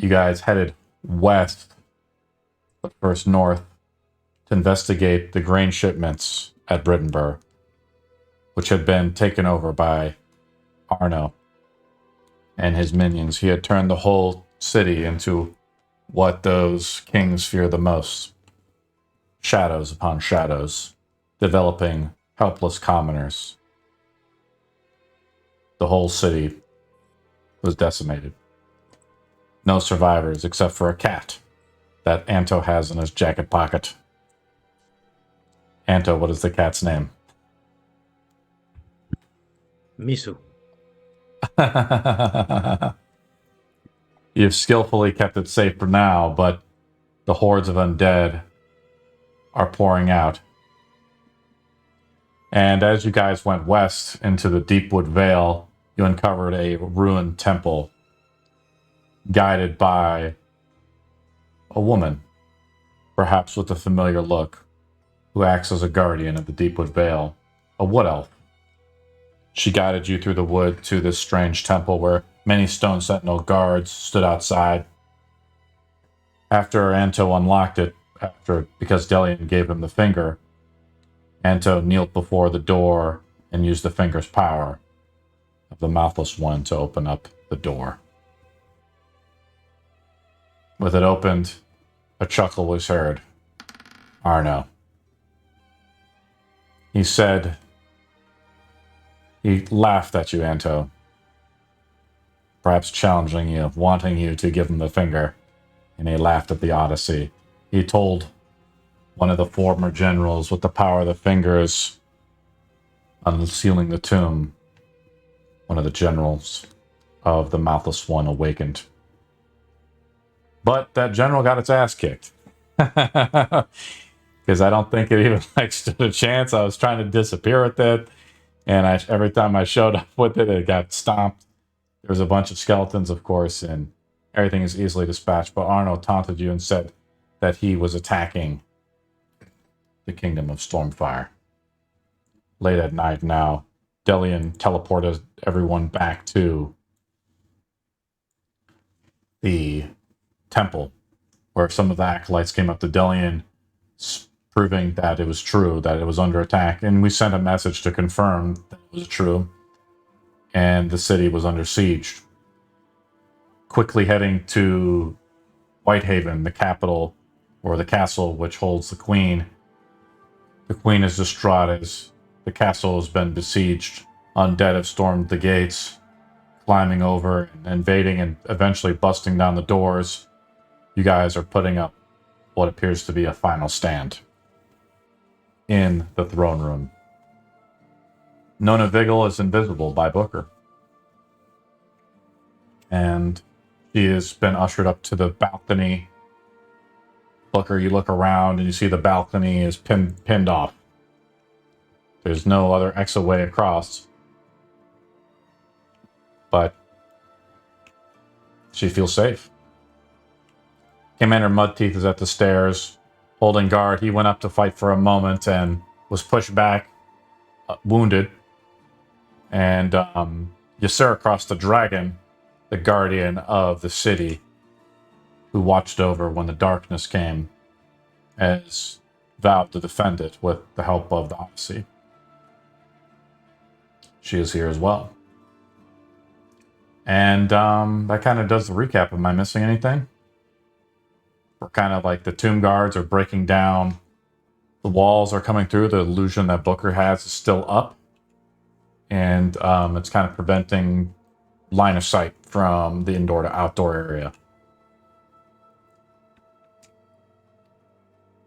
you guys headed west, but first north, to investigate the grain shipments at Brittenburg, which had been taken over by Arno and his minions. He had turned the whole city into what those kings fear the most. Shadows upon shadows, developing helpless commoners. The whole city was decimated. No survivors except for a cat that Anto has in his jacket pocket. Anto, what is the cat's name? Misu. You've skillfully kept it safe for now, but the hordes of undead are pouring out. And as you guys went west into the Deepwood Vale, you uncovered a ruined temple guided by a woman, perhaps with a familiar look, who acts as a guardian of the Deepwood Vale, a wood elf. She guided you through the wood to this strange temple where many stone sentinel guards stood outside. After Anto unlocked it, because Delian gave him the finger, Anto knelt before the door and used the finger's power of the Mouthless One to open up the door. With it opened, a chuckle was heard. Arno. He said, he laughed at you, Anto, perhaps challenging you, wanting you to give him the finger, and he laughed at the Odyssey. He told one of the former generals with the power of the fingers, unsealing the tomb, one of the generals of the Mouthless One awakened. But that general got its ass kicked. Because I don't think it even stood a chance. I was trying to disappear with it, and every time I showed up with it, it got stomped. There was a bunch of skeletons, of course, and everything is easily dispatched. But Arno taunted you and said that he was attacking the kingdom of Stormfire. Late at night now, Delian teleported everyone back to the temple, where some of the acolytes came up to Delian, proving that it was true, that it was under attack. And we sent a message to confirm that it was true, and the city was under siege. Quickly heading to Whitehaven, the capital, or the castle which holds the queen. The queen is distraught as the castle has been besieged. Undead have stormed the gates, climbing over and invading and eventually busting down the doors. You guys are putting up what appears to be a final stand in the throne room. Nona Vigil is invisible by Booker. And she has been ushered up to the balcony. Booker, you look around and you see the balcony is pinned off. There's no other exit way across. But she feels safe. Commander Mudteeth is at the stairs, holding guard. He went up to fight for a moment and was pushed back, wounded. And Ysera crossed the dragon, the guardian of the city, who watched over when the darkness came, has vowed to defend it with the help of the Odyssey. She is here as well. And that kind of does the recap. Am I missing anything? We're kind of like the tomb guards are breaking down. The walls are coming through. The illusion that Booker has is still up. And it's kind of preventing line of sight from the indoor to outdoor area.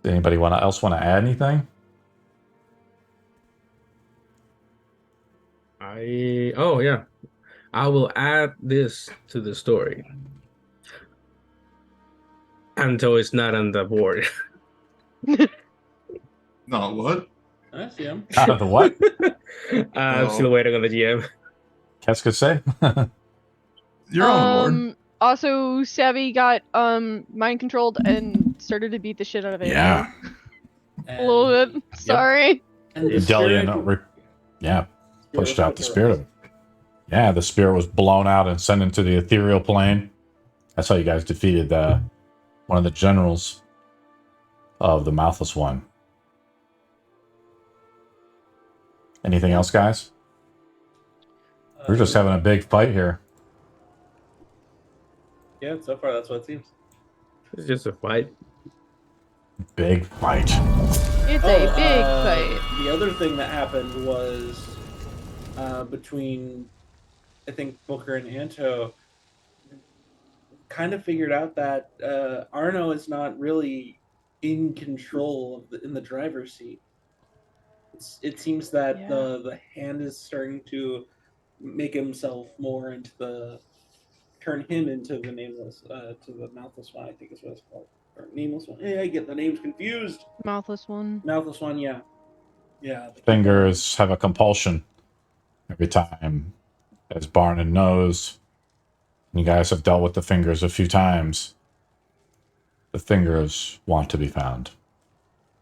Does anybody else want to add anything? Oh yeah, I will add this to the story. Anto is not on the board. Not what? I see him. Out of the what? I'm still waiting on the GM. Qu'est-ce que c'est? You're on the board. Also, Savvy got mind controlled and started to beat the shit out of it. Yeah. A little bit. Sorry. And the Delian, pushed out the spirit of it. Yeah, the spirit was blown out and sent into the ethereal plane. That's how you guys defeated one of the generals of the Mouthless One. Anything else, guys? We're just having a big fight here. Yeah, so far that's what it seems. It's just a fight. Big fight. It's a big fight. The other thing that happened was between, I think, Booker and Anto kind of figured out that Arno is not really in control in the driver's seat. It seems that the hand is starting to make himself more turn him into the nameless, to the Mouthless One, I think is what it's called. Or Nameless One. Hey, I get the names confused. Mouthless One. Mouthless One, yeah. Yeah. Fingers have a compulsion every time, as Barnon knows. And you guys have dealt with the fingers a few times. The fingers want to be found.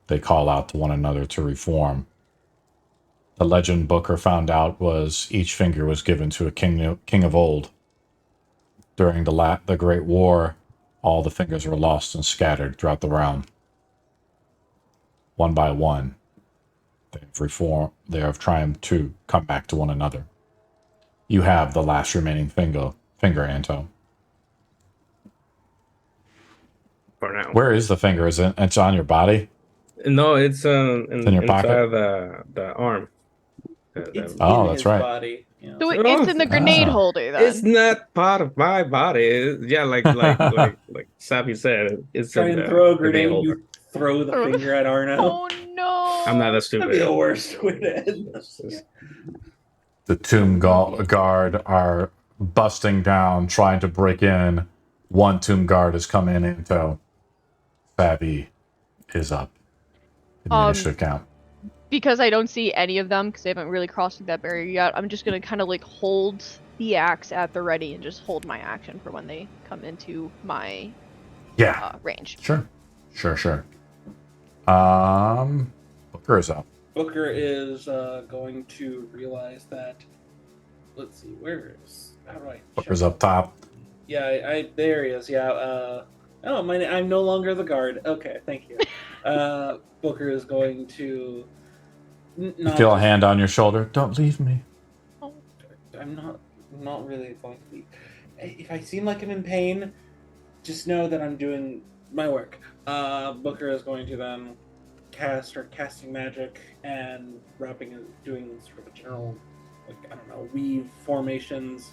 They call out to one another to reform. The legend Booker found out was each finger was given to a king of old. During the Great War, all the fingers were lost and scattered throughout the realm. One by one, they have tried to come back to one another. You have the last remaining finger, Anto. For now. Where is the finger? Is it? It's on your body? No, it's in your inside pocket? the arm. It's Oh, in that's his right. body. Yeah. So it's in the grenade holder then. It's not part of my body. Yeah, like Sappy said, it's Try in and the throw a grenade, holder. you throw the finger at Arno. Oh no! I'm not that That'd stupid. be the worst way to end this. The tomb guard are busting down, trying to break in. One tomb guard has come in, Anto. Savvy is up in the initiative count. Because I don't see any of them, because they haven't really crossed that barrier yet, I'm just going to kind of like hold the axe at the ready and just hold my action for when they come into my range. Sure. Booker is up. Booker is going to realize that. Let's see, how do I? Booker's up top. Yeah, there he is. Yeah. I'm no longer the guard. Okay, thank you. Booker is going to. You feel a hand on your shoulder. Don't leave me. I'm not really going to be. If I seem like I'm in pain, just know that I'm doing my work. Booker is going to then start casting magic and doing sort of a general, weave formations,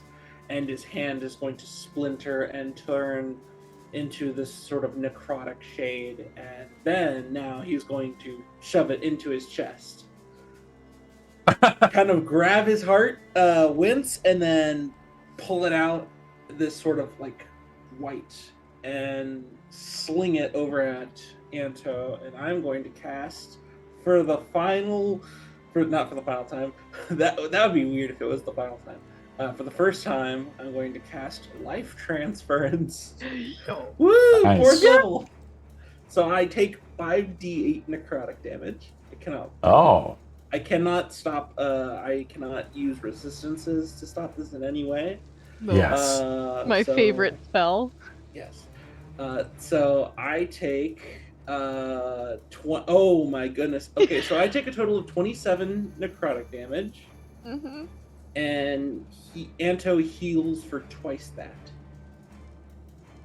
and his hand is going to splinter and turn into this sort of necrotic shade, and then now he's going to shove it into his chest. Kind of grab his heart, wince, and then pull it out this sort of like white and sling it over at Anto, and I'm going to cast not for the final time. that would be weird if it was the final time. For the first time, I'm going to cast Life Transference. Woo! Nice. Fourth level. So I take 5d8 necrotic damage. I cannot stop. I cannot use resistances to stop this in any way. Yes. My favorite spell. Yes. So I take. Oh my goodness. Okay, so I take a total of 27 necrotic damage. Mm-hmm. And Anto heals for twice that.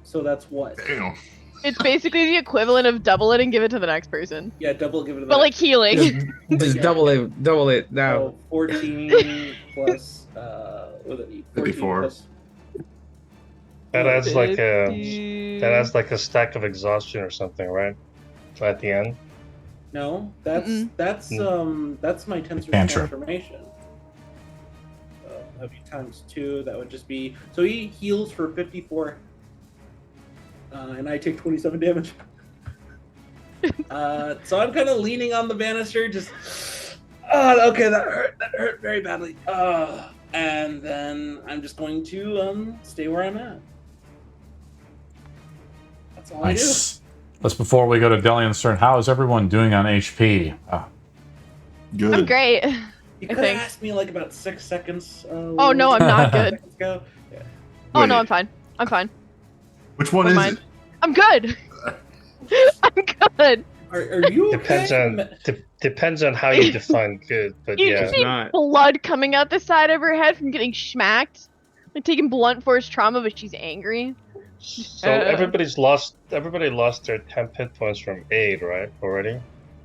So that's what? Damn. It's basically the equivalent of double it and give it to the next person. Yeah, double give it to the But like healing. Just double it now. So 14 plus what would it be? 54. Plus, That adds like a stack of exhaustion or something, right? So at the end. no, that's my tensor Cantrip. transformation. So that'd be times 2. That would just be so he heals for 54. And I take 27 damage. So I'm kind of leaning on the banister, just okay, that hurt very badly. And then I'm just going to stay where I'm at. That's all Nice. Let's before we go to Delian's turn. How is everyone doing on HP? Good. I'm great. I do. You I could have think. asked me like about 6 seconds. Oh no, I'm not good. Seconds ago. Yeah. Oh Wait. no, I'm fine. I'm fine. Which one Never is mind. it? I'm good. I'm good. Are you okay? Depends on how you define good, but You yeah. just see Not. blood coming out the side of her head from getting schmacked. Like taking blunt force trauma, but she's angry. So everybody lost their 10 hit points from aid, right? Already?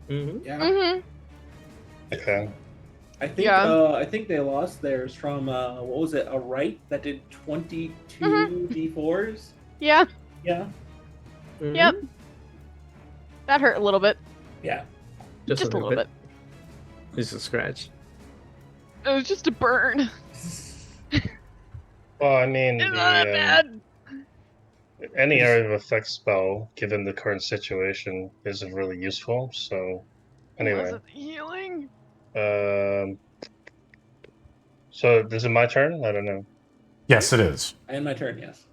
Mm-hmm. Yeah. Mm-hmm. Okay. I think they lost theirs from what was it? A right that did 22 d4s. Yeah. Yeah. Mm-hmm. Yep. That hurt a little bit. Yeah. Just a little bit. Just a scratch. It was just a burn. Well, I mean, It's not that bad. any area of effect spell, given the current situation, isn't really useful. So, anyway. Was it healing? So is it my turn? I don't know. Yes, it is. I end my turn. Yes.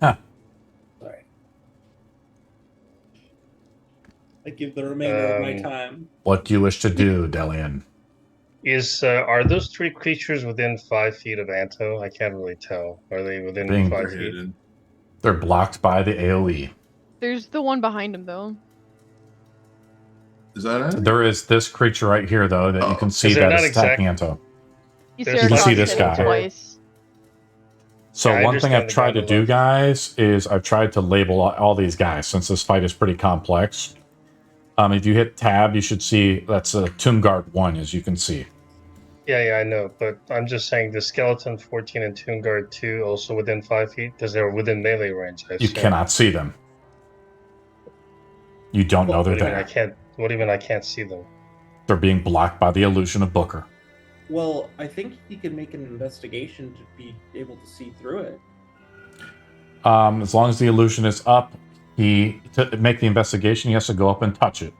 Huh. Sorry. I give the remainder of my time. What do you wish to do, Delian? Are those 3 creatures within 5 feet of Anto? I can't really tell. Are they within Being 5 feet? They're blocked by the AoE. There's the one behind him, though. Is that it? There is this creature right here, though, that you can see Is there that not is attacking Anto. You There's her You can see cross this hit guy. twice. So Yeah, I one thing I've understand the tried to guy do, below. guys, is I've tried to label all these guys since this fight is pretty complex. If you hit tab, you should see that's a Tomb Guard 1, as you can see. Yeah, I know. But I'm just saying the Skeleton 14 and Tomb Guard 2 also within 5 feet? Because they're within melee range, I You assume. cannot see them. You don't know they're What do you mean there. What do you mean I can't see them? They're being blocked by the illusion of Booker. Well, I think he can make an investigation to be able to see through it. As long as the illusion is up, to make the investigation, he has to go up and touch it.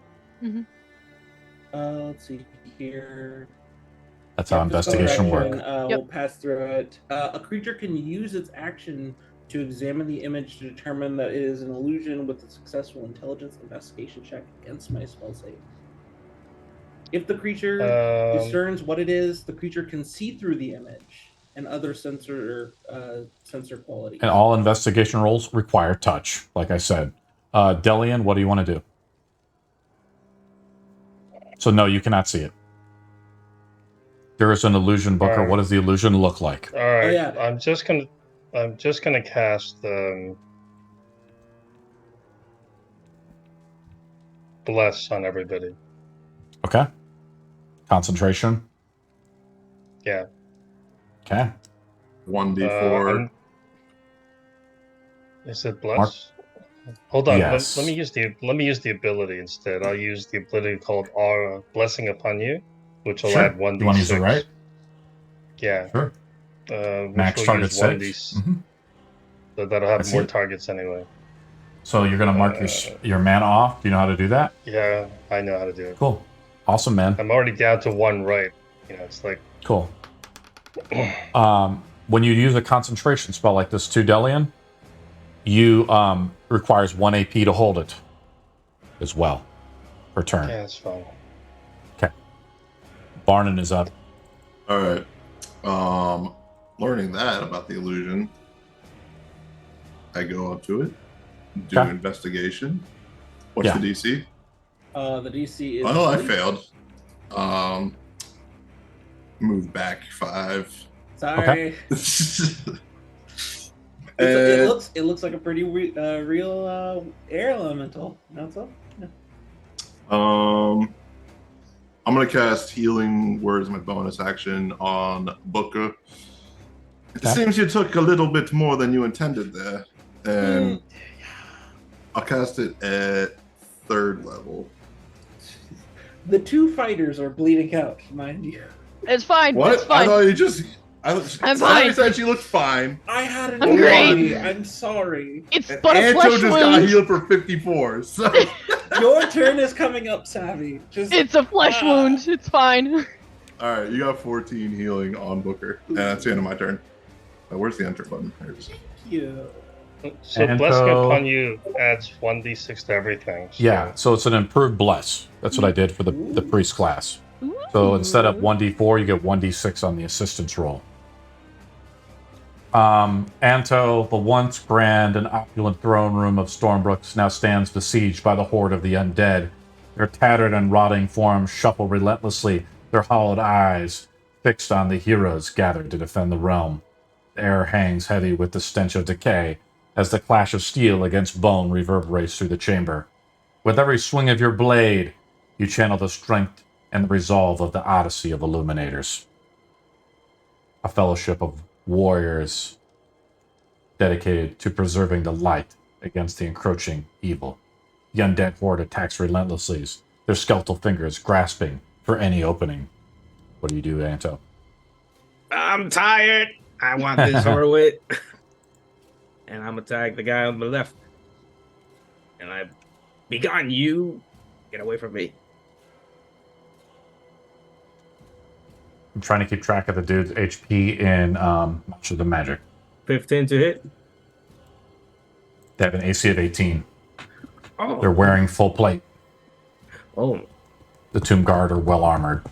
Let's see here. That's how investigation works. We'll pass through it. A creature can use its action to examine the image to determine that it is an illusion with a successful intelligence investigation check against my spell save. If the creature discerns what it is, the creature can see through the image and other sensor qualities. And all investigation rolls require touch, like I said. Delian, what do you want to do? So no, you cannot see it. There is an illusion, Booker. Alright. What does the illusion look like? All right. Oh, yeah. I'm just gonna cast Bless on everybody. Okay. Concentration. Yeah. Okay. 1d4. Is it Bless? Mark? Hold on. Yes. Let me use the ability instead. I'll use the ability called Blessing Upon You, which will Sure. add 1d6. You want to use it right? Yeah. Sure. Which Max will target use 6. 1d6. So that'll I have see more it. targets anyway. So you're going to mark your mana off. Do you know how to do that? Yeah, I know how to do it. Cool. Awesome, man. I'm already down to 1 right. It's like Cool. When you use a concentration spell like this to Delian, you requires 1 AP to hold it as well per turn. yeah, it's fine. Okay. Barnon is up. All right. Learning that about the illusion, I go up to it, do Okay. investigation. What's Yeah. the DC? The DC is. Oh, I failed. Move back 5. Sorry. Okay. It looks like a pretty real air elemental. That's all. Yeah. I'm gonna cast Healing Word as my bonus action on Booker. It Okay. seems you took a little bit more than you intended there, and I'll cast it at 3rd level. The 2 fighters are bleeding out, mind you. It's fine. What? It's fine. I thought you just. I'm Sammy fine. said she looked fine. I had an I'm great. injury. I'm sorry. It's And but a Anto flesh just got wound. healed for 54. So Your turn is coming up, Savvy. Just It's a flesh wound. It's fine. all right, you got 14 healing on Booker, and that's the end of my turn. Where's the enter button? There it is. thank you. So Anto- Blessing Upon You adds 1d6 to everything. So Yeah, so it's an improved bless. That's what I did for the priest class. So instead of 1d4, you get 1d6 on the assistance roll. Anto, the once grand and opulent throne room of Stormbrook, now stands besieged by the horde of the undead. Their tattered and rotting forms shuffle relentlessly, their hollowed eyes fixed on the heroes gathered to defend the realm. The air hangs heavy with the stench of decay as the clash of steel against bone reverberates through the chamber. With every swing of your blade, you channel the strength and the resolve of the Odyssey of Illuminators. A fellowship of warriors dedicated to preserving the light against the encroaching evil. The undead horde attacks relentlessly, their skeletal fingers grasping for any opening. What do you do, Anto? I'm tired. I want this over with. And I'm attack the guy on the left. And I be gone, you. Get away from me. I'm trying to keep track of the dude's HP in Much of the Magic. 15 to hit. They have an AC of 18. Oh. They're wearing full plate. Oh. The Tomb Guard are well armored.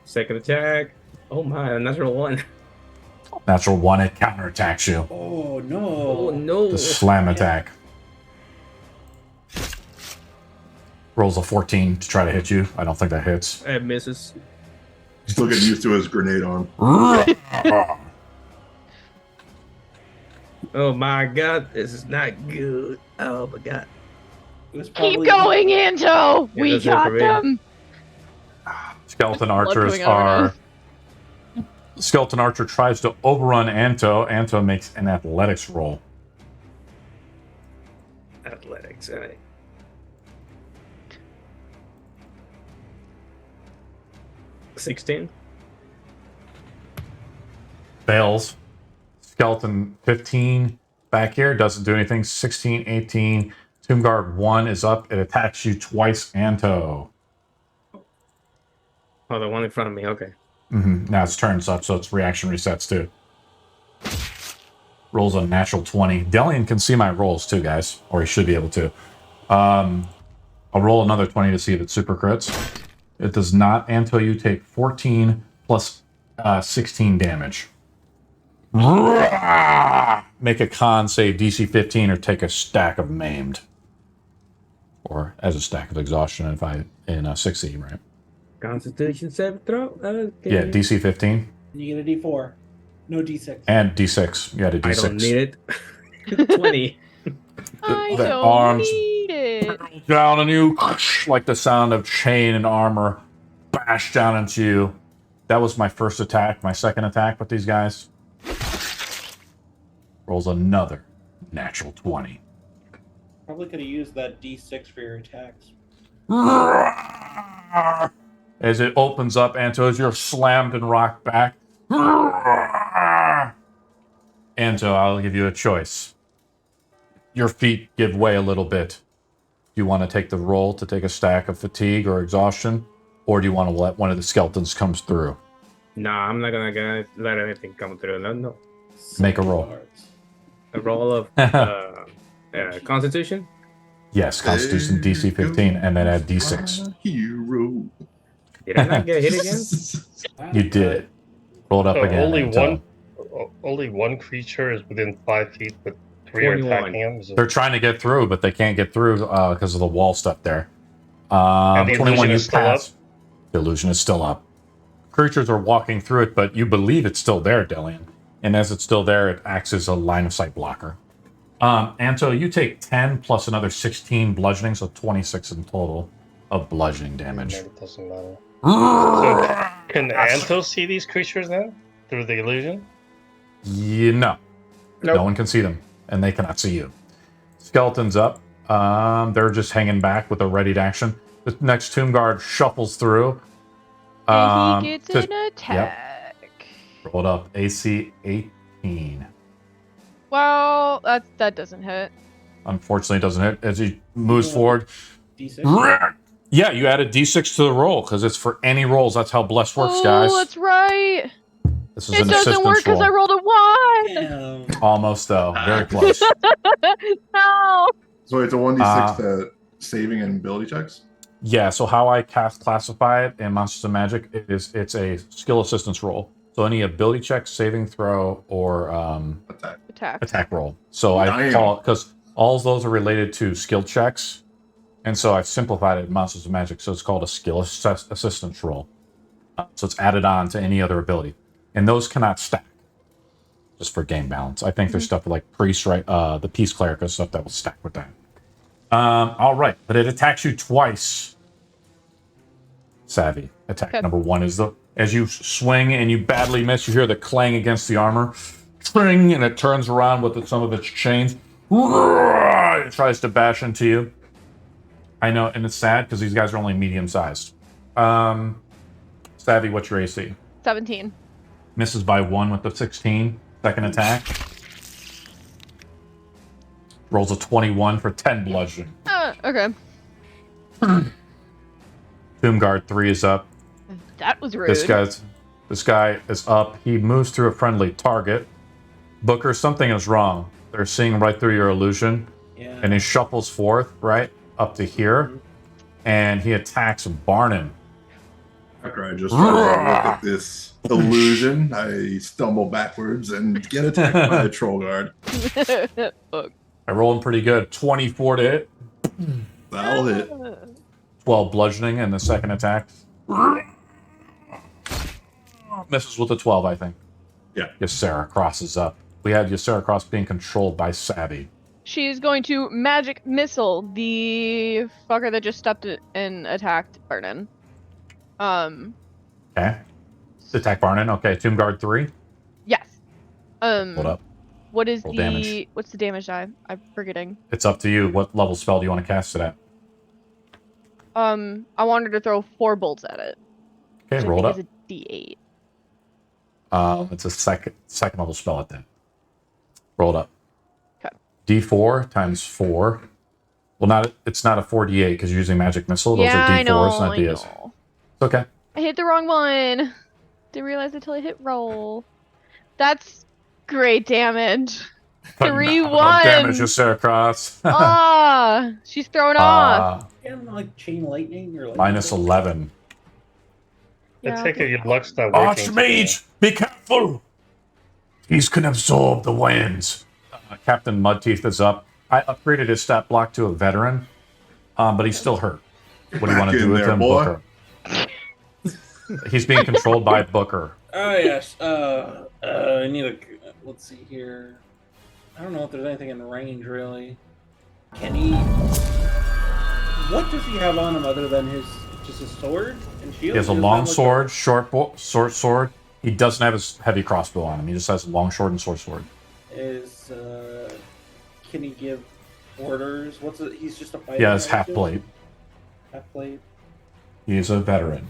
Second attack. Oh my, natural one. Natural 1, it counterattacks you. Oh no! Oh no! The slam attack. Rolls a 14 to try to hit you. I don't think that hits. It misses. Still getting used to his grenade on. Oh my god, this is not good. Oh my god. It was Keep probably going, Anto! Yeah, We that's it got for me. them! Skeleton Blood archers coming out of her are. nose. Skeleton archer tries to overrun Anto. Anto makes an athletics roll. Athletics, alright. $16. Fails. Skeleton 15 back here doesn't do anything. 16, 18. Tomb Guard 1 is up. It attacks you twice, Anto. Oh, the one in front of me, okay. Now its turn's up, so its reaction resets too. Rolls a natural 20. Delian can see my rolls too, guys. Or he should be able to. I'll roll another 20 to see if it super crits. It does not until you take 14 plus 16 damage. Make a con save DC 15 or take a stack of maimed. Or as a stack of exhaustion if I in 6E, right? Constitution 7 throw? Okay. Yeah, DC 15 You get a D4, no D6. and D6. You had a D6. I don't need it. 20. I the don't arms need it. down on you, like the sound of chain and armor bash down into you. That was my first attack. My second attack with these guys rolls another natural 20. Probably could have used that D6 for your attacks. As it opens up, Anto, as you're slammed and rocked back. Anto, I'll give you a choice. Your feet give way a little bit. Do you want to take the roll to take a stack of fatigue or exhaustion? Or do you want to let one of the skeletons come through? Nah, I'm not gonna let anything come through. No. Make a roll. A roll of Constitution? Yes, Constitution DC 15, and then add D6. Hero. Did I not get hit again? You did. Roll it up So again. only one creature is within 5 feet, but 3 are 21. attacking him. So- They're trying to get through, but they can't get through because of the wall stuff there. And the 21, illusion you is still pass. The illusion is still up. Creatures are walking through it, but you believe it's still there, Delian. And as it's still there, it acts as a line of sight blocker. Anto, you take 10 plus another 16 bludgeoning, so 26 in total of bludgeoning damage. It doesn't matter. So, can Anto see these creatures then through the illusion? No. Nope. No one can see them, and they cannot see you. Skeleton's up. They're just hanging back with a readied action. The next Tomb Guard shuffles through. And he gets just- an attack. Roll it up. AC 18. Well, that doesn't hit. Unfortunately, it doesn't hit. As he moves forward. D6. Yeah, you added D6 to the roll, because it's for any rolls. That's how Bless works, guys. Oh, that's right. This is It an doesn't assistance work because roll. I rolled a 1. Damn. Almost, though. Very close. No. So it's a 1d6 to saving and ability checks? Yeah, so how I classify it in Monsters of Magic is it's a skill assistance roll. So any ability check, saving throw, or Attack. attack roll. So I Damn. call because all of those are related to skill checks, and so I've simplified it in Monsters of Magic. So it's called a skill assistance roll. So it's added on to any other ability, and those cannot stack. Just for game balance, I think there's stuff like priest, right? The peace cleric and stuff that will stack with that. All right, but it attacks you twice. Savvy attack number 1 is as you swing and you badly miss, you hear the clang against the armor, tring, and it turns around with some of its chains. It tries to bash into you. I know, and it's sad because these guys are only medium sized. Savvy, what's your AC? 17. Misses by 1 with the 16. Second attack. Rolls a 21 for 10 bludgeoning. Okay. Tomb Guard 3 is up. That was rude. This guy is up. He moves through a friendly target. Booker, something is wrong. They're seeing right through your illusion. Yeah. And he shuffles forth, right, up to here. And he attacks Barnon. After I just look at this illusion, I stumble backwards and get attacked by a troll guard. Fuck. I rolled pretty good. 24 to hit. That'll hit. 12 bludgeoning and the second attack. Misses with a 12, I think. Yeah. Ysera crosses up. We had Ysera Cross being controlled by Savvy. She's going to magic missile the fucker that just stepped and attacked Barnon. Okay. Attack Barnon. Okay, Tomb Guard 3. Yes. Hold up. What is Roll the damage. what's the damage die? I'm forgetting. It's up to you. What level spell do you want to cast it at? I wanted to throw 4 bolts at it. Okay, which roll it I up. think is a D8. It's a second level spell at that. Roll it up. Okay. D4 times 4. Well, it's not a 4D8 because you're using magic missile. Those are D4s, not Ds. know. It's okay. I hit the wrong one. Didn't realize until I hit roll. That's great damage. 3-1. Damage Ysera Cross. She's thrown off. And like chain lightning or like Minus 11. I take it your luck's not working. Archmage, be careful! These can absorb the winds. Captain Mudteeth is up. I upgraded his stat block to a veteran, but he's still hurt. What do you want to do with him, boy? Booker? He's being controlled by Booker. Oh yes. I need a. Let's see here. I don't know if there's anything in range really. Can he? What does he have on him other than just his sword and shield? He has a Does long that look sword, short sword. He doesn't have his heavy crossbow on him. He just has a long sword and sword. Can he give orders? What's it? He's just a fighter. He has right? half plate. Half plate. He is a veteran.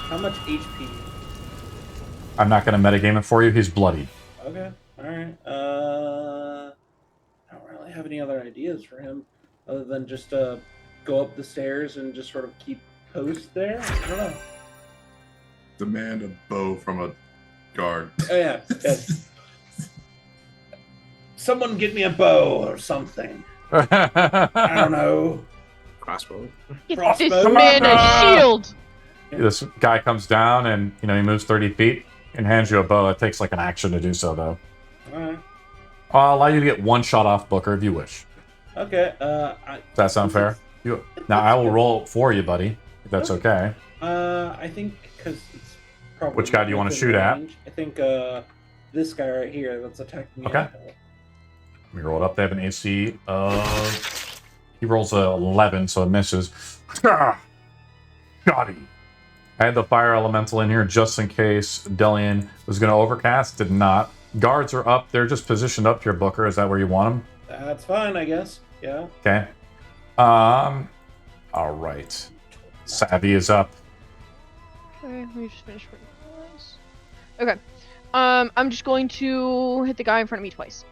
How much HP? I'm not going to metagame it for you. He's bloody. Okay. All right. I don't really have any other ideas for him other than just go up the stairs and just sort of keep post there. I don't know. Demand a bow from a guard. Oh yeah. Yes. Someone get me a bow or something. I don't know. Crossbow. Get Crossbow. this man a shield. This guy comes down and he moves 30 feet and hands you a bow. It takes like an action to do so, though. All right. I'll allow you to get one shot off Booker if you wish. Okay. Does that sound fair? Now I will roll it for you, buddy. If that's okay. I think because it's probably. Which guy do you want to within shoot at? range. I think this guy right here that's attacking me. Okay. Let me roll it up. They have an AC of. He rolls a 11, so it misses. Shoddy. I had the fire elemental in here just in case Delian was going to overcast. Did not. Guards are up. They're just positioned up here, Booker. Is that where you want them? That's fine, I guess. Yeah. Okay. All right. Savvy is up. Okay, let me just finish writing this. Okay. I'm just going to hit the guy in front of me twice.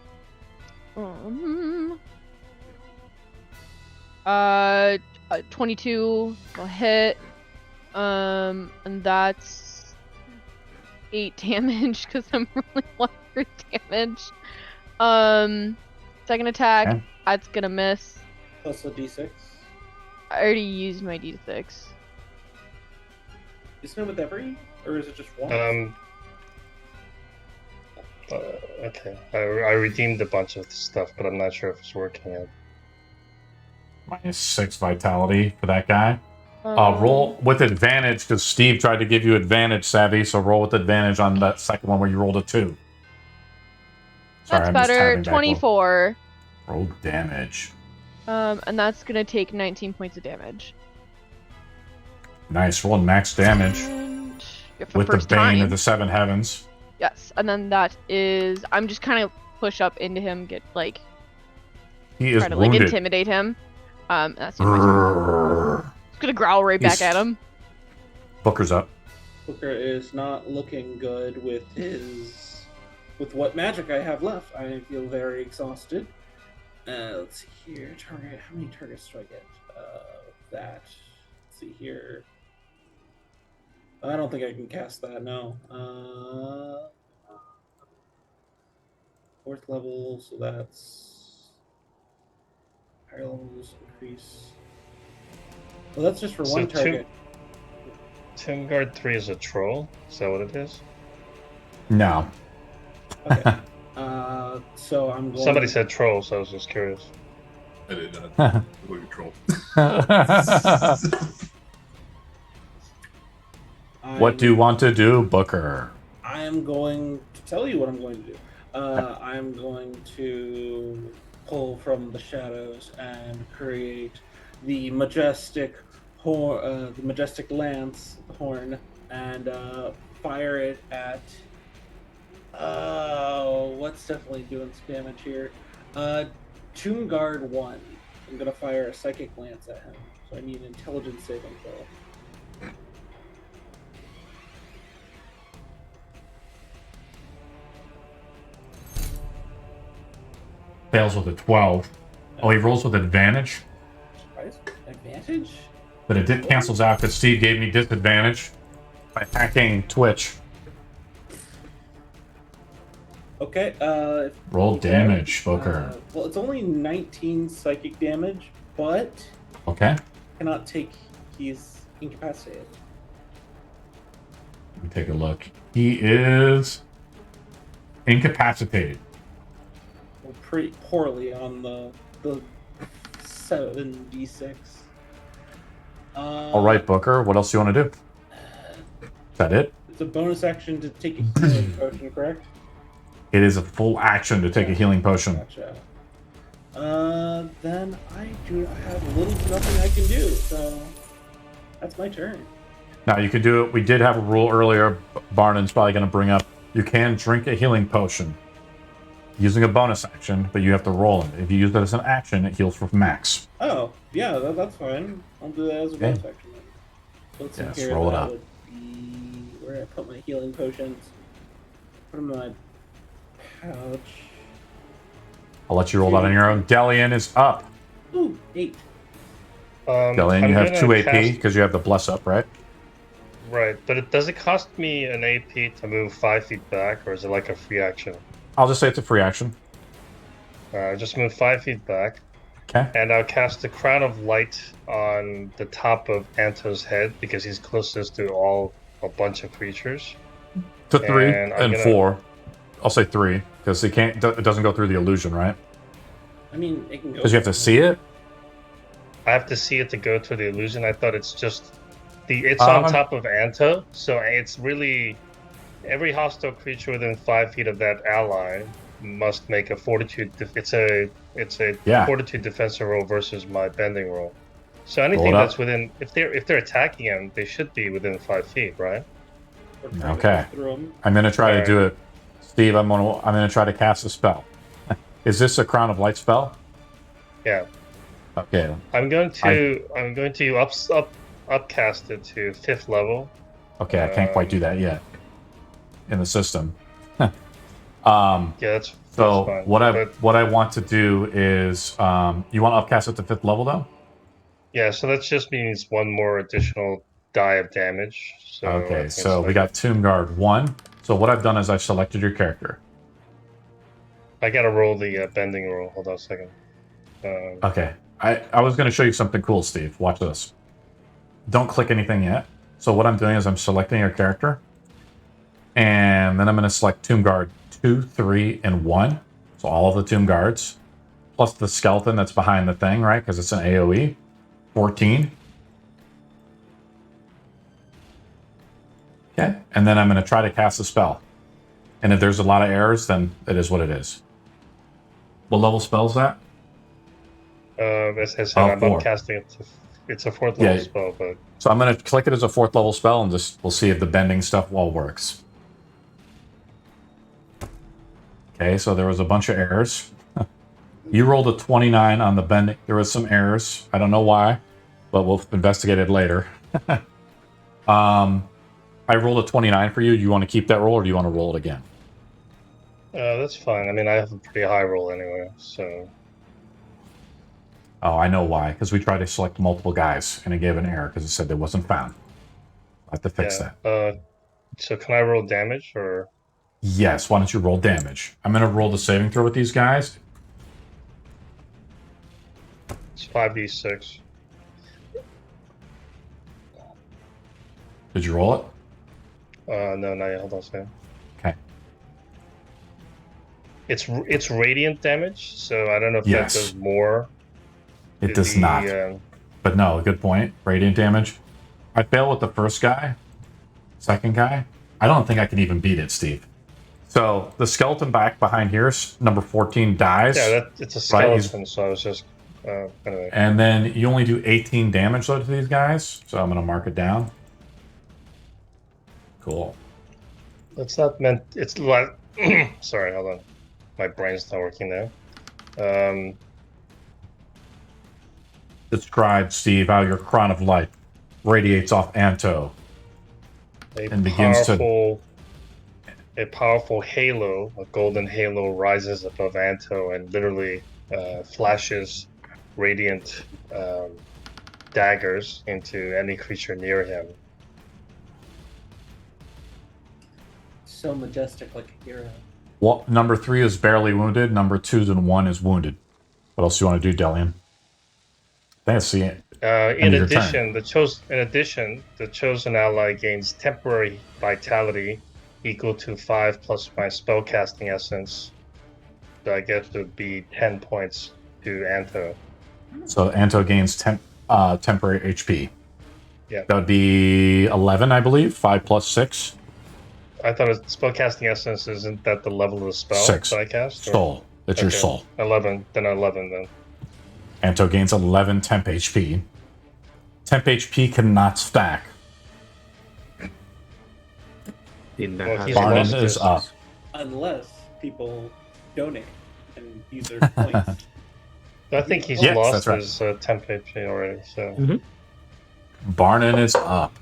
22 will hit. And that's 8 damage because I'm rolling 1 for damage. Second attack, Okay. that's gonna miss. Plus a d6. I already used my d6. Isn't it with every, or is it just once? Okay. I redeemed a bunch of stuff, but I'm not sure if it's working yet. -6 vitality for that guy. Roll with advantage, because Steve tried to give you advantage, Savvy, so roll with advantage on that second one where you rolled a 2. Sorry, That's I'm just better. tapping back. 24. Roll damage. And that's gonna take 19 points of damage. Nice. Rolling max damage. And with the Bane of the Seven Heavens. Yes, and then that is... I'm just kind of push up into him, get, like... He is try to, wounded. like, intimidate him. That's just gonna growl right back at him. Booker's up. Booker is not looking good with with what magic I have left. I feel very exhausted. Let's see here. Target. How many targets do I get? That. Let's see here. I don't think I can cast that. No. 4th level, so that's higher levels increase. Well, that's just for one target. Tomb Guard 3 is a troll? Is that what it is? No. Okay. So I'm going... Somebody said troll, so I was just curious. I did not. Look at troll. What do you want to do, Booker? I am going to tell you what I'm going to do. I'm going to pull from the shadows and create the majestic lance horn, and fire it at. What's definitely doing some damage here? Tomb Guard 1. I'm gonna fire a psychic lance at him. So I need an intelligence saving throw. Fails with a 12. Oh, he rolls with advantage? Advantage? But it did cancels out because Steve gave me disadvantage by hacking Twitch. Okay, roll damage, Booker. Well, it's only 19 psychic damage, but okay. Cannot take. He's incapacitated. Let me take a look. He is incapacitated. Well, pretty poorly on the 7d6. All right, Booker. What else do you want to do? Is that it? It's a bonus action to take a healing potion, correct? It is a full action to take a healing potion. Gotcha. Then I have little to nothing I can do, so that's my turn. Now you could do it. We did have a rule earlier. Barnon's probably going to bring up. You can drink a healing potion using a bonus action, but you have to roll it. If you use it as an action, it heals for max. Oh, yeah, that's fine. I'll do that as a bonus action. So let's yes, see here. Roll it up. Where did I put my healing potions? Put them in my pouch. I'll let you roll that on your own. Delian is up. Ooh, 8. Delian, you have 2 AP because you have the bless up, right? Right, but does it cost me an AP to move 5 feet back, or is it like a free action? I'll just say it's a free action. Just move 5 feet back. Okay. And I'll cast the Crown of Light on the top of Anto's head because he's closest to a bunch of creatures. To 3 and 4. I'll say 3 because it doesn't go through the illusion, right? I mean, it can go. Because you have to see it. I have to see it to go through the illusion. I thought it's just it's on top of Anto, so it's really every hostile creature within 5 feet of that ally must make a fortitude. It's a fortitude defensive roll versus my bending roll. So anything that's within, if they're attacking him, they should be within 5 feet, right? Okay. I'm gonna try to do it, Steve. I'm gonna try to cast a spell. Is this a Crown of Light spell? Yeah. Okay. I'm going to upcast it to 5th level. Okay, I can't quite do that yet in the system. Yeah, that's fine. What I want to do is you want to upcast it to 5th level though? Yeah, so that just means one more additional die of damage. So okay, so we got Tomb Guard 1. So what I've done is I've selected your character. I gotta roll the bending roll. Hold on a second. Okay. I was going to show you something cool, Steve. Watch this. Don't click anything yet. So what I'm doing is I'm selecting your character, and then I'm going to select Tomb Guard 2, 3, and 1. So all of the Tomb Guards, plus the skeleton that's behind the thing, right? Because it's an AoE. 14. Okay, and then I'm going to try to cast a spell. And if there's a lot of errors, then it is what it is. What level spell is that? As I said, I'm 4. casting it. It's a 4th level spell, but so I'm going to click it as a 4th level spell, and just we'll see if the bending stuff all works. Okay, so there was a bunch of errors. You rolled a 29 on the bending. There was some errors. I don't know why, but we'll investigate it later. I rolled a 29 for you. Do you want to keep that roll, or do you want to roll it again? that's fine. I mean, I have a pretty high roll anyway, so... Oh, I know why. Because we tried to select multiple guys, and it gave an error because it said they wasn't found. I have to fix that. So can I roll damage, or...? Yes, why don't you roll damage? I'm going to roll the saving throw with these guys. It's 5d6. Did you roll it? No, not yet. Hold on a second. Okay. It's radiant damage, so I don't know if that does more. It does not. But no, good point. Radiant damage. I failed with the first guy. Second guy. I don't think I can even beat it, Steve. So the skeleton back behind here, number 14, dies. Yeah, it's a skeleton, so I was just... anyway. And then you only do 18 damage though to these guys. So I'm going to mark it down. Cool. It's not meant... It's like... Sorry, hold on. My brain's not working now. Describe, Steve, how your crown of light radiates off Anto. A powerful halo, a golden halo, rises above Anto and literally flashes radiant daggers into any creature near him. So majestic, like a hero. Well, number 3 is barely wounded. Number 2 and 1 is wounded. What else do you want to do, Delian? That's see it. In addition, the chosen ally gains temporary vitality equal to 5 plus my spellcasting essence. So I guess it would be 10 points to Anto. So Anto gains temporary HP. Yeah. That would be 11, I believe. 5 plus 6. I thought spellcasting essence isn't that the level of the spell 6. that I cast? Or? Soul. That's your soul. 11. Then 11 then. Anto gains 11 temp HP. Temp HP cannot stack. Barnon is up. Unless people donate and use their points. I think he's lost his temp HP already. So Barnon is up.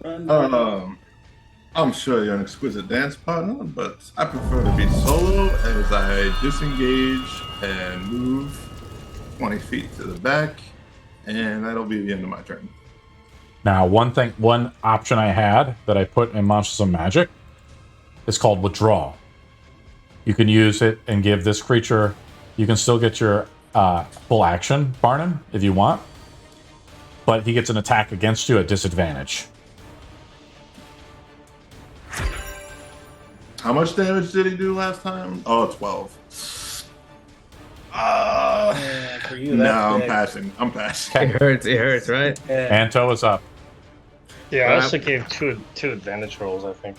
I'm sure you're an exquisite dance partner, but I prefer to be solo as I disengage and move 20 feet to the back, and that'll be the end of my turn. Now, one option I had that I put in Monsters of Magic is called Withdraw. You can use it and give this creature, you can still get your full action, Barnum, if you want, but he gets an attack against you at disadvantage. How much damage did he do last time? Oh, 12. For you, no, that's I'm passing. It hurts, right? Yeah. Anto is up. Yeah, I also gave two advantage rolls, I think.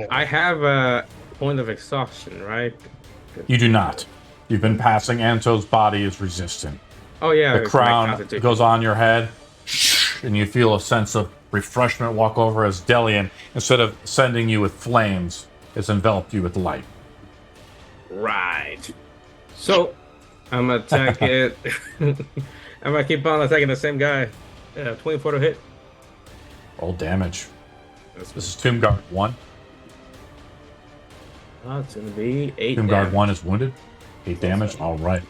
I have a point of exhaustion, right? You do not. You've been passing. Anto's body is resistant. Oh yeah. The crown goes on your head, and you feel a sense of refreshment walk over as Delian, instead of sending you with flames, has enveloped you with light. Right. So, I'm gonna attack it. I'm gonna keep on attacking the same guy. 24 to hit. Roll damage. This is Tomb Guard 1. Oh, it's gonna be 8 Tomb Guard damage. 1 is wounded. 8 damage. All right.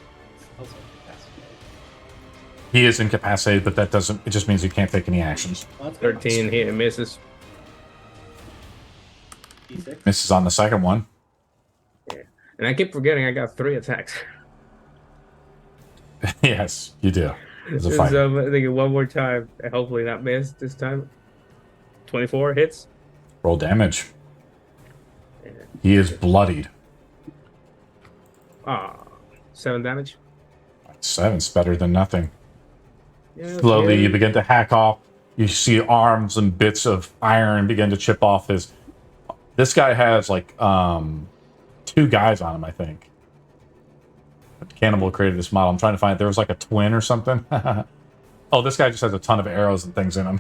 He is incapacitated, but that doesn't. It just means he can't take any actions. 13 hit and misses. Misses on the second one. And I keep forgetting I got 3 attacks. Yes, you do. It's a So fight. I'm thinking one more time. And hopefully not miss this time. 24 hits. Roll damage. Yeah. He is bloodied. 7 damage. 7's better than nothing. Yeah, Slowly, you begin to hack off. You see arms and bits of iron begin to chip off his. This guy has like 2 guys on him, I think. Cannibal created this model. I'm trying to find. There was like a twin or something. Oh, this guy just has a ton of arrows and things in him.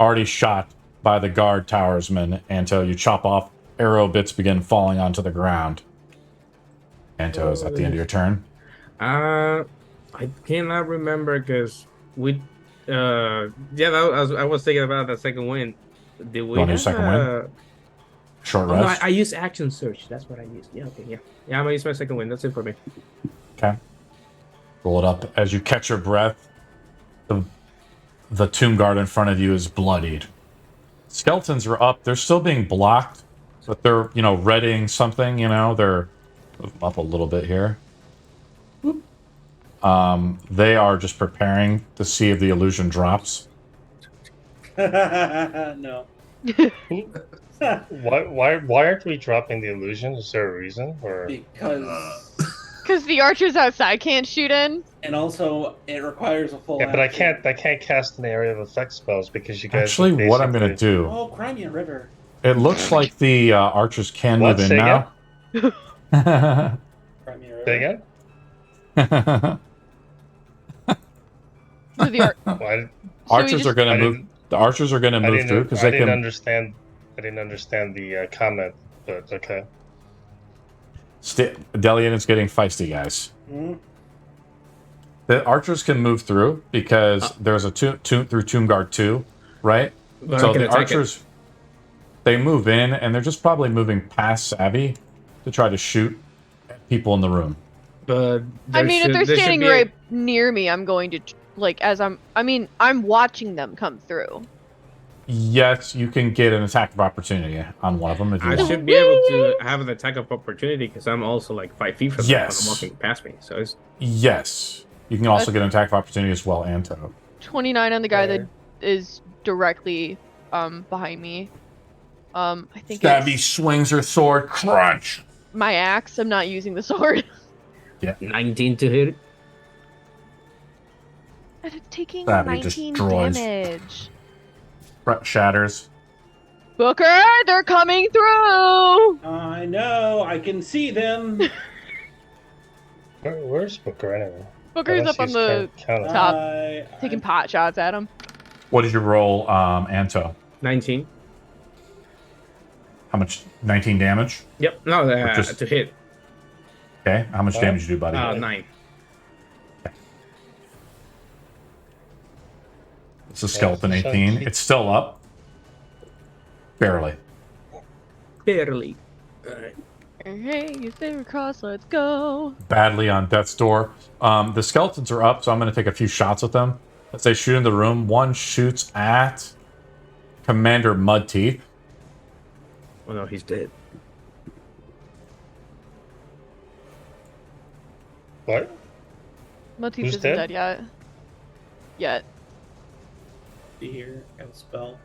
Already shot by the guard towersman. Anto, you chop off. Arrow bits begin falling onto the ground. Anto, is that the end of your turn? I cannot remember because we. I was thinking about the second win. Did we? Want to use second win? Short rest. No, I used action search. That's what I used. Yeah. Okay. Yeah. Yeah. I'm gonna use my second win. That's it for me. Okay. Roll it up as you catch your breath. The tomb guard in front of you is bloodied. Skeletons are up. They're still being blocked, but they're readying something. They're up a little bit here. They are just preparing to see if the illusion drops. No. Why aren't we dropping the illusion? Is there a reason? Or Because the archers outside can't shoot in. And also, it requires a full. yeah, but I action. can't cast an area of effect spells because you guys. Actually, what I'm going to do, Oh, Crimea River. it looks like the archers can What? move in Say now. Crimea River. Say again? So the Why? Archers are going to I move. didn't- The archers are going to I move didn't, through because I they didn't can. understand. I didn't understand the comment, but okay. Delian is getting feisty, guys. Hmm? The archers can move through because there's a tomb through Tomb Guard 2, right? But So I can the attack archers, they move in, and they're just probably moving past Savvy to try to shoot at people in the room. But I mean, if they're there should standing be a- right near me, I'm going to I'm watching them come through. Yes, you can get an attack of opportunity on one of them if you I want. should be able to have an attack of opportunity because I'm also like 5 feet from them when Yes. I'm walking past me. So it's Yes. You can also get an attack of opportunity as well, Anto. 29 on the guy that Fair. is directly behind me. I think Savvy it's swings her sword. Crunch! my axe. I'm not using the sword. 19 to hit. And it's taking Savvy 19 destroys. damage. Shatters. Booker, they're coming through. I know. I can see them. Where's Booker anyway? Booker's up on the count. top. Taking pot shots at him. What did you roll, Anto? 19. How much? 19 damage? Yep. No, just- to hit. Okay. How much damage you do, buddy? 9. It's a skeleton 18. 17. It's still up. Barely. Barely. Alright. Hey, you favorite cross, let's go. Badly on death's door. The skeletons are up, so I'm going to take a few shots at them. As they shoot in the room, one shoots at Commander Mudteeth. Oh no, he's dead. What? Motif Who's isn't dead? dead yet. Yet. Here, got a spell.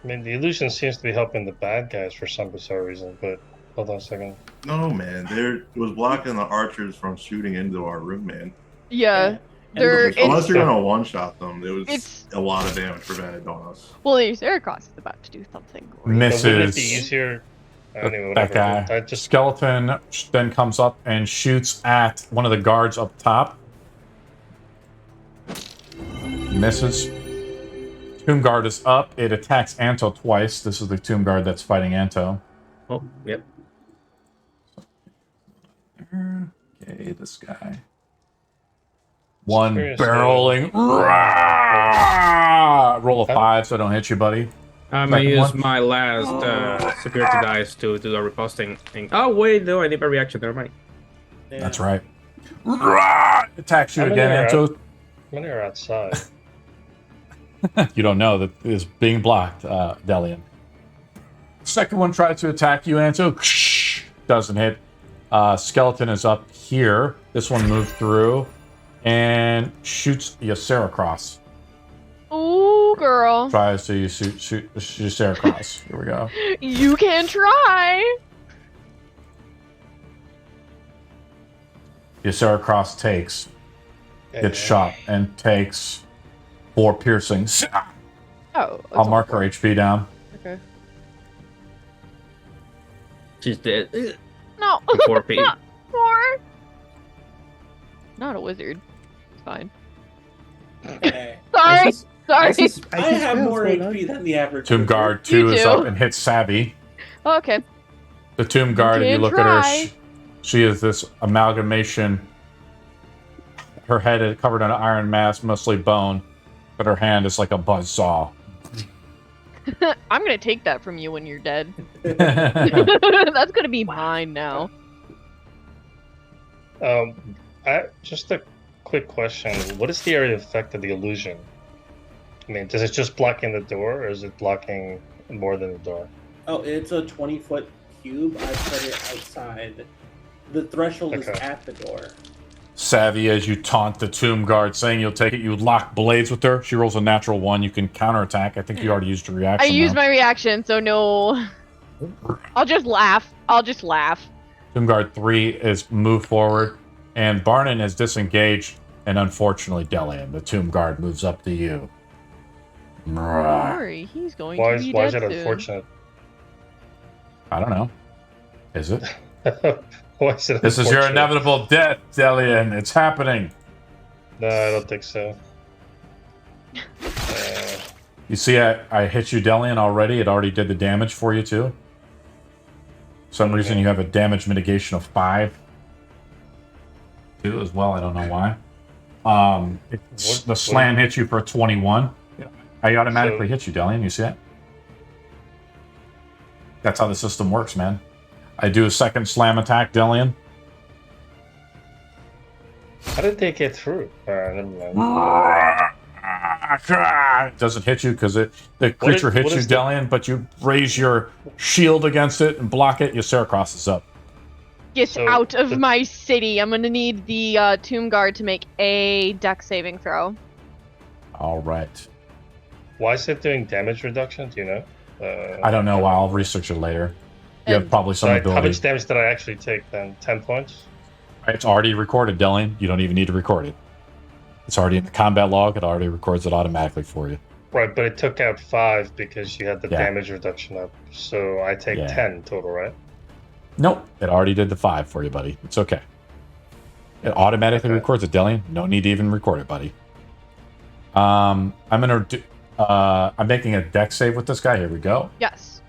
I mean, the illusion seems to be helping the bad guys for some bizarre reason, but hold on a second. No, man. It was blocking the archers from shooting into our room, man. Yeah. And They're Unless it's you're gonna one-shot them, it was It's- a lot of damage prevented on us. well, Ericross is about to do something. great. But wouldn't it be Misses. easier? Anyway, That whatever. guy. I just Skeleton then comes up and shoots at one of the guards up top. Misses. Tomb Guard is up. It attacks Anto twice. This is the Tomb Guard that's fighting Anto. Oh, yep. Okay, this guy. One Seriously. barreling. Rah! Roll a 5 so I don't hit you, buddy. I'm gonna Second use one. my last security dice to do a riposting thing. Oh wait, no, I need a reaction. Never mind. Yeah. That's right. Rah! Attacks you How many again, are Anto. many are outside. You don't know that is being blocked, Delian. Second one tries to attack you, Anto. Doesn't hit. Skeleton is up here. This one moved through and shoots Ysera across. Ooh, girl. Try so you shoot stare across. Here we go. You can try. Cross takes, gets shot, and takes 4 piercings. Oh. I'll mark her HP down. Okay. She's dead. No. 4 feet. 4. Not a wizard. It's fine. Okay. Sorry. Sorry. I have more HP than the average. Tomb Guard 2 is too. up and hits Savvy. Oh, okay. The Tomb Guard, if you can look try. at her, she is this amalgamation. Her head is covered in iron mass, mostly bone, but her hand is like a buzzsaw. I'm gonna take that from you when you're dead. That's gonna be mine now. Just a quick question. What is the area of effect of the illusion? I mean, does it just blocking the door, or is it blocking more than the door? Oh, it's a 20-foot cube. I put it outside. The threshold is at the door. Savvy, as you taunt the Tomb Guard, saying you'll take it, you lock blades with her. She rolls a natural 1. You can counterattack. I think you already used your reaction. I used my reaction, so no. I'll just laugh. Tomb Guard 3 is moved forward, and Barnon is disengaged, and unfortunately, Delian, the Tomb Guard, moves up to you. Sorry, he's going Why to be is dead it soon. unfortunate? I don't know. Is it? Why is it This is your unfortunate? inevitable death, Delian. It's happening. No, I don't think so. You see, I hit you, Delian, already. It already did the damage for you, too. For some reason, you have a damage mitigation of 5. 2 as well. I don't know why. The slam hits you for 21. I automatically hit you, Delian. You see it? That's how the system works, man. I do a second slam attack, Delian. How did they get through? Never mind. It doesn't hit you because the creature hits you, Delian, but you raise your shield against it and block it. Your Sarah crosses up. Get out of my city. I'm gonna need the Tomb Guard to make a dex saving throw. All right. Why is it doing damage reduction? Do you know? I don't know. I'll research it later. You have probably some ability. How much damage did I actually take then? 10 points? It's already recorded, Delian. You don't even need to record it. It's already in the combat log. It already records it automatically for you. Right, but it took out 5 because you had the damage reduction up. So I take 10 total, right? Nope. It already did the 5 for you, buddy. It's okay. It automatically records it, Delian. No need to even record it, buddy. I'm making a dex save with this guy. Here we go. Yes.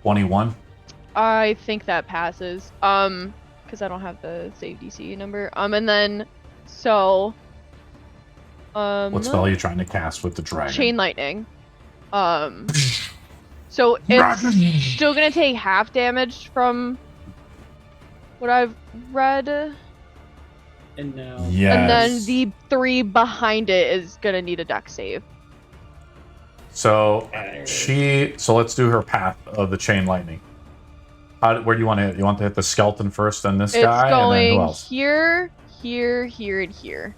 21. I think that passes. Because I don't have the save DC number. And then, so. What spell are you trying to cast with the dragon? Chain lightning. So it's still gonna take half damage from what I've read. And now. Yes. And then the 3 behind it is gonna need a dex save. So so let's do her path of the chain lightning. Where do you want to hit? You want to hit the skeleton first, then this guy, and then who else? Here, here, here, and here.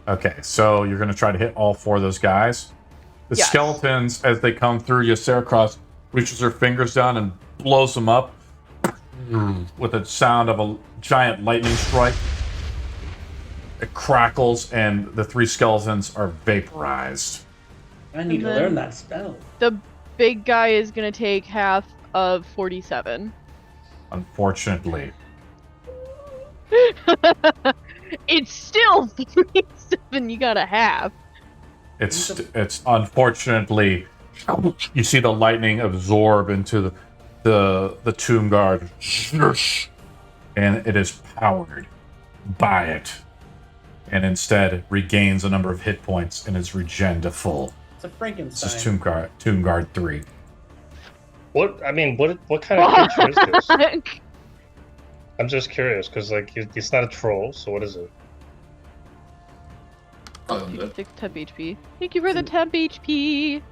Okay, so you're going to try to hit all 4 of those guys. The skeletons, as they come through, Yasseracross reaches her fingers down and blows them up with a sound of a giant lightning strike. It crackles, and the 3 skeletons are vaporized. I need to learn that spell. The big guy is going to take half of 47. Unfortunately. It's still 47 you gotta have. It's unfortunately, you see the lightning absorb into the Tomb Guard, and it is powered by it, and instead regains a number of hit points and is regen to full. It's a Frankenstein. This is Tomb Guard 3. What kind of creature is this? I'm just curious, because it's not a troll, so what is it? Temp HP. Thank you for the temp HP.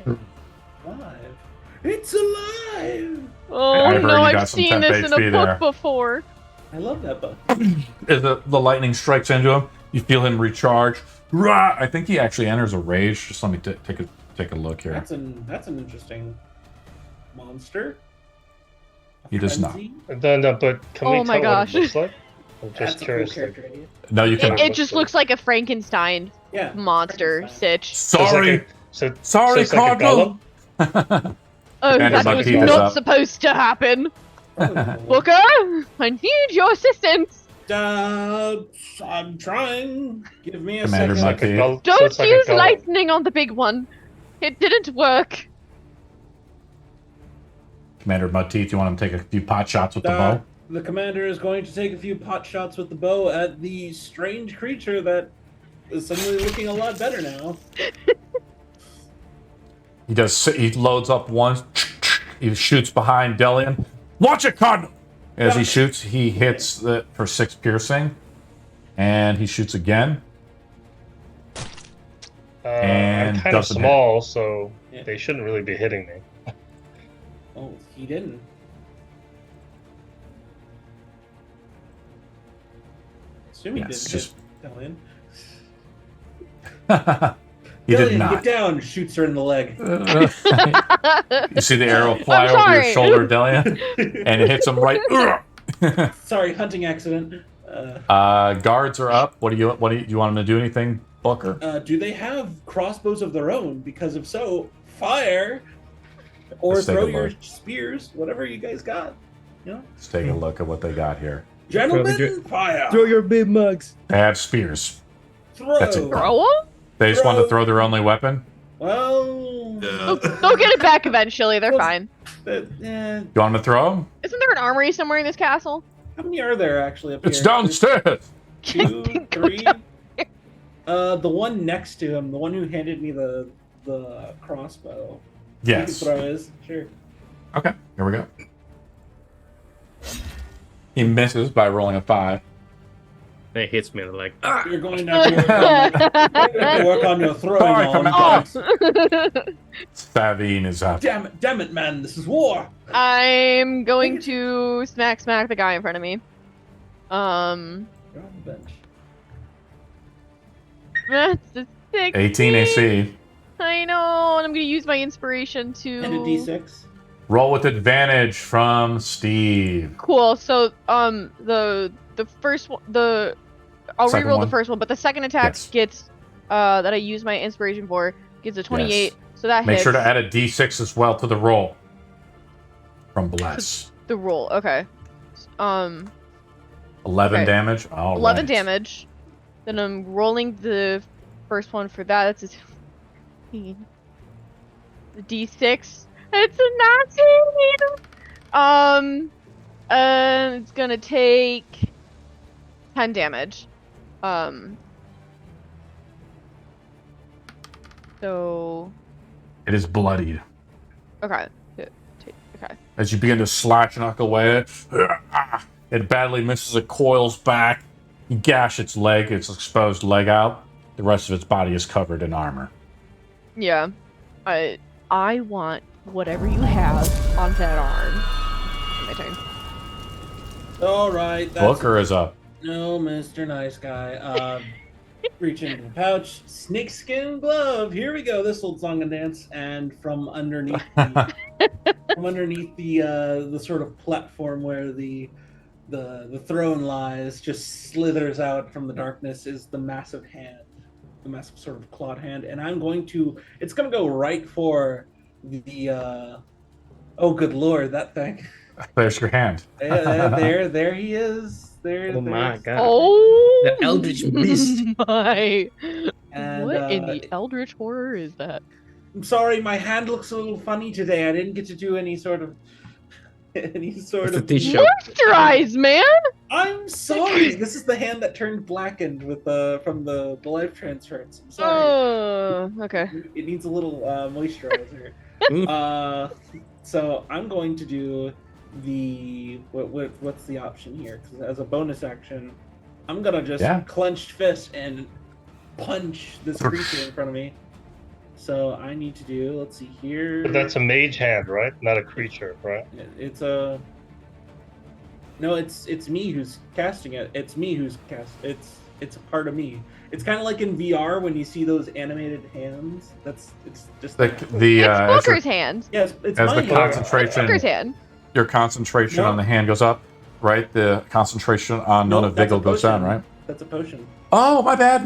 Alive. It's alive! Oh no, I've seen this in a book before. I love that book. As the lightning strikes into him, you feel him recharge, Rah! I think he actually enters a rage. Just let me take a look here. That's an interesting monster. He does not. Frenzy? No, but can we Oh my tell what gosh. it looks like? I'm That's just a cool curious. character idea. No, you It, cannot. it just looks like a Frankenstein Yeah. monster Frankenstein. sitch. Sorry. So Sorry, it's like a Cardinal. Oh, Commander that was Monkey is not up. supposed to happen. Oh, Booker, I need your assistance. I'm trying. Give me a Commander second. Monkey. Don't use lightning on the big one. It didn't work. Commander Mudteeth, you want him to take a few pot shots with the bow? The commander is going to take a few pot shots with the bow at the strange creature that is suddenly looking a lot better now. He does. He loads up one. He shoots behind Delian. Watch it, Cardinal! As he shoots, he hits for 6 piercing. And he shoots again. And I'm kind of doesn't small, so Yeah. they shouldn't really be hitting me. Oh, he didn't. Assume he Yes, didn't just- hit Delian. He did Delian, not. get down! Shoots her in the leg. You see the arrow fly I'm over your sorry. shoulder, Delian, and it hits him right. Sorry, hunting accident. Guards are up. What do you want them to do? Anything, Booker? Do they have crossbows of their own? Because if so, fire! Or Let's take throw a your look. spears, whatever you guys got. You know? Let's take a look at what they got here. Gentlemen, fire! Throw your big mugs. They have spears. Throw! That's it. Throw 'em? They just want to throw their only weapon. Well, They'll get it back eventually. They're fine. eh, You want them to throw them? Isn't there an armory somewhere in this castle? how many are there actually up It's here? downstairs. 2, Go 3. down. The one next to him, the one who handed me the crossbow. Yes. You can throw his, sure. Okay. Here we go. He misses by rolling a 5. It hits me in the leg. You're going to have to work on your throwing Sorry, on. Commander. but- Savine is up. Damn it, man! This is war. I'm going to smack the guy in front of me. You're on the bench. That's a 16. 18 AC. I know, and I'm gonna use my inspiration to. And a d6. Roll with advantage from Steve. Cool. So, the first one, I'll Second reroll one? the first one, but the second attack Yes. gets, that I use my inspiration for, gets a 28. Yes. So that Make hits sure to add a D6 as well to the roll. From Bless. the roll. Okay. 11 okay. damage. All 11 right. damage. Then I'm rolling the first one for that. That's a 15. The D6. It's a 19. It's gonna take 10 damage. So It is bloodied. okay. Okay. As you begin to slash knuckle away, it badly misses. It coils back. You gash its leg, its exposed leg out. The rest of its body is covered in armor. Yeah. I want whatever you have on that arm. My turn. All right. That's Booker is up. No, Mr. Nice Guy. Reach into the pouch. Snakeskin glove. Here we go. This old song and dance. And from underneath the sort of platform where the throne lies, just slithers out from the darkness, is the massive hand, the massive sort of clawed hand. And it's gonna go right for the oh good lord, that thing. There's your hand. There he is. Oh my god. Oh, The Eldritch Beast. My. And, What in the eldritch horror is that? I'm sorry, my hand looks a little funny today. I didn't get to do any sort of It's a of. t-shirt. Moisturize, man. I'm sorry. This is the hand that turned blackened with from the life transference. I'm sorry. Oh, okay. It needs a little moisturizer. So I'm going to do the what's the option here? Because as a bonus action, I'm gonna just clenched fist and punch this creature in front of me. So I need to do. Let's see here. But that's a mage hand, right? Not a creature, right? It's a. No, it's me who's casting it. It's me who's cast. It's It's a part of me. It's kind of like in VR when you see those animated hands. It's just It's It's Booker's hand. yes, it's as my the hand. concentration, Booker's hand. your concentration No. on the hand goes up, right? The concentration on No, Nona that's a Vigil goes down, potion. right? That's a potion. Oh, my bad.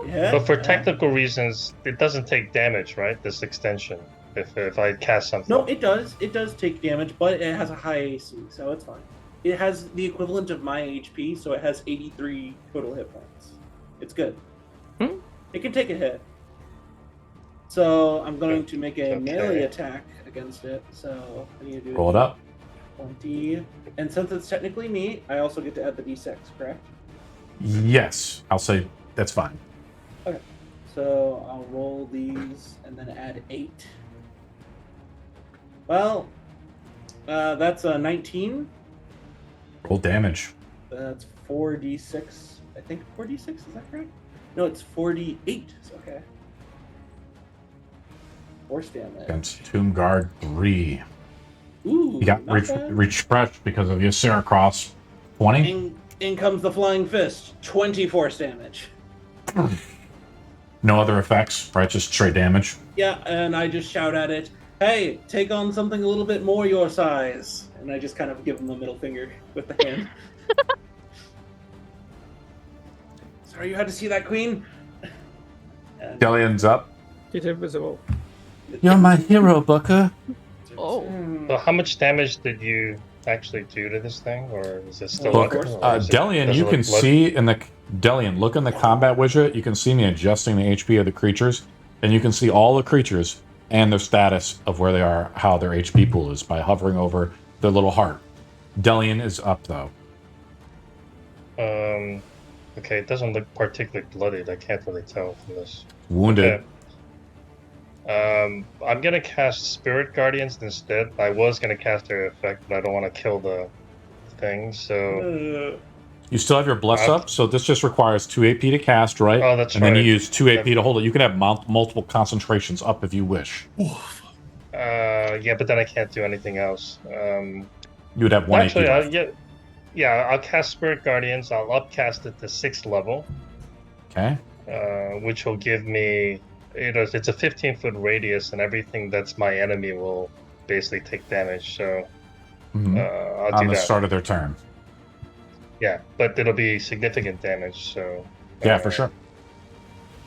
Yeah. But for yeah. technical reasons, it doesn't take damage, right? This extension. If I cast something. No, it does. It does take damage, but it has a high AC, so it's fine. It has the equivalent of my HP, so it has 83 total hit points. It's good. It can take a hit. So I'm going to make a Okay. melee attack against it. So I need to do Roll it up. 20. And since it's technically me, I also get to add the d6, correct? Yes, I'll say that's fine. Okay. So I'll roll these and then add 8. Well, that's a 19. Roll damage That's 4d6. I think 4d6, is that correct? No, it's 4d8. Okay. Force damage. against Tomb Guard 3. Ooh, You got not bad. refreshed because of your Sarah Cross 20. In comes the Flying Fist. 20 force damage. No other effects, right? Just straight damage. Yeah, and I just shout at it, hey, take on something a little bit more your size. And I just kind of give him a middle finger with the hand. Sorry you had to see that, Queen. And Delian's up. Get invisible. You're my hero, Booker. Oh. So how much damage did you actually do to this thing, or is it still Look, up? Or is it- Delian, does it you look can blood- see in the Delian, look in the combat widget. You can see me adjusting the HP of the creatures, and you can see all the creatures and their status of where they are, how their HP pool is by hovering over their little heart. Delian is up though. Okay, it doesn't look particularly bloodied. I can't really tell from this. Wounded. Okay. I'm gonna cast Spirit Guardians instead. I was gonna cast their effect, but I don't want to kill the thing. So You still have your bless up, so this just requires 2 AP to cast, right? Oh, that's and then you right. use 2 AP to hold it. You can have multiple concentrations up if you wish. yeah, but then I can't do anything else. You would have 1 Actually, AP. yeah, I'll cast Spirit Guardians. I'll upcast it to 6th level, Okay. which will give me. It's a 15-foot radius, and everything that's my enemy will basically take damage. So Mhm. I'll On do the that. start of their turn. Yeah, but it'll be significant damage. So Yeah, for sure.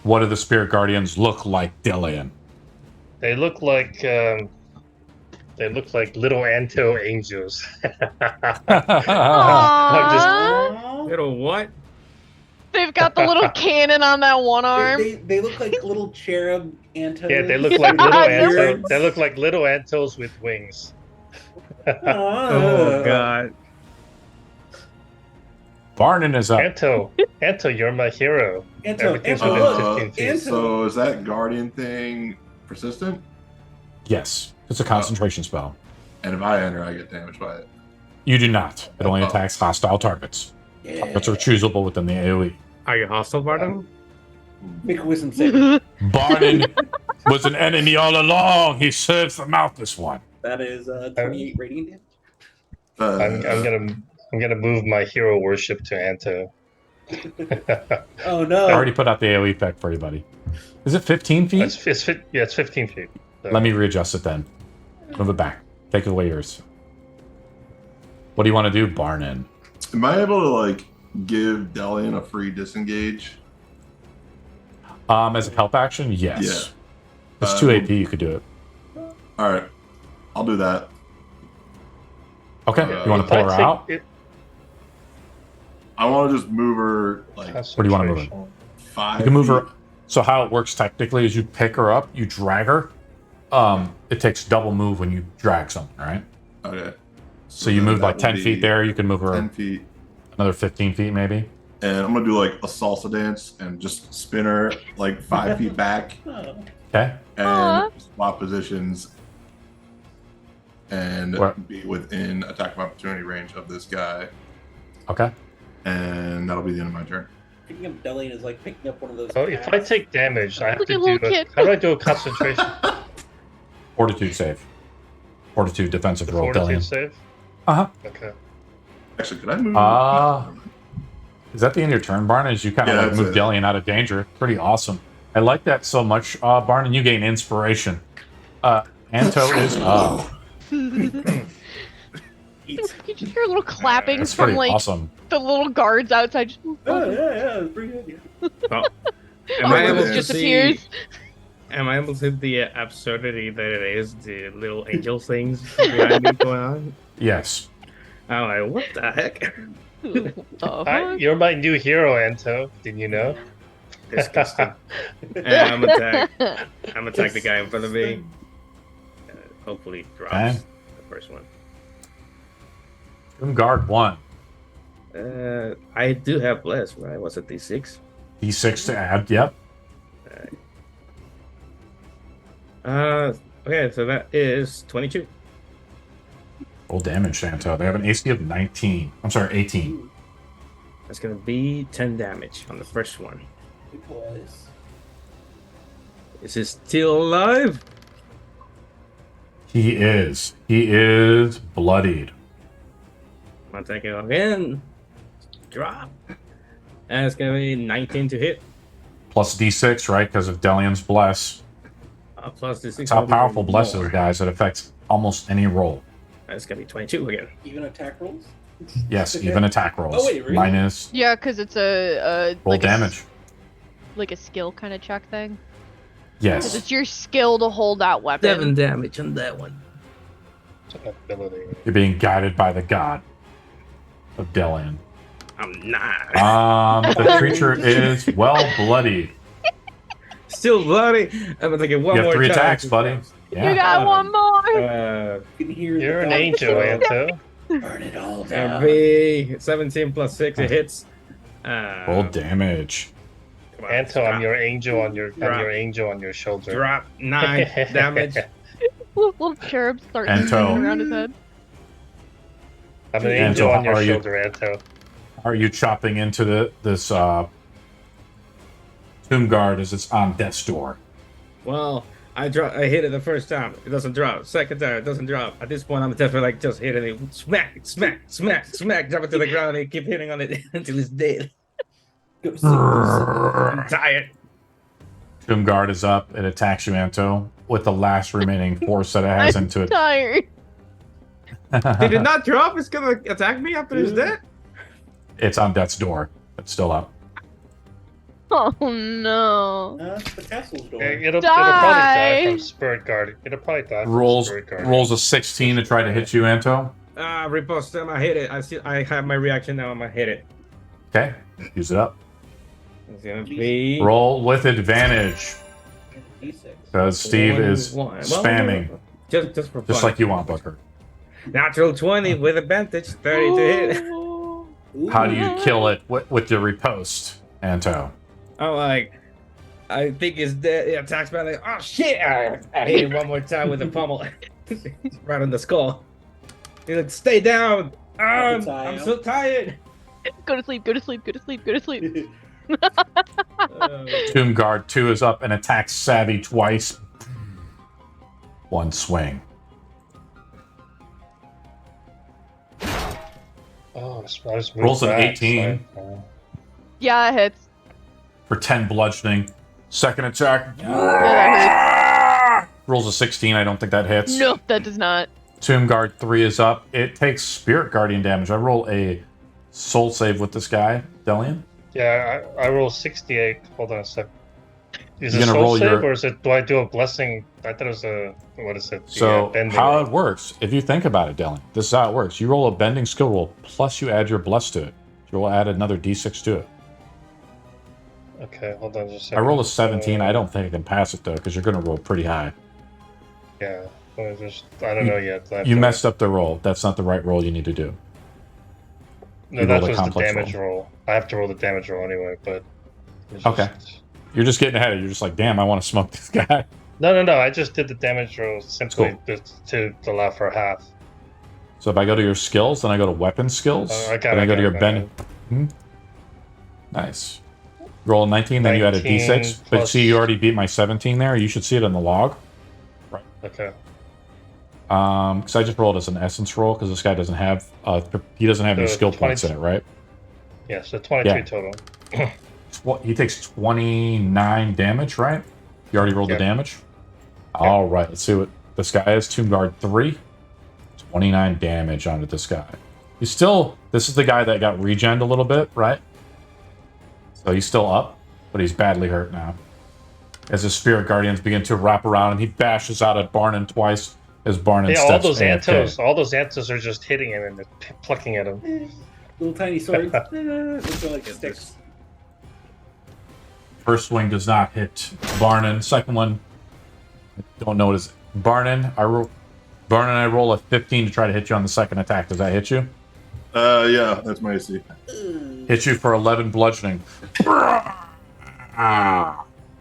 What do the Spirit Guardians look like, Delian? They look like little Anto angels. Aww. Little what? They've got the little cannon on that one arm. They look like little cherub Antos. Yeah, they look like little Anto. Nerds. They look like little Antos with wings. Oh god. Barnon is up. Anto, you're my hero. Anto, Everything's Anto, within look. 15 feet. Anto. So is that guardian thing persistent? Yes. It's a concentration spell. And if I enter, I get damaged by it. You do not. It only Oh. attacks hostile targets. Yeah. Targets are choosable within the AoE. Are you hostile, Barton? Make a wisdom save. Barnon was an enemy all along. He serves the Mouthless One. That is 28 radiant damage. I'm gonna move my hero worship to Anto. Oh no. I already put out the AoE effect for everybody. Is it 15 feet? It's 15 feet. So. Let me readjust it then. Move it back. Take it away yours. What do you want to do, Barnon? Am I able to like give Delian a free disengage? As a help action, yes. Yeah. It's 2 AP, you could do it. All right, I'll do that. Okay, you want to If I pull her take out? it- I want to just move her like Where do you want to move her? concentration. 5. You can move her. feet. So how it works technically is you pick her up, you drag her. It takes double move when you drag something, right? Okay. So you then move that like will 10 be feet there. You can move her 10 feet. another 15 feet maybe. And I'm gonna do like a salsa dance and just spin her like 5 feet back Oh. Okay. and Aw. swap positions and Where- be within attack of opportunity range of this guy. Okay. And that'll be the end of my turn. Picking up Delian is like picking up one of those. So if I cats. take damage, I have Look to at do little a, kid. how do I do a concentration? Fortitude save. Fortitude defensive roll, Fortitude Delian. save? Uh-huh. Okay. Actually, could I move? Is that the end of your turn, Barn? As you kind of Yeah, like that's move it. Delian out of danger. Pretty awesome. I like that so much, Barn, and you gain inspiration. Anto is up. You just hear little clappings That's from pretty like awesome. the little guards outside. Just, Oh yeah, it's pretty good. Oh, am I able Artemis to just see? appears. Am I able to see the absurdity that it is? The little angel things behind me going on. Yes. I'm like, what the heck? You're my new hero, Anto. Didn't you know? Disgusting. And I'm attack the guy in front of me. Hopefully drops Okay. the first one. Guard 1. I do have bless, right? What's it, D6? D6 to add. Yep. Okay, so that is 22. Roll damage, Anto. They have an AC of 19. I'm sorry, 18. That's gonna be 10 damage on the first one. It was. Is he still alive? He is. He is bloodied. I'm attacking again. Drop. And it's gonna be 19 to hit. Plus D6, right? Because of Delian's bless. Plus the 6. That's how powerful bless is, guys. It affects almost any roll. That's gonna be 22 again. Even attack rolls? Yes, Okay. even attack rolls. Oh, wait, really? Minus Yeah, because it's a roll like damage. like a skill kind of check thing. Because Yes. it's your skill to hold that weapon. 7 damage on that one. It's an ability. You're being guided by the god of Delian. I'm not. The creature is well bloodied. Still bloody. I'm gonna take it one You have more 3 time. attacks, buddy. You Yeah. got one more. You can hear You're the an thunder angel, show. Anto. Burn it all down. be 17 plus 6. It hits. Roll damage. Come on, Anto, I'm drop. your angel on your Drop. angel on your shoulder. Drop 9 damage. Little cherub start Anto. moving around his head. I'm an Anto, angel on your are you- shoulder, Anto. Are you chopping into this tomb guard as it's on death's door? Well, I hit it the first time. It doesn't drop. Second time, it doesn't drop. At this point, I'm definitely like just hitting it. Smack, smack, smack, smack. Drop it to the ground and keep hitting on it until it's dead. Go sit, go I'm tired. Tomb guard is up. It attacks you, Anto, with the last remaining force that it has I'm into it. tired. Did it not drop? It's gonna attack me after it's dead? It's on death's door. It's still up. Oh no. sit. That's the castle's door. It'll probably die Die. from Spirit Guard. It'll probably die from Rolls Spirit Guard. rolls a 16 to try to hit you, Anto. Riposte him. I hit it. I have my reaction now. I'm gonna hit it. Okay, use it up. It's gonna be Roll with advantage D6. because Steve is One. Well, spamming, just for fun. just like you want, Booker. Natural 20 with advantage. 30 to hit. Ooh. How do you kill it with your riposte, Anto? I'm like, I think it's dead. It attacks me. I'm like, oh shit! I hit it one more time with the pommel, right on the skull. He's like, stay down. I'm so tired. Go to sleep, go to sleep, go to sleep, go to sleep. Tomb Guard 2 is up and attacks Savvy twice. One swing. Oh, I just moved Rolls an back, 18. so- Yeah, it hits. For 10 bludgeoning. Second attack. Yeah, Rolls a 16. I don't think that hits. No, that does not. Tomb Guard 3 is up. It takes Spirit Guardian damage. I roll a soul save with this guy, Delian. Yeah, I roll 68. Hold on a sec. Is You're it gonna soul roll save your- or is it? Do I do a blessing? I thought it was a what is it? The, So bending how roll. it works, if you think about it, Delian, this is how it works. You roll a bending skill roll, plus you add your bless to it. You will add another d6 to it. Okay, hold on just a I second. roll a 17. I don't think I can pass it, though, because you're going to roll pretty high. Yeah, I don't know yet. I have You to- messed up the roll. That's not the right roll you need to do. No, you that rolled a was the complex damage roll. I have to roll the damage roll anyway, but. it's Okay. just- You're just getting ahead of it. You're just like, damn, I want to smoke this guy. No. I just did the damage roll simply Cool. to allow for half. So if I go to your skills, then I go to weapon skills. I got then it, I go to your got it, bending. Nice. Roll a 19, then you add a 19 d6. But plus- see, you already beat my 17 there. You should see it in the log. Okay. Because I just rolled as an essence roll because this guy doesn't have he doesn't have any So skill points 20 in it, right? Yeah, so 22 Yeah. total. He takes 29 damage, right? You already rolled the Yep. damage? All right, let's see what this guy is. Tomb Guard 3. 29 damage onto this guy. He's still... This is the guy that got regened a little bit, right? So he's still up, but he's badly hurt now. As his spirit guardians begin to wrap around him, he bashes out at Barnon twice as Barnon Yeah, steps all those Antos are just hitting him and plucking at him. Little tiny swords. Looking like sticks. First swing does not hit Barnon. Second one, I don't know what is. Barnon, I roll a 15 to try to hit you on the second attack. Does that hit you? Yeah, that's my AC. Hit you for 11 bludgeoning.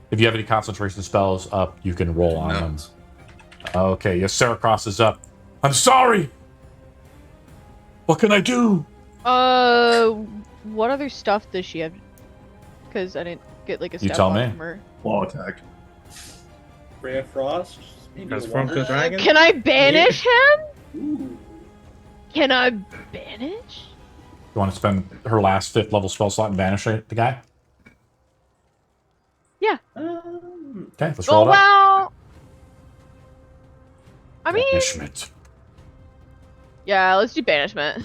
If you have any concentration spells up, you can roll on them. Okay, yes, Sarah Cross is up. I'm sorry! What can I do? What other stuff does she have? Because I didn't get like a You step tell on me. from her. Wall attack. Ray of Frost. Maybe Transform to a water. dragon? Can I banish him? Ooh. Can I banish? You want to spend her last 5th level spell slot and banish the guy? Yeah. Okay, let's Oh roll it up. well. I mean, Banishment. yeah, let's do banishment.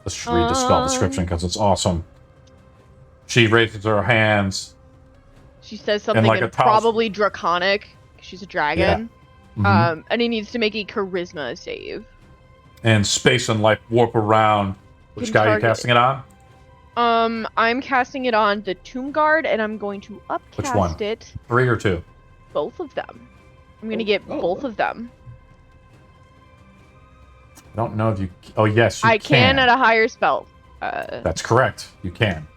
Let's read the spell description because it's awesome. She raises her hands. She says something like in a toss- probably draconic. She's a dragon. Mhm. And he needs to make a charisma save. And space and light warp around. Which Can guy are you target- casting it on? I'm casting it on the Tomb Guard, and I'm going to Which one? upcast it. 3 or 2? Both of them. I'm gonna get both of them. I don't know if you... Oh, yes, you I can at a higher spell. That's correct. You can.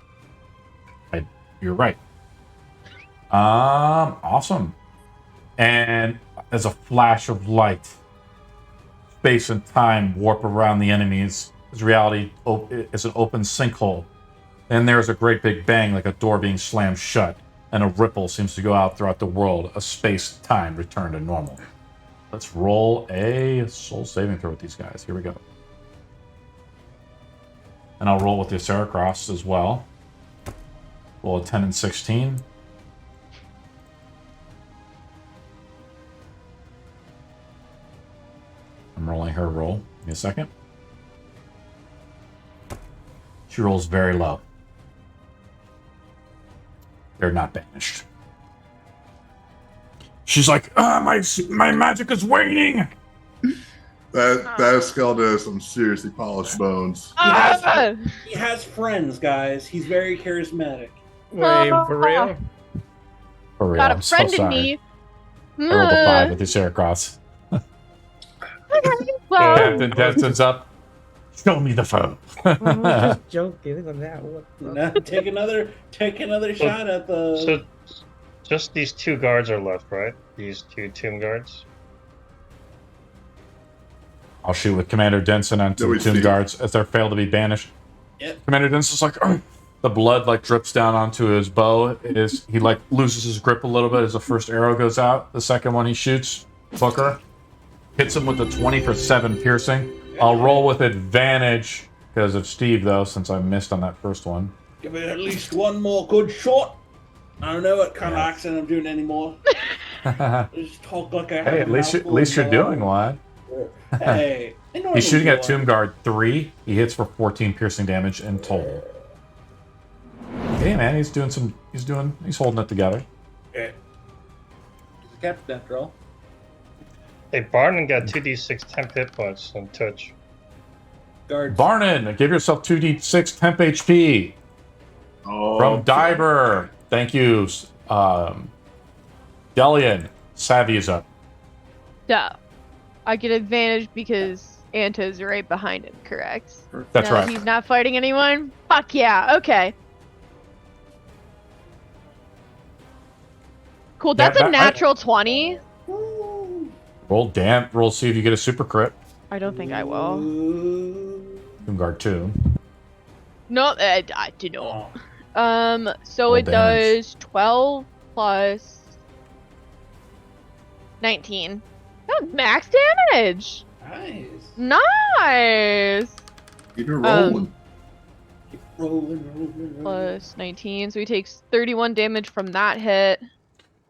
You're right. Awesome. And as a flash of light, space and time warp around the enemies as reality is an open sinkhole. Then there's a great big bang like a door being slammed shut, and a ripple seems to go out throughout the world. A space-time return to normal. Let's roll a soul saving throw with these guys. Here we go. And I'll roll with the Saracross as well. Roll a 10 and 16. I'm rolling her roll. Give me a second. She rolls very low. They're not banished. She's like, my magic is waning! That skeleton has some seriously polished bones. He has friends, guys. He's very charismatic. Wait, for real? For real, Got a I'm so friend in sorry. me. I rolled a 5 with the Saracross. Well, Captain's up. Show me the foe. Just joking on that. What the- Now, take another shot at the. So, just these 2 guards are left, right? These 2 tomb guards. I'll shoot with Commander Denson onto Do we the Tomb see? Guards as they're failed to be banished. Yep. Commander Denson's like, "Ugh." The blood like drips down onto his bow. He like loses his grip a little bit as the first arrow goes out. The second one he shoots, Booker hits him with a 20 for 7 piercing. I'll roll with advantage because of Steve though, since I missed on that first one. Give it at least one more good shot. I don't know what kind of accent I'm doing anymore. I just talk like I have Hey, a at least mouthful you're of doing one. Hey, I normally He's shooting at do Tomb Guard 3. He hits for 14 piercing damage in total. Hey man, he's holding it together. Okay. He's a captain after all. Hey, Barnon got 2d6 temp hit points on touch. Guards. Barnon, give yourself 2d6 temp HP. Oh, From Diver. Thank you. Delian. Savvy is up. so I get advantage because Anto's right behind him, correct? That's No, right. He's not fighting anyone? Fuck yeah, okay. Cool, that's Yeah, a natural 20. Roll, see if you get a super crit. I don't think I will. Tomb Guard 2. No, I did not. So Roll it damage. does 12 plus 19. Oh, max damage! Nice. Nice! Keep it rolling. Rolling. Plus 19, so he takes 31 damage from that hit.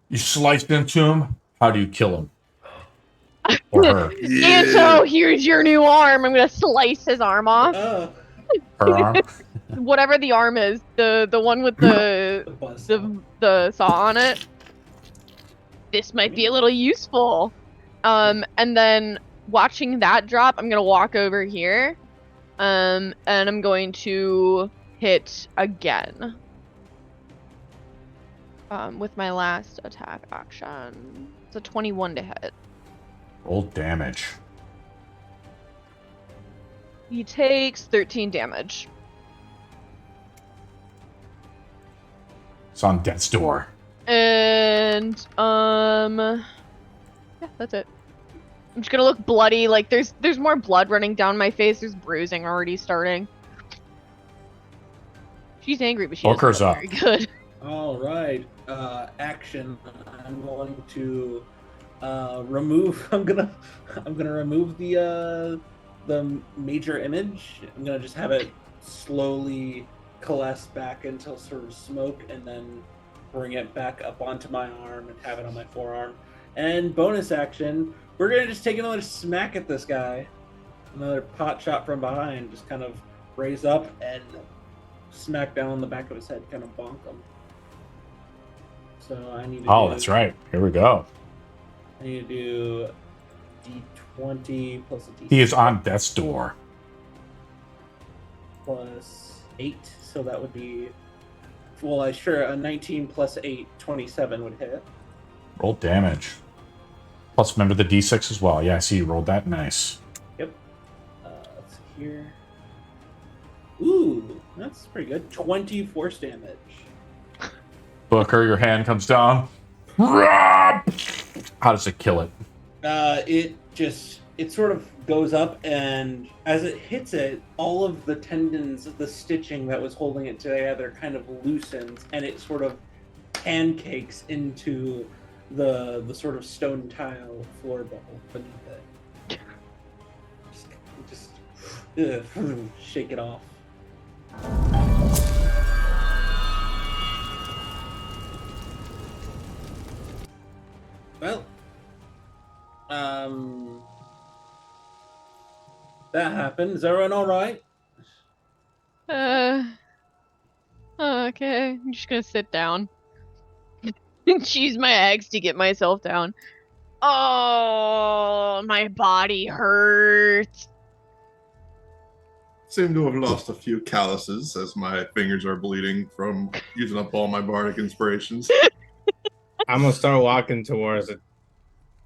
You sliced into him. How do you kill him? Or her? Anto, here's your new arm. I'm gonna slice his arm off. Her arm? Whatever the arm is, the one with the saw on it. This might be a little useful. And then watching that drop, I'm gonna walk over here. And I'm going to hit again. With my last attack action. It's a 21 to hit. Roll damage. He takes 13 damage. It's on death's door. And yeah, that's it. I'm just gonna look bloody. Like there's more blood running down my face. There's bruising already starting. She's angry, but she doesn't look very good. All right. Action. I'm going to remove. I'm gonna remove the major image. I'm gonna just have it slowly coalesce back into sort of smoke, and then bring it back up onto my arm and have it on my forearm. And bonus action, we're gonna just take another smack at this guy. Another pot shot from behind, just kind of raise up and smack down on the back of his head, kind of bonk him. So I need to that's right. Here we go. I need to do D20 plus a D6. He is on death's door. Plus 8, so that would be... Well, a 19 plus 8, 27 would hit. Roll damage. Plus, remember the D6 as well. Yeah, I see you rolled that. Nice. Yep. Let's see here. Ooh, that's pretty good. 20 force damage. Booker, your hand comes down. How does it kill it? It sort of goes up, and as it hits it, all of the tendons, the stitching that was holding it together kind of loosens, and it sort of pancakes into the sort of stone tile floor bubble beneath it. Just shake it off. Well, that happened. Is everyone all right? Okay. I'm just gonna sit down. Choose my eggs to get myself down. Oh, my body hurts. Seem to have lost a few calluses as my fingers are bleeding from using up all my bardic inspirations. I'm gonna start walking towards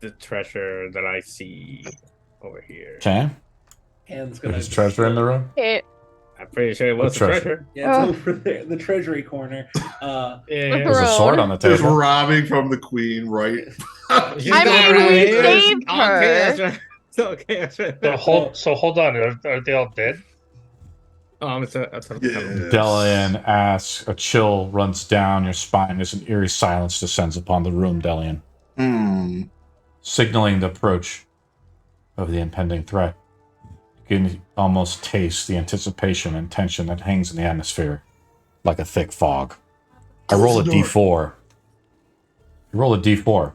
the treasure that I see over here. Okay. Hands gonna. There's treasure in the room? I'm pretty sure it was the treasure. Yeah, it's over there, the treasury corner. Yeah. There's a sword on the Just table. robbing from the queen, right? I mean, we saved her. Okay. So hold on. Are they all dead? Delian asks, a chill runs down your spine as an eerie silence descends upon the room, Delian. Signaling the approach of the impending threat. You can almost taste the anticipation and tension that hangs in the atmosphere like a thick fog. I roll a d4. You roll a d4.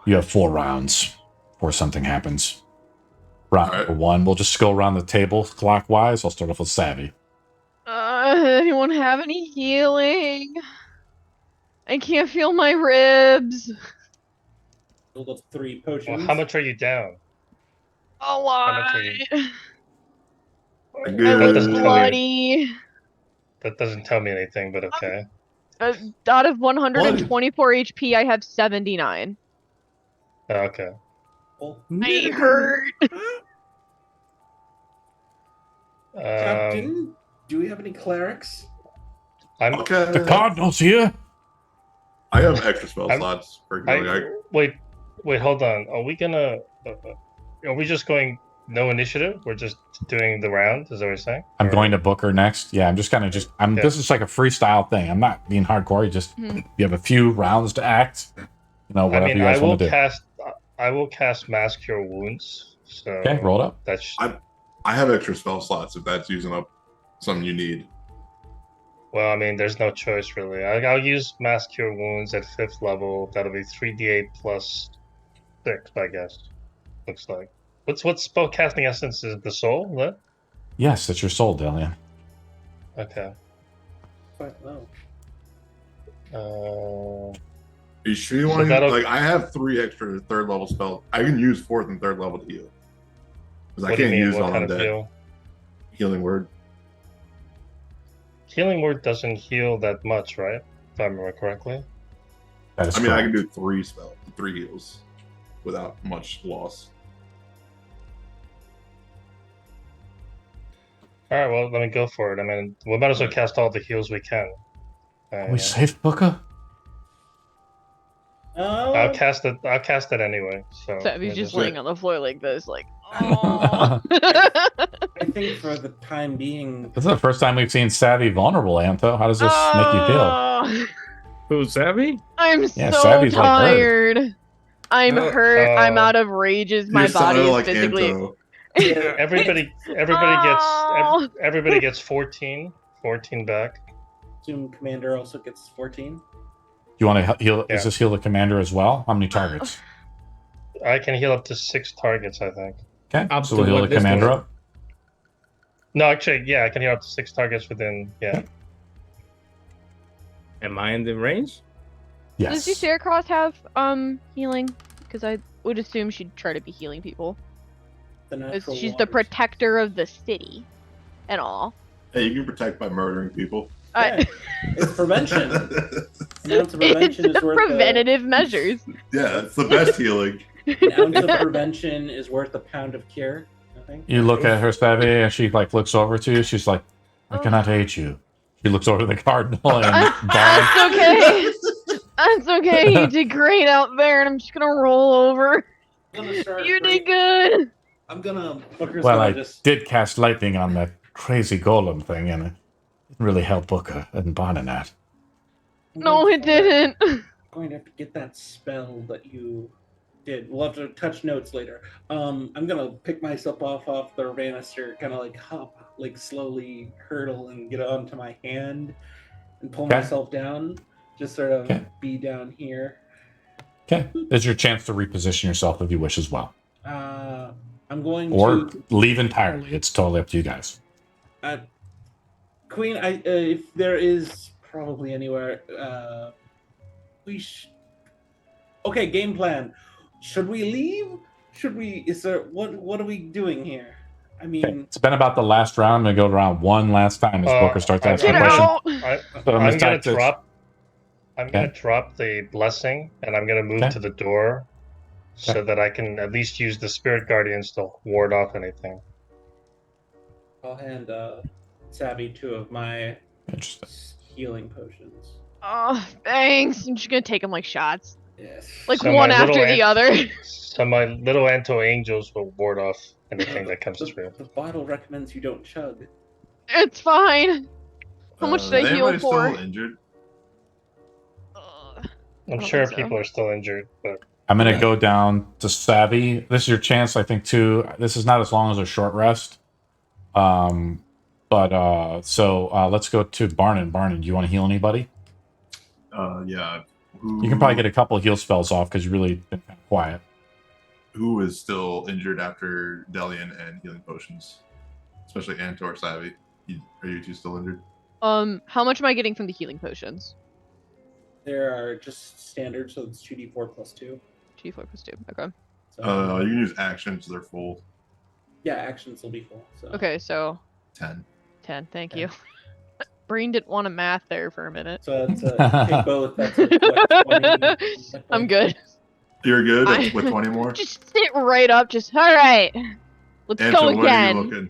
You have 4 rounds before something happens. Round number 1, we'll just go around the table clockwise. I'll start off with Savvy. Anyone have any healing? I can't feel my ribs. Build up 3 potions. Well, how much are you down? A lot. That doesn't tell bloody. That doesn't tell me anything, but okay. Out of 124 HP, I have 79. Okay. I hurt. Captain, do we have any clerics? Okay. The cardinal's here. I have extra spell slots for healing. Wait, hold on. Are we gonna? Are we just going no initiative? We're just doing the round. Is that what you're saying? I'm going to Booker next. Yeah, I'm just kind of This is like a freestyle thing. I'm not being hardcore. You have a few rounds to act. Whatever you guys want to do. I will cast Mask Cure Wounds. So okay, roll it up. I have extra spell slots if that's using up something you need. Well, I mean, there's no choice really. I'll use Mass Cure Wounds at 5th level. That'll be 3d8 plus 6, I guess. Looks like. What's spell casting essence is the soul? What? Yes, it's your soul, Delian. Okay. Quite low. Are you sure you want to use, like, I have 3 extra 3rd level spells. I can use 4th and 3rd level to heal. Because I can't use what on kind of that heal? healing word. Healing word doesn't heal that much, right? If I remember correctly. That is I mean, I can correct. do 3 heals without much loss. Alright, well, let me go for it. I mean, we might as well cast all the heals we can. Are we safe, Booker? I'll cast it anyway. So Savvy's just laying on the floor like this, like, I think for the time being, This is the first time we've seen Savvy vulnerable, Anto. How does this make you feel? Who's Savvy? I'm Yeah, so Savvy's like hurt. tired. I'm hurt. I'm out of rages. My You body sounded is like physically. Anto. Everybody gets 14 back. Zoom Commander also gets 14. You want to heal? Yeah. Is this heal the commander as well? How many targets? I can heal up to 6 targets, I think. Okay, Up so to we'll heal what the commander distance? up. No, actually, yeah, I can heal up to 6 targets within. Yeah. Am I in the range? Does Yes. Saracross have healing? Because I would assume she'd try to be healing people. The 'Cause natural she's the waters. protector of the city, and all. Hey, you can protect by murdering people. Yeah, it's prevention. An ounce of prevention It's is the worth preventative measures. Yeah, it's the best healing. an ounce of prevention is worth a pound of cure. I think. You look at her, Savvy, and she like looks over to you. She's like, "I cannot hate you." She looks over to the cardinal and Bard. That's okay. That's okay. You did great out there, and I'm just gonna roll over. I'm gonna start You did good. I'm gonna. Booker's Well, gonna I just. did cast lightning on that crazy golem thing, and it didn't really help Booker and Barnanat. No, it didn't. I'm going to have to get that spell that you did. We'll have to touch notes later. I'm gonna pick myself off the banister, kind of like hop, like slowly hurdle and get onto my hand and pull Okay. myself down. Just sort of Okay. be down here. Okay, there's your chance to reposition yourself if you wish as well, I'm going or to leave entirely. It's totally up to you guys. Queen. If there is probably anywhere, Okay, game plan. Should we leave? Should we? Is there what are we doing here? I mean, Okay. It's been about the last round. I'm gonna go around one last time as Booker starts asking Get questions. out. So I'm gonna type this. drop. I'm Okay. gonna drop the blessing, and I'm gonna move Okay. to the door, so Okay. that I can at least use the spirit guardians to ward off anything. I'll hand Savvy 2 of my Interesting. healing potions. Oh, thanks. I'm just gonna take them like shots, Yes. like So one my after little the other. So my little Anto angels will ward off anything that comes through. The bottle recommends you don't chug. It's fine. How much did I heal anybody for? Still injured? Ugh. I'm don't sure think so. people are still injured, but I'm gonna Yeah. go down to Savvy. This is your chance, I think, too. This is not as long as a short rest. So let's go to Barnon. Barnon, do you want to heal anybody? Yeah. You can probably get a couple of heal spells off because you really been kind of quiet. Who is still injured after Delian and healing potions? Especially Anto or Savvy. Are you 2 still injured? How much am I getting from the healing potions? There are just standard, so it's 2d4 plus 2. G4 plus 2. Okay. So, You can use actions, they're full. yeah, actions will be full. So. Okay, so 10. 10. Thank 10. you. Brain didn't want to math there for a minute. So it's take both. That's what, 20. I'm good. You're good I- with 20 more? Just sit right up. Just all right. Let's Anto, go what are you again. looking?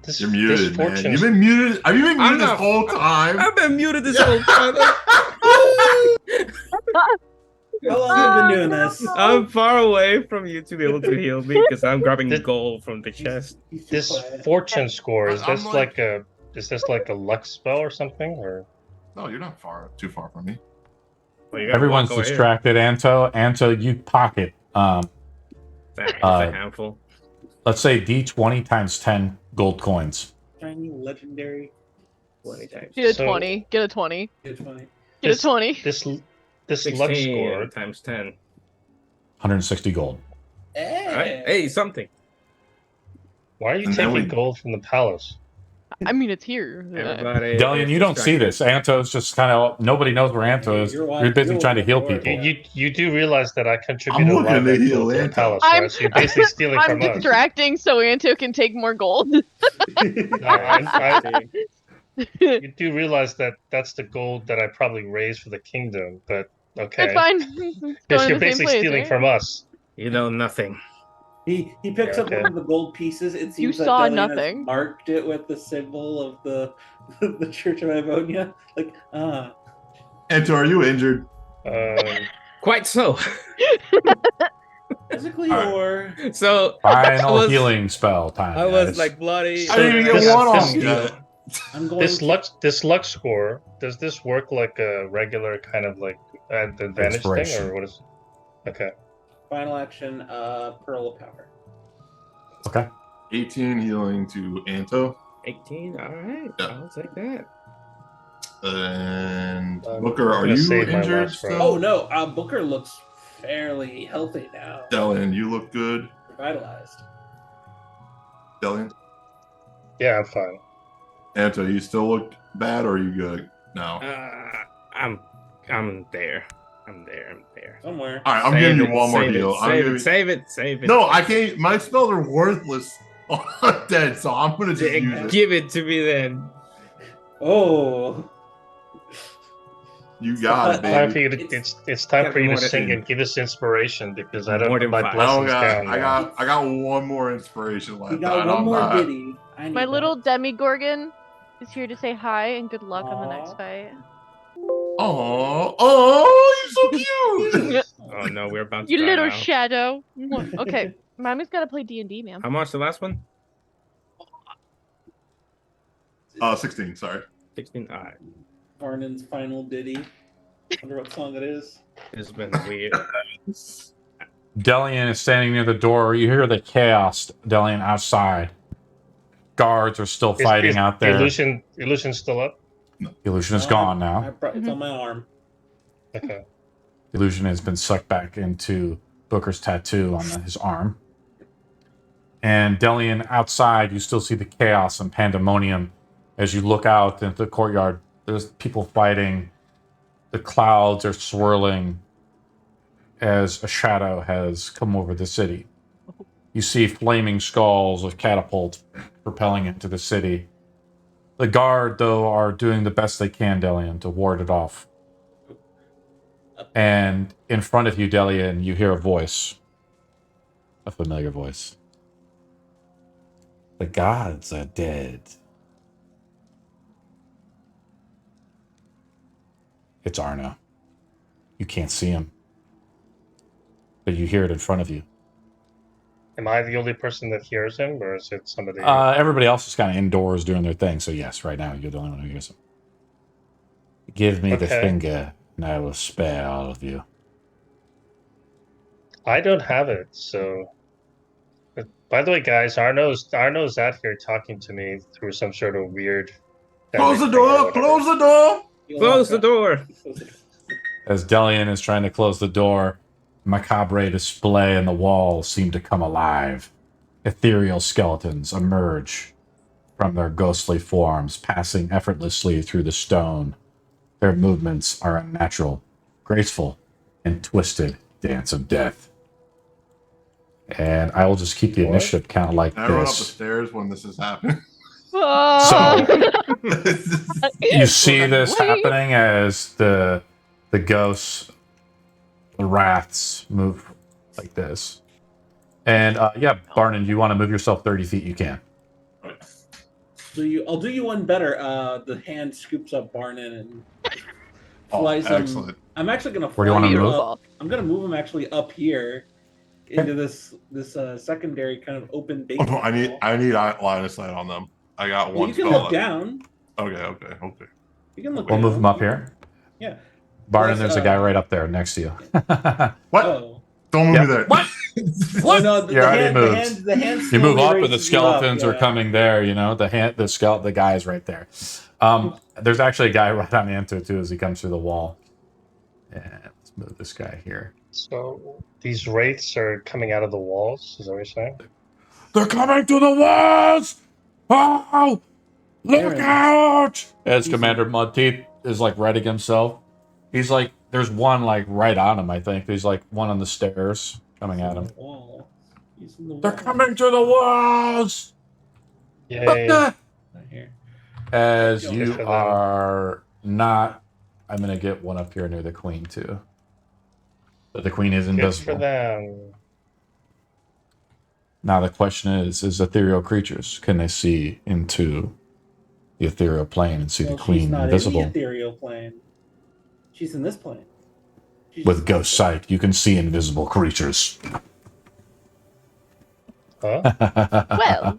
this You're muted, this man. fortune You've been muted. Have you been I'm muted this not- whole time? I've been muted this whole time. How long have you been doing this? I'm far away from you to be able to heal me because I'm grabbing This- gold from the chest. He's too this quiet. fortune score is I'm this like- like a luck spell or something, or No, you're not too far from me. Well, you gotta Everyone's walk over here. distracted. Anto, you pocket That is a handful. Let's say D20 times 10 gold coins. Shiny legendary. 20 times. Get a 20. Get a 20. It's funny. Get a 20. This luck 16 score. times 10. 160 gold. Hey. All right. Hey, something. Why are you And then taking we- gold from the palace? I mean, it's here. Everybody. Delian, you don't see this. Anto's just kind of, nobody knows where Anto is. You're You're busy you're trying to heal watching people. the You do realize that I contributed a looking lot of to that heal gold to the Anto. palace, I'm- right? So you're basically stealing I'm from us. distracting so Anto can take more gold. No, you do realize that that's the gold that I probably raised for the kingdom, but okay. It's fine. It's going Because to you're the same basically place, stealing right? from us. You know nothing. He picks Yeah, up okay. one of the gold pieces. It seems You that saw Delian has nothing. marked it with the symbol of the Church of Ivonia. Like, Anto, are you injured? Quite so. physically All right. or So Final I was- healing spell time. I was guys. like bloody. I didn't even this- get one this- off yet. I'm going this to luck score, does this work like a regular kind of like advantage thing, Inspiration. or what is? Okay. final action, Pearl of Power. Okay. 18 healing to Anto. 18. All right. Yeah. I'll take that. And I'm Booker, are gonna you save my injured last round. still? Oh no, Booker looks fairly healthy now. Delian, you look good. Revitalized. Delian? Yeah, I'm fine. Anto, you still look bad or are you good? No. I'm there. I'm there. Somewhere. All right, I'm Save giving you it, one more save it, deal. I'm Save giving- it. Save it. Save it. No, I can't. My spells are worthless on dead, so I'm gonna just use it. Give it to me then. Oh. You got it, Time for baby. you to, it's time Gotta for you be to more sing than- and give us inspiration because I don't More put than my five. blessings down. I got one more inspiration left. You got and one I'm more not- ditty. I need My that. little Demigorgon is here to say hi and good luck on the Aw. next fight. Oh, you're so cute. Oh no, we're about to You die little now. shadow. Okay, Mommy's got to play D&D, man. How much the last one? 16. Sorry. 16. All right. Arnon's final ditty. Wonder what song it is. It's been weird. Delian is standing near the door. You hear the chaos, Delian, outside. Guards are still fighting out there. Illusion's still up. Illusion is No, gone I now. brought, it's on my arm. Okay. Illusion has been sucked back into Booker's tattoo on his arm. And Delian, outside, you still see the chaos and pandemonium. As you look out into the courtyard, there's people fighting. The clouds are swirling as a shadow has come over the city. You see flaming skulls of catapults propelling into the city. The guard, though, are doing the best they can, Delian, to ward it off. And in front of you, Delian, you hear a voice. A familiar voice. The gods are dead. It's Arno. You can't see him. But you hear it in front of you. Am I the only person that hears him, or is it somebody? Everybody else is kind of indoors doing their thing, so yes, right now you're the only one who hears him. Give me the Okay. finger, and I will spare all of you. I don't have it, so. But, by the way, guys, Arno's out here talking to me through some sort of weird. Close the thing or door. whatever. Close the door. Close the door. As Delian is trying to close the door, macabre display on the wall seem to come alive. Ethereal skeletons emerge from their ghostly forms, passing effortlessly through the stone. Their movements are unnatural, graceful, and twisted dance of death. And I will just keep the What? initiative count like I run up the this. stairs when this is happening. Oh. You see this Wait. happening as the ghosts, the wraths move like this. And yeah, Barnon, you want to move yourself 30 feet, you can. I'll do you one better. The hand scoops up Barnon and Oh, flies him. excellent. I'm actually gonna. Where do you fly wanna him move? up. I'm gonna move him actually up here into this secondary kind of open base. Oh, no, I need line of sight on them. I got Well, one you can spell look left. down. Okay. You can look. We'll down. move them up here. Yeah. Barnon, Plus, there's a guy right up there next to you. What? Oh. Don't move Yep. me there. What? Oh, no, You already moved. The hand You move slowly up, and the raises you up, skeletons are yeah. coming there. You know, the guy is right there. There's actually a guy right on Anto too as he comes through the wall. And let's move this guy here. So these wraiths are coming out of the walls. Is that what you're saying? They're coming to the walls! Oh! Look out! As Commander Mudteeth is like readying himself. He's like, there's one like right on him, I think. There's like one on the stairs coming at him. They're coming to the walls! Yay. As Good you for them. are not, I'm going to get one up here near the queen too. But the queen is Good invisible. for them. Now the question is ethereal creatures, can they see into the ethereal plane and see the queen she's not invisible? in the ethereal plane. She's in this plane. With ghost sight, you can see invisible creatures. Huh? Well,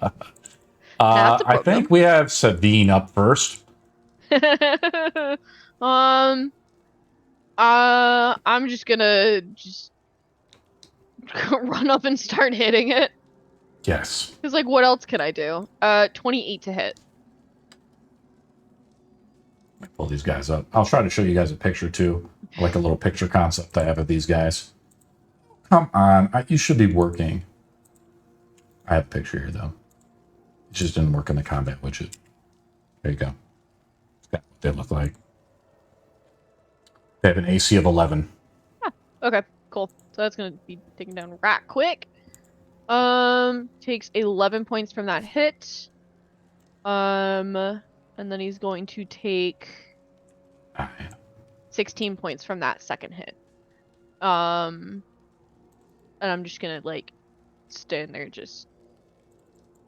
that's a I think we have Sabine up first. I'm just gonna run up and start hitting it. Yes. Cause like, what else can I do? 28 to hit. Let me pull these guys up. I'll try to show you guys a picture too, like a little picture concept I have of these guys. Come on, you should be working. I have a picture here though. It just didn't work in the combat widget. There you go. That's what they look like. They have an AC of 11. Ah, okay, cool. So that's gonna be taken down right quick. Takes 11 points from that hit. And then he's going to take 16 points from that second hit. And I'm just gonna like stand there just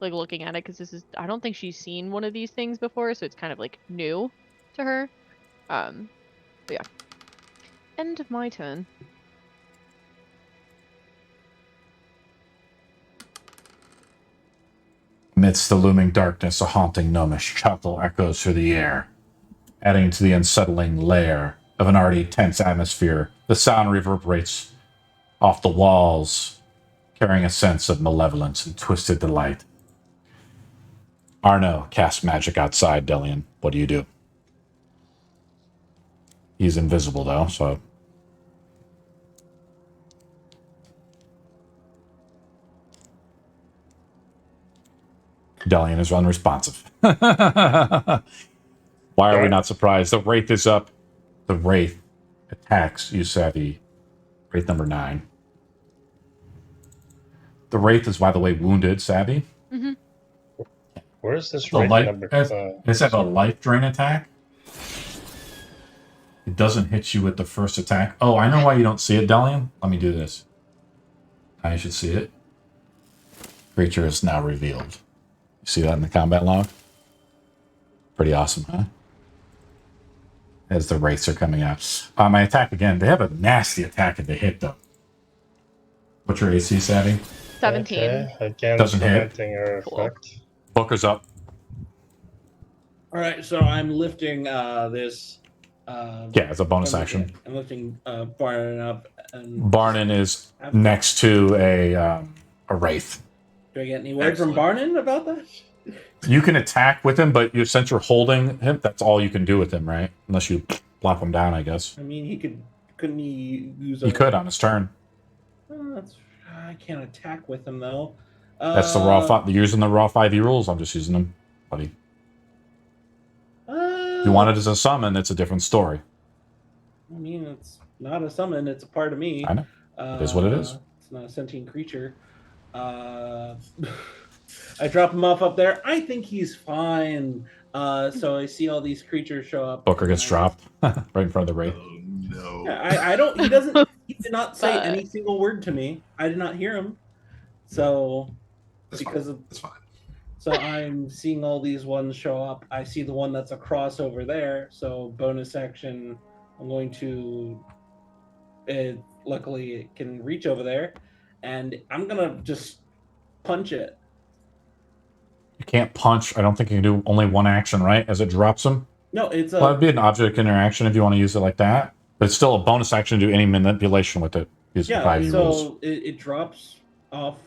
like looking at it because this is, I don't think she's seen one of these things before, so it's kind of like new to her. But yeah. End of my turn. Amidst the looming darkness, a haunting gnomish chuckle echoes through the air, adding to the unsettling layer of an already tense atmosphere. The sound reverberates off the walls, carrying a sense of malevolence and twisted delight. Arno casts magic outside Delian. What do you do? He's invisible, though, so... Delian is unresponsive. Why are we not surprised? The Wraith is up. The Wraith attacks you, Savvy. Wraith number 9. The Wraith is, by the way, wounded, Savvy. Mm-hmm. Where is this The Wraith life, number? Does it have a life drain attack? It doesn't hit you with the first attack. Oh, I know why you don't see it, Delian. Let me do this. Now you should see it. Creature is now revealed. You see that in the combat log? Pretty awesome, huh? As the wraiths are coming out. My attack again. They have a nasty attack if they hit, though. What's your AC, Savvy? 17. Okay. Again, Doesn't hit. Or Cool. effect. Booker's up. All right, so I'm lifting this. Yeah, it's a bonus action. I'm lifting Barnon up. And Barnon is next to a wraith. do I get any word from Barnon about that? You can attack with him, but since you're holding him, that's all you can do with him, right? Unless you plop him down, I guess. I mean, couldn't he use? He could on his turn. I can't attack with him though. That's the raw. Using the raw 5e rules. I'm just using them, buddy. If you want it as a summon, it's a different story. I mean, it's not a summon; it's a part of me. I know. It is what it is. It's not a sentient creature. I drop him off up there. I think he's fine. So I see all these creatures show up. Booker gets dropped right in front of the wraith. Oh, no. Yeah, I don't. He doesn't. He did not say any single word to me. I did not hear him. So That's because fine. of That's fine. so I'm seeing all these ones show up. I see the one that's across over there. So bonus action. I'm going to. Luckily, it can reach over there, and I'm gonna just punch it. You can't punch. I don't think you can do only one action, right? As it drops him. No, Well, it'd be an object interaction if you want to use it like that. But it's still a bonus action to do any manipulation with it. using Yeah, 5e rules. so it drops off.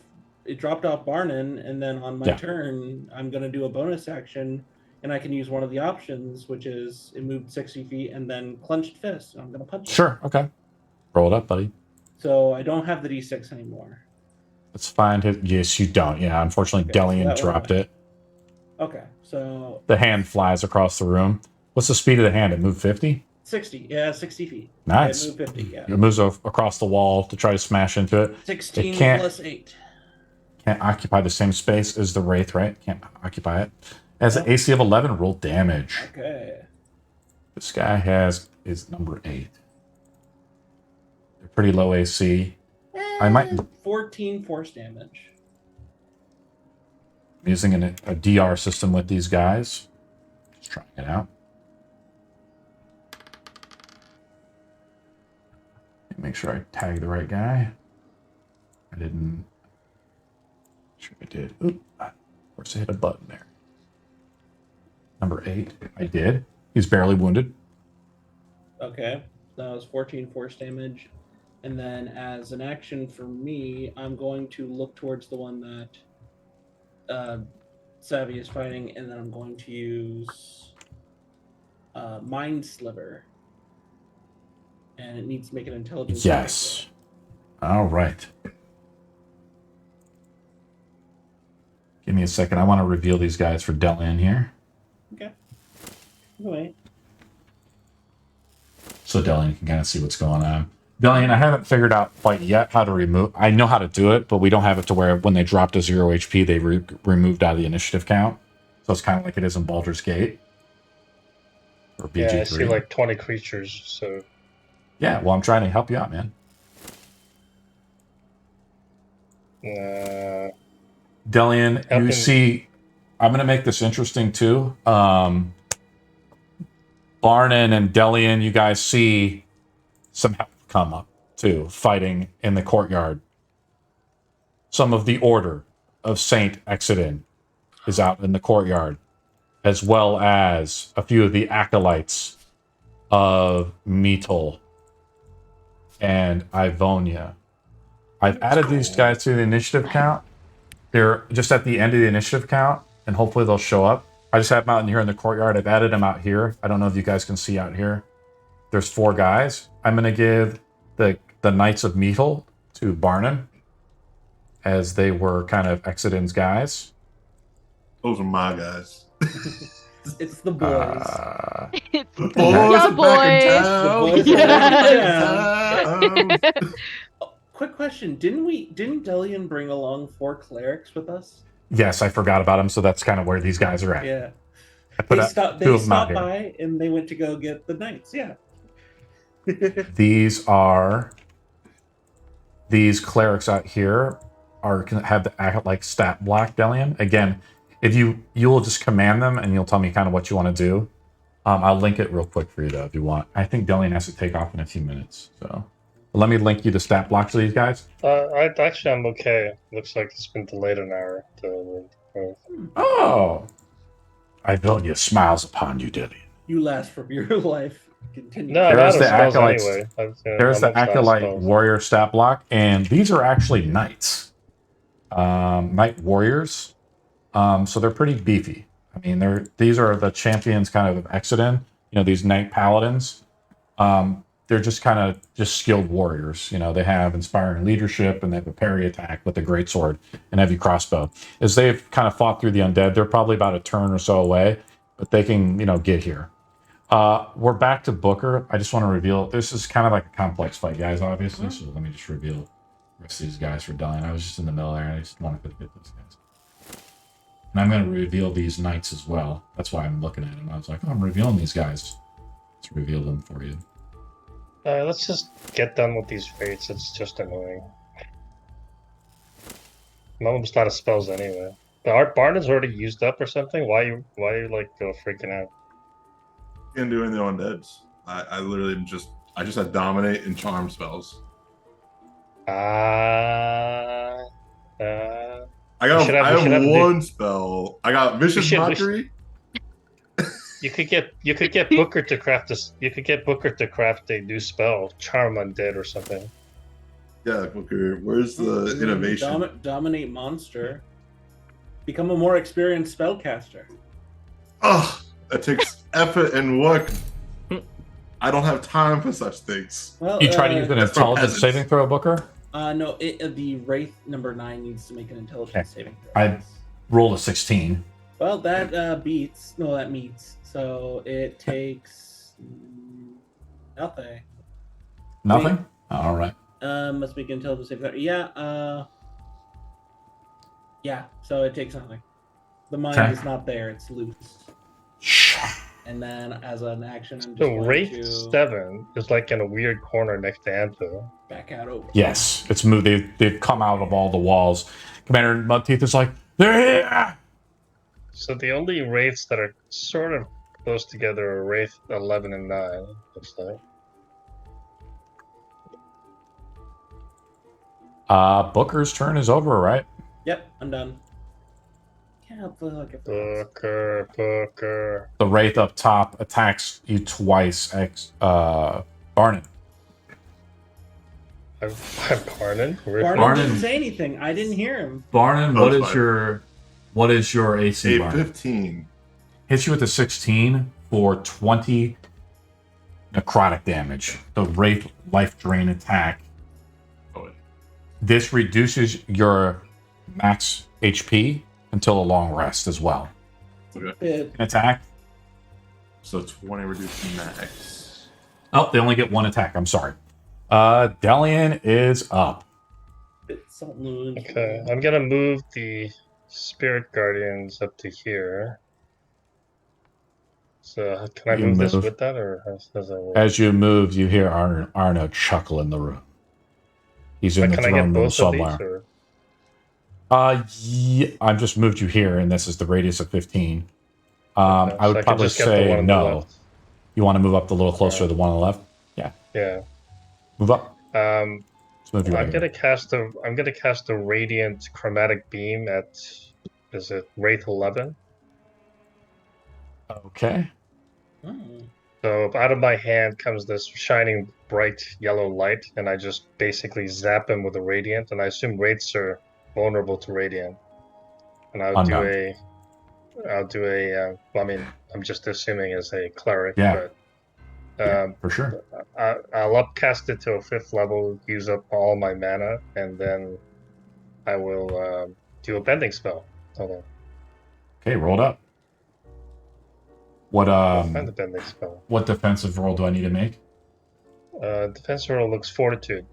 It dropped off Barnon, and then on my turn, I'm going to do a bonus action, and I can use one of the options, which is it moved 60 feet and then clenched fist. I'm going to punch it. Sure, okay. Roll it up, buddy. So I don't have the D6 anymore. Let's find it. Yes, you don't. Yeah, unfortunately, Delian dropped it. Okay, so... The hand flies across the room. What's the speed of the hand? It moved 50? 60. Yeah, 60 feet. Nice. It moved 50, yeah. It moves across the wall to try to smash into it. 16 plus 8. Can't occupy the same space as the Wraith, right? Can't occupy it. Has an AC of 11, roll damage. Okay. This guy is number 8. They're pretty low AC. I might... 14 force damage. I'm using a DR system with these guys. Just trying it out. Make sure I tag the right guy. I didn't. Sure I did. Oop. Of course I hit a button there. Number 8. I did. He's barely wounded. Okay. That was 14 force damage. And then as an action for me, I'm going to look towards the one that Savvy is fighting, and then I'm going to use Mind Sliver. And it needs to make an intelligence. Yes. All right. Give me a second. I want to reveal these guys for Delian here. Okay. Wait. So Delian can kind of see what's going on. Delian, I haven't figured out quite yet how to remove. I know how to do it, but we don't have it to where when they drop to 0 HP, they removed out of the initiative count. So it's kind of like it is in Baldur's Gate. Or BG3. Yeah, I see like 20 creatures, so... Yeah, well, I'm trying to help you out, man. Delian, you see, I'm going to make this interesting too. Barnon and Delian, you guys see some help come up too, fighting in the courtyard. Some of the Order of Saint Exodin is out in the courtyard, as well as a few of the acolytes of Metal and Ivonia. I've added these guys to the initiative count. They're just at the end of the initiative count, and hopefully they'll show up. I just have them out in here in the courtyard. I've added them out here. I don't know if you guys can see out here. There's 4 guys. I'm going to give the Knights of Metal to Barnon, as they were kind of Exodin's guys. Those are my guys. It's the boys. It's the boys. boys. Quick question: Didn't Delian bring along 4 clerics with us? Yes, I forgot about them, so that's kind of where these guys are at. Yeah. They stopped by and they went to go get the knights. Yeah. These clerics out here have the like stat block, Delian. Again, if you will just command them and you'll tell me kind of what you want to do. I'll link it real quick for you though if you want. I think Delian has to take off in a few minutes, so let me link you the stat blocks to these guys. I'm okay. Looks like it's been delayed an hour. Oh, Ivonia smiles upon you, Delian. You last from your life. Continue. No, there's the acolytes. Anyway. There's the acolyte warrior stat block, and these are actually knights, knight warriors. So they're pretty beefy. I mean, these are the champions kind of Exodin. You know, these knight paladins. They're just kind of skilled warriors. You know, they have inspiring leadership, and they have a parry attack with a greatsword and heavy crossbow. As they've kind of fought through the undead, they're probably about a turn or so away, but they can, get here. We're back to Booker. I just want to reveal, this is kind of like a complex fight, guys, obviously. So let me just reveal the rest of these guys for Delian. I was just in the middle there, and I just wanted to get those guys. And I'm going to reveal these knights as well. That's why I'm looking at them. I was like, I'm revealing these guys. Let's reveal them for you. Let's just get done with these fates. It's just annoying. I'm almost out of spells anyway. The Art Barn is already used up or something? Why you like freaking out? Can't do anything on undeads. I literally I just had dominate and charm spells. I have one spell. I got vicious mockery. You could get Booker to craft this. You could get Booker to craft a new spell, charm undead or something. Yeah, Booker. Where's the innovation? Dominate monster. Become a more experienced spellcaster. Oh, that takes effort and work. I don't have time for such things. Well, You try to use an That's for intelligence peasants. saving throw, Booker? No, the Wraith number 9 needs to make an intelligence saving throw. I rolled a 16. Well, that beats. No, that meets. So it takes nothing. Nothing? Oh, all right. Must make an intelligence saving throw. Yeah. Yeah. So it takes nothing. The mind Okay. is not there; it's loose. And then, as an action, I'm just So going Wraith to 7 is like in a weird corner next to Anto. back out over. Yes, it's moved. They've come out of all the walls. Commander Mudteeth is like, they're here! So the only Wraiths that are sort of close together are Wraith 11 and 9, looks like. Booker's turn is over, right? Yep, I'm done. Yeah, look Booker. The Wraith up top attacks you twice. Barnon. Pardon? Barnum didn't say anything. I didn't hear him. Barnon, Oh, what it's is fine. what is your AC, A Barnon? 15. Hits you with a 16 for 20 necrotic damage. The Wraith life drain attack. Oh, This reduces your max HP until a long rest as well. okay. It, An attack. So 20 reduced max. Oh, they only get one attack. I'm sorry. Delian is up. it's something loose. Okay, I'm gonna move the Spirit Guardians up to here. So can I You move this move. with that, or how does that work? As you move, you hear Arno chuckle in the room. He's in the Can I get throne room both of somewhere. these, or? Yeah, I've just moved you here, and this is the radius of 15. Okay, I would so probably just get the say one on the no. left. You want to move up a little closer to the one on the left? Yeah. Yeah. Move up. Um, Let's move you right I'm here. gonna cast a Radiant Chromatic Beam at, is it Wraith 11? Okay. Hmm. So out of my hand comes this shining bright yellow light, and I just basically zap him with a Radiant, and I assume Wraiths are vulnerable to Radiant. And I'll do a, well, I mean, I'm just assuming as a cleric, Yeah. but For sure. I'll upcast it to a 5th level, use up all my mana, and then I will do a bending spell. Hold on. Okay, roll it up. What Find the bending spell. what defensive roll do I need to make? Defense roll looks Fortitude.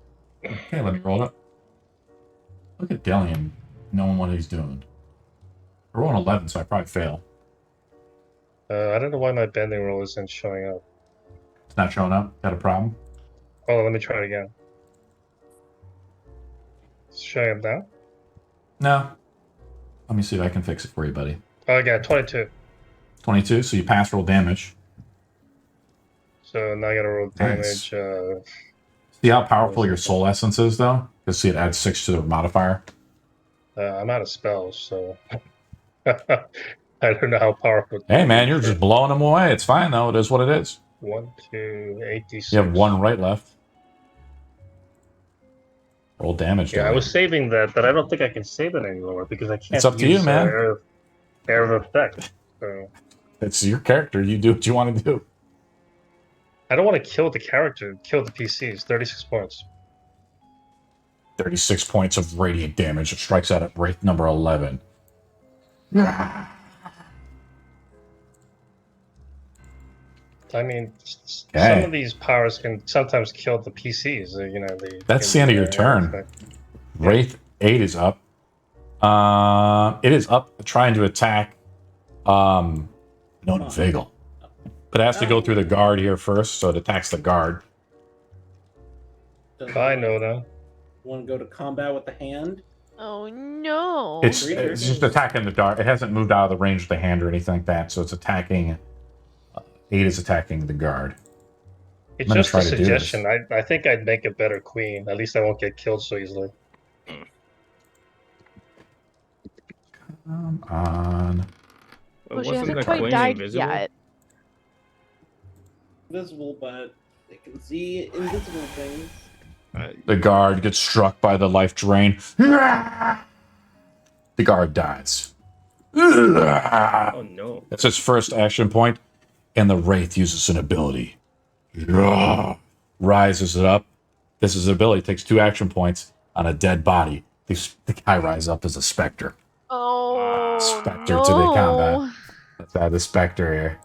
Okay, let me roll it up. Look at Delian knowing what he's doing. I rolled an 11, so I probably fail. I don't know why my bending roll isn't showing up. It's not showing up. Got a problem? Hold on, let me try it again. It's showing up now? No. Let me see if I can fix it for you, buddy. Oh, I got 22. 22, so you pass roll damage. So now I gotta roll Nice. damage. See how powerful your soul essence is, though? You'll see it adds 6 to the modifier. I'm out of spells, so I don't know how powerful. Hey, man, you're just blowing them away. It's fine, though. It is what it is. 1, 2, 8, D6. You have one right left. Roll damage. Yeah, I Delian. was saving that, but I don't think I can save it anymore because I can't. It's up to use, you, man. Air of effect. So It's your character. You do what you want to do. I don't want to kill the character. Kill the PCs. 36 points. 36 points of radiant damage. It strikes out at Wraith number 11. I mean, some Okay. of these powers can sometimes kill the PCs. You know, That's the end of your turn. Wraith 8 is up. It is up trying to attack Nona Vigil. But it has to go through the guard here first, so it attacks the guard. Bye, Nona. Want to go to combat with the hand? Oh no. It's just attacking the dart. It hasn't moved out of the range of the hand or anything like that, so it's attacking. 8 is attacking the guard. It's I'm gonna just a try to do this. suggestion. I think I'd make a better queen. At least I won't get killed so easily. Come on. Well, she Wasn't hasn't the quite queen died invisible? yet. Invisible, but they can see invisible things. The guard gets struck by the life drain. The guard dies. Oh no. That's his first action point, and the Wraith uses an ability. Rises it up. This is an ability. Takes 2 action points on a dead body. The guy rises up as a specter. Oh, Spectre no. to the combat. Let's add the specter here.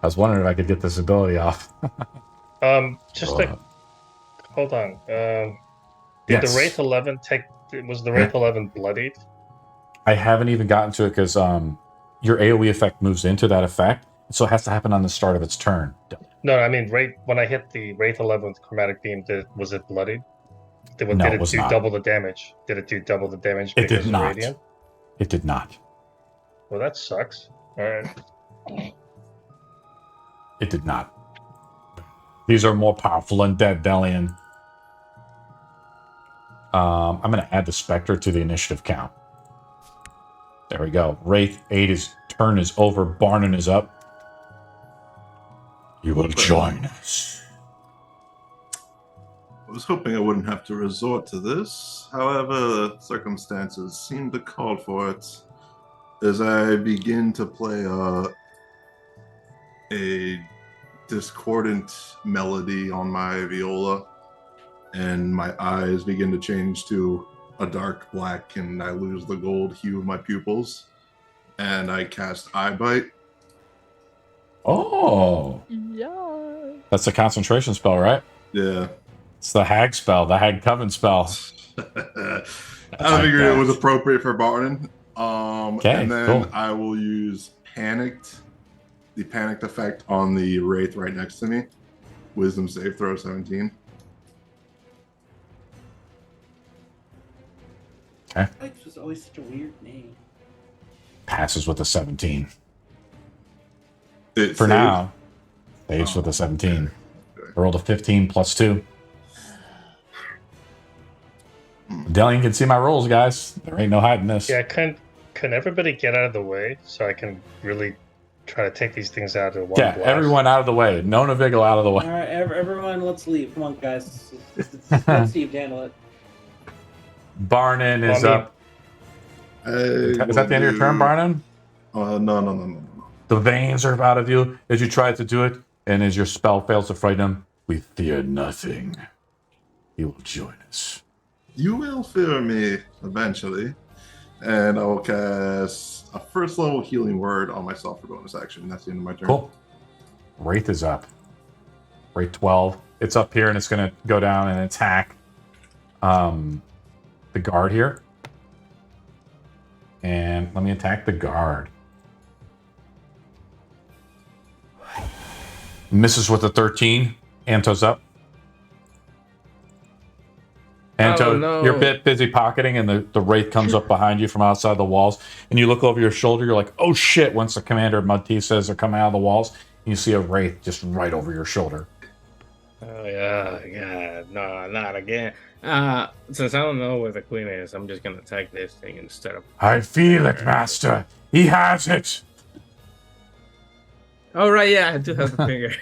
I was wondering if I could get this ability off. Hold on. Did Yes. the Wraith 11 take? Was the Wraith 11 bloodied? I haven't even gotten to it because your AoE effect moves into that effect, so it has to happen on the start of its turn. No, I mean, when I hit the Wraith 11 with chromatic beam, was it bloodied? Did No, it it was do not. double the damage? Did it do double the damage? It because did of not. Radiant? It did not. Well, that sucks. All right. It did not. These are more powerful than Dead Delian. I'm going to add the Spectre to the initiative count. There we go. Wraith 8's turn is over. Barnon is up. You will join us. I was hoping I wouldn't have to resort to this. However, circumstances seem to call for it. As I begin to play a discordant melody on my viola, and my eyes begin to change to a dark black, and I lose the gold hue of my pupils, and I cast Eye Bite. Oh. Yeah. That's a concentration spell, right? Yeah. It's the Hag spell, the Hag Coven spell. I figured it was appropriate for Barton. Okay, and then cool. I will use the panicked effect on the Wraith right next to me. Wisdom save throw 17. Okay. Spikes was always such a weird name. Passes with a 17. It For saved? now, saves with a 17. Okay. I rolled a 15 plus 2. Delian can see my rolls, guys. There ain't no hiding this. Yeah, can everybody get out of the way so I can really try to take these things out in one Yeah, blast? everyone out of the way. Nona Vigil out of the All way. right, everyone, let's leave. Come on, guys. Let Steve handle it. Barnon is Well, I mean- up. Is that the end of your turn, Barnon? No. The veins are out of you as you try to do it, and as your spell fails to frighten him, we fear nothing. He will join us. You will fear me eventually, and I will cast a first level healing word on myself for bonus action. That's the end of my turn. Cool. Wraith is up. Wraith 12. It's up here, and it's going to go down and attack the guard here. And let me attack the guard. Misses with a 13. Anto's up. Anto, Oh, no. you're a bit busy pocketing, and the Wraith comes up behind you from outside the walls. And you look over your shoulder, you're like, oh shit, once the commander of Mudteeth says they're coming out of the walls, and you see a Wraith just right over your shoulder. Oh yeah, no, not again. Since I don't know where the queen is, I'm just gonna attack this thing instead of. I feel it, master. He has it. Oh right, yeah, I do have the finger.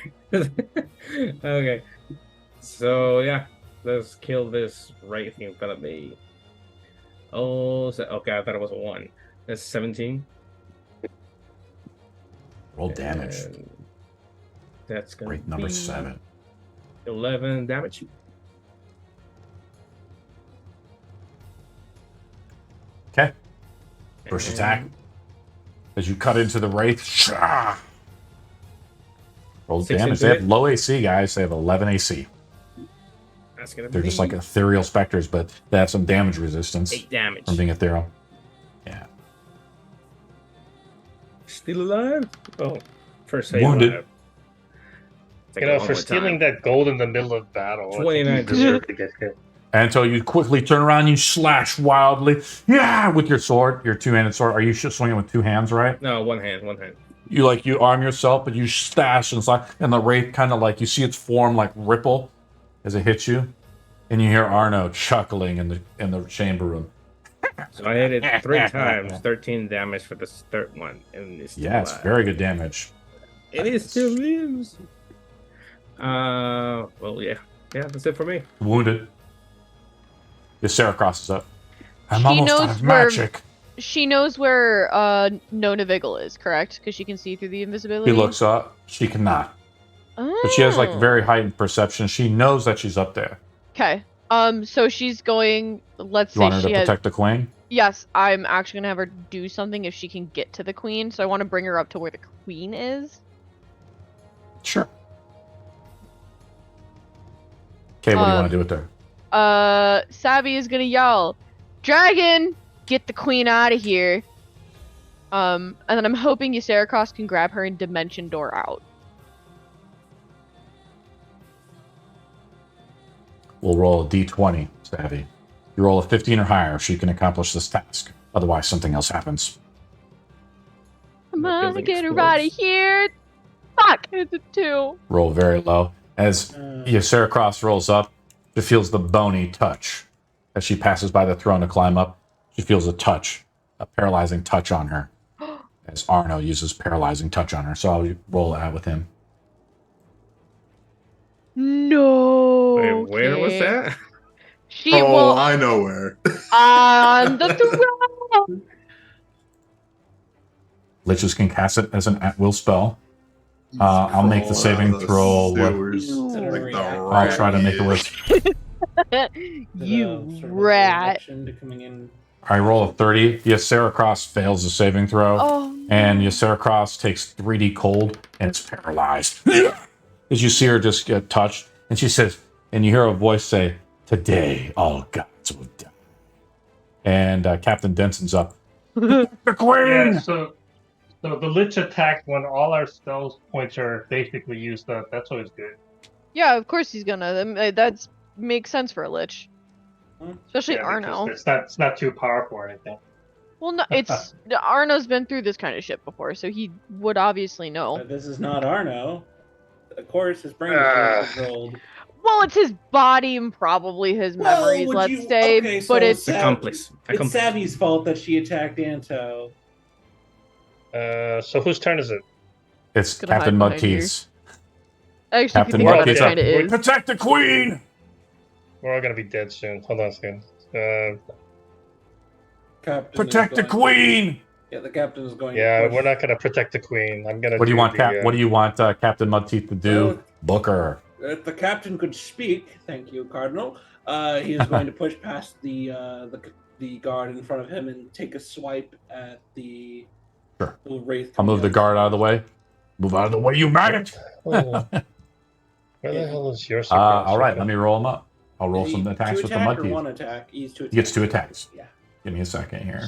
Okay, so yeah, let's kill this right thing in front of me. Oh, okay, I thought it was a 1. That's 17. Roll damage. And that's gonna Wraith number be 7. 11 damage. Okay. First attack. As you cut into the Wraith. Shah! Roll 16 damage. to They have hit. low AC, guys. They have 11 AC. That's gonna They're be just like ethereal specters, but they have some damage resistance 8 damage. from being ethereal. Yeah. Still alive? Oh, first save Wounded. alive. You know, for stealing that gold in the middle of battle, I think 29 you deserve to get hit. Anto, you quickly turn around, you slash wildly. Yeah, with your sword, your two-handed sword. Are you swinging with 2 hands, right? No, one hand. You arm yourself, but you stash and slash, and the Wraith kind of like, you see its form like ripple as it hits you, and you hear Arno chuckling in the chamber room. So I hit it 3 times, 13 damage for the third one, and it's still Yeah, it's alive. very good damage. And it still lives. Well, yeah. Yeah, that's it for me. Wounded. Ysera crosses up. I'm She almost knows out of where- magic. She knows where Nona Vigil is, correct? Because she can see through the invisibility. She looks up. She cannot. But she has like very heightened perception. She knows that she's up there. Okay. So she's going. Let's You say want her to she has. protect the queen? Yes, I'm actually gonna have her do something if she can get to the queen. So I want to bring her up to where the queen is. Sure. Okay, what do you want to do with her? Savvy is gonna yell, "Dragon, get the queen out of here!" And then I'm hoping Ysera can grab her and dimension door out. We'll roll a d20, Savvy. You roll a 15 or higher, she can accomplish this task. Otherwise, something else happens. Come on, get her out of here! Fuck, it's a 2. Roll very low. As Ysera rolls up, she feels the bony touch. As she passes by the throne to climb up, she feels a touch, a paralyzing touch on her. As Arno uses paralyzing touch on her. So I'll roll that with him. No. Wait, where was that? She Oh, will I know where. on the throne. Liches can cast it as an at-will spell. I'll make the saving throw. I'll try to make it with. You rat. I roll a 30. Ysera fails the saving throw. Oh. And Ysera takes 3D cold and it's paralyzed. As you see her just get touched, and she says, and you hear a voice say, "Today all gods will die." And Captain Denson's up. The queen! Yeah, so the Lich attack when all our spells points are basically used up. That's always good. Yeah, of course he's gonna. That makes sense for a Lich. Especially Yeah, Arno. It's not too powerful or anything. Well, no, it's Arno's been through this kind of shit before, so he would obviously know. But this is not Arno. Of course, his brain is controlled. Well, it's his body and probably his memories, would let's you- say. okay, so but it's Accomplice. It's Savvy's fault that she attacked Anto. So whose turn is it? It's Gonna hide Captain behind Mudteeth's. actually, if Captain you think about it, Mudteeth's it up. kind of is. Protect the queen! We're all gonna be dead soon. Hold on a second. Captain Protect is the going- queen! Yeah, the captain is going. Yeah, to push. we're not gonna protect the queen. I'm gonna. What do you want, the, What do you want Captain Mudteeth to do? Booker. If the captain could speak, thank you, Cardinal. He is going to push past the guard in front of him and take a swipe at the Sure. little wraith. I'll move the guard out of the way. Move out of the way, you maggot! Oh. Where the hell is your? All right, let me roll him up. I'll roll some attacks with the attack or Mudteeth. one attack. He's two. He gets 2 attacks. Yeah. Give me a second here.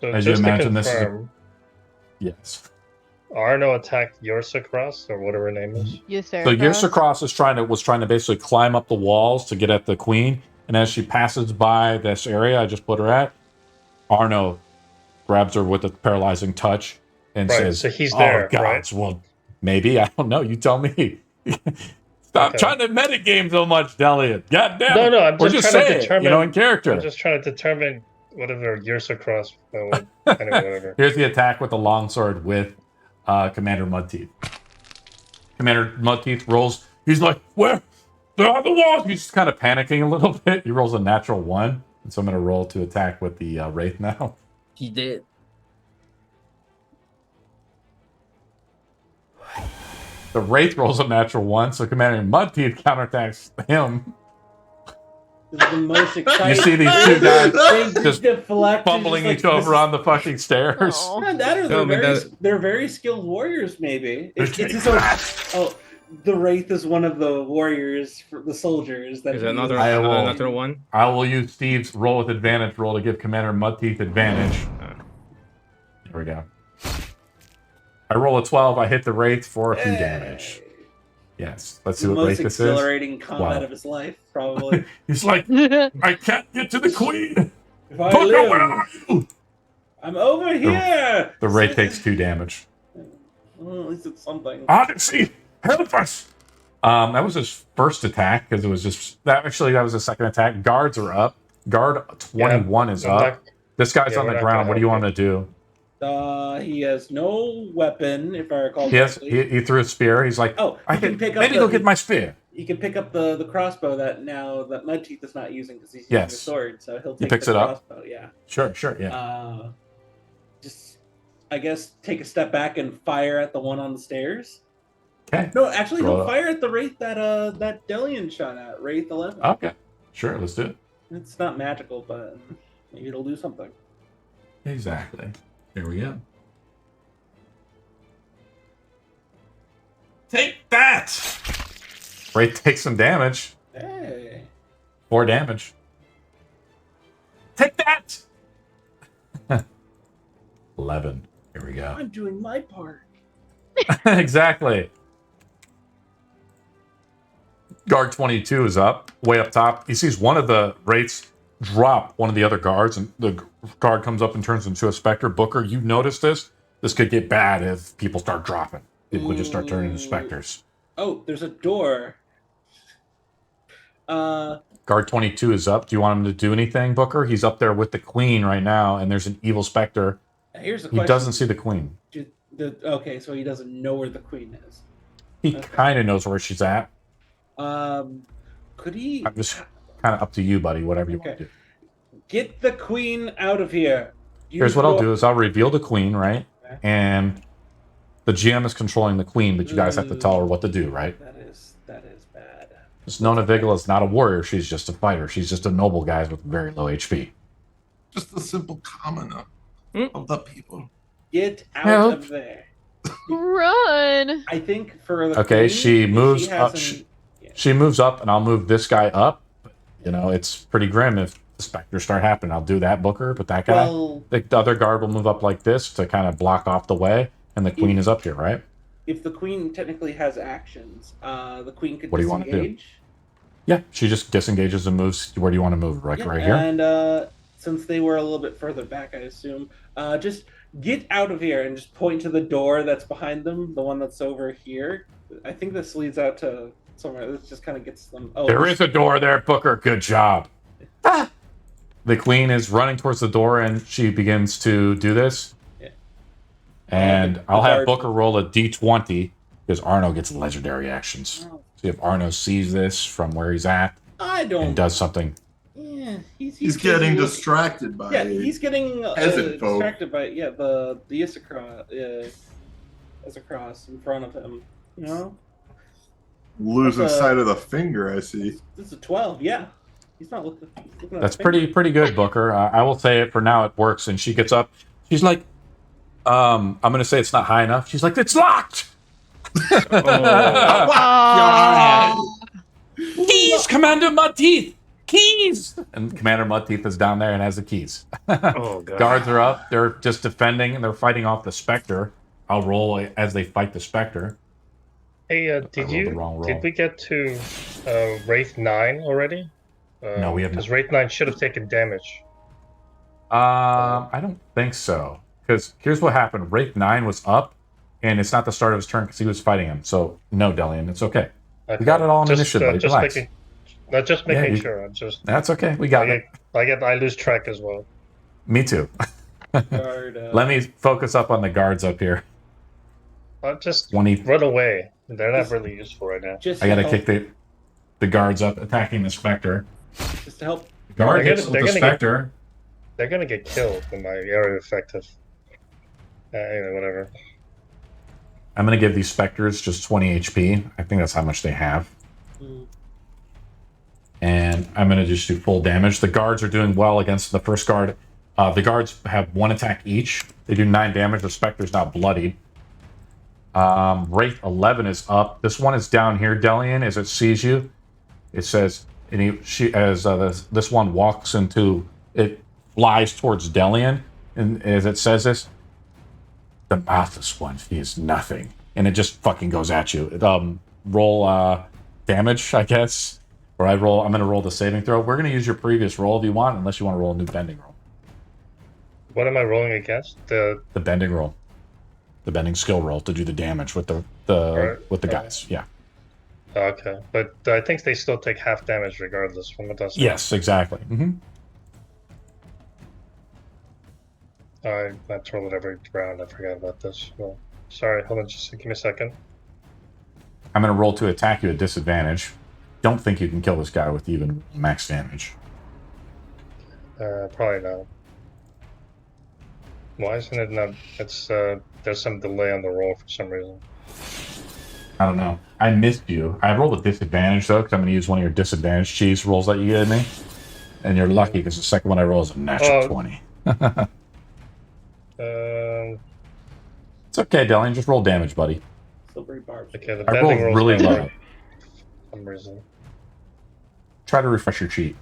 So As you just to imagine, this is a- confirm, Yes. Arno attacked Yorsacross or whatever her name is. Yes, sir. So Ysera was trying to basically climb up the walls to get at the queen, and as she passes by this area I just put her at, Arno grabs her with a paralyzing touch and Right, says, so he's "Oh there, gods, well, maybe, I don't know. You tell me." Stop Okay. trying to metagame so much, Delian. God damn it. No, I'm We're just just trying to saying, determine. you know, in character. I'm just trying to determine whatever Yorsacross. Anyway, whatever. Here's the attack with the longsword with Commander Mudteeth. Commander Mudteeth rolls. He's like, "Where? They're on the walls." He's just kind of panicking a little bit. He rolls a natural 1. And so I'm going to roll to attack with the Wraith now. He did. The Wraith rolls a natural 1, so Commander Mudteeth counterattacks him. This is the most exciting. You see these 2 guys They just deflect, fumbling just each like, over on the fucking stairs. Oh. Not that, or No, but they're very skilled warriors. Maybe it's There's just so. Oh, the wraith is one of the warriors, for the soldiers. That Is he another I will- another one? I will use Steve's roll with advantage roll to give Commander Mudteeth advantage. There we go. I roll a 12. I hit the Wraith for 2 damage. Yes. Let's see The what most Wraith this is. exhilarating combat Wow. of his life, probably. He's like, "I can't get to the queen. If I Booker, live, where are you?" I'm over here. The Wraith takes 2 damage. Well, at least it's something. Odyssey, help us! That was his first attack because it was just that. Actually, that was his second attack. Guards are up. Guard 21 is I'm up. not- This guy's Yeah, on we're the not ground. gonna What do you help want to do? He has no weapon, if I recall Yes, correctly. he threw a spear. He's like, Oh, I he can can pick up maybe the- go get my spear. he can pick up the crossbow that Mudteeth is not using because he's using a sword. So he'll take picks the it up. crossbow. Yeah. Sure, yeah. Just, I guess, take a step back and fire at the one on the stairs. Okay. No, actually, he'll fire at the Wraith that Delian shot at, Wraith 11. Okay. Sure, let's do it. It's not magical, but maybe it'll do something. Exactly. Here we go. Take that! Wraith takes some damage. Hey. 4 damage. Take that! 11. Here we go. I'm doing my part. Exactly. Guard 22 is up, way up top. He sees one of the Wraiths drop one of the other guards, and the guard comes up and turns into a Spectre. Booker, you noticed this? This could get bad if people start dropping. People would just start turning into Spectres. Oh, there's a door. Guard 22 is up. Do you want him to do anything, Booker? He's up there with the Queen right now, and there's an evil Spectre. Here's the question. He doesn't see the Queen. Okay, so he doesn't know where the Queen is. He kind of knows where she's at. Could he? I'm just kind of up to you, buddy. Whatever you want to do. Get the Queen out of here. Here's what I'll do: is I'll reveal the Queen, right? Okay. And the GM is controlling the Queen, but you guys have to tell her what to do, right? That is bad. This Nona Vigil is not a warrior; she's just a fighter. She's just a noble guy with very low HP. Just a simple commoner of the people. Get out of there. Run. I think for the Queen, she moves up. Yeah. She moves up, and I'll move this guy up. You know, it's pretty grim if the Spectres start happening. I'll do that, Booker, but that guy, the other guard will move up like this to kind of block off the way, and the Queen is up here, right? If the Queen technically has actions, the Queen could what do you want to do? Yeah, she just disengages and moves. Where do you want to move? Right here? And since they were a little bit further back, I assume, just get out of here and just point to the door that's behind them, the one that's over here. I think this leads out to somewhere. This just kind of gets them. Oh, there is a door there, Booker. Good job. The Queen is running towards the door, and she begins to do this. Yeah. And I'll have Booker roll a d20 because Arno gets legendary actions. Oh. See if Arno sees this from where he's at. And does something. Yeah, he's getting distracted by. Yeah, he's getting distracted by the Isocross in front of him. You know, losing sight of the finger. I see. This is a 12. Yeah, he's not looking. That's pretty good, Booker. I will say it for now. It works, and she gets up. She's like, I'm going to say it's not high enough. She's like, it's locked. Keys, Commander Mudteeth. Keys! And Commander Mudteeth is down there and has the keys. Oh, God. Guards are up. They're just defending, and they're fighting off the Spectre. I'll roll as they fight the Spectre. Hey, did we get to Wraith 9 already? No, we haven't. Because Wraith 9 should have taken damage. I don't think so. Because here's what happened. Wraith 9 was up, and it's not the start of his turn because he was fighting him. So, no, Delian, it's okay. We got it all on initiative, buddy. Relax. Just making sure. I'm just. That's okay. We got it. I lose track as well. Me too. Let me focus up on the guards up here. Just run away. They're not really useful right now. I gotta kick the guards up, attacking the Spectre. Just to help. Guard hits with the Spectre. They're gonna get killed in my area of effective. Whatever. I'm gonna give these Spectres just 20 HP. I think that's how much they have. And I'm going to just do full damage. The guards are doing well against the first guard. The guards have 1 attack each. They do 9 damage. The Spectre's not bloodied. Wraith 11 is up. This one is down here, Delian, as it sees you. It says, this one walks into, it flies towards Delian. And as it says this, the Mouthless One, he is nothing. And it just fucking goes at you. Roll damage, I guess. Or I'm going to roll the saving throw. We're going to use your previous roll if you want, unless you want to roll a new bending roll. What am I rolling against? The bending roll. The bending skill roll to do the damage with the guys. Yeah. Okay. But I think they still take half damage regardless from what that's. Yes, exactly. Mm-hmm. I roll it every round. I forgot about this. Well, sorry, hold on just give me a second. I'm going to roll to attack you at disadvantage. don't think you can kill this guy with even max damage. Probably not. Why isn't it not? It's there's some delay on the roll for some reason. I don't know. I missed you. I rolled a disadvantage though, because I'm going to use one of your disadvantage cheese rolls that you gave me. And you're lucky because the second one I roll is a natural 20. It's okay, Delian. Just roll damage, buddy. Silvery barbs. Okay, the I bending rolled rolls really not low. right for some reason. Try to refresh your cheat.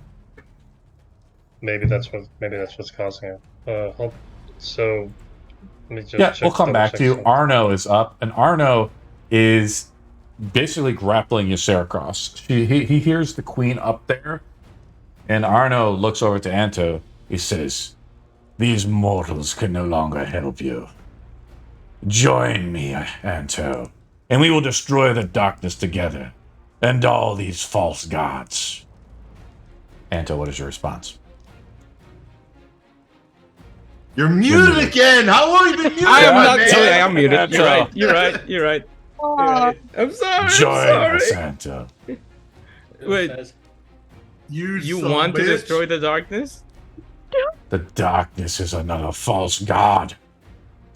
Maybe that's what's causing it. So let me just Yeah, check, we'll come back double-check to you. something. Arno is up, and Arno is basically grappling Ysaracross. He hears the queen up there, and Arno looks over to Anto. He says, "These mortals can no longer help you. Join me, Anto, and we will destroy the darkness together, and all these false gods." Anto, what is your response? You're muted again. How long have you been muted? I am not. man? Sorry, I am muted. You're Anto. right. You're right. You're right. You're right. I'm sorry. Join I'm us, sorry. Anto. Wait. Says, You You want to destroy the darkness? The darkness is another false god.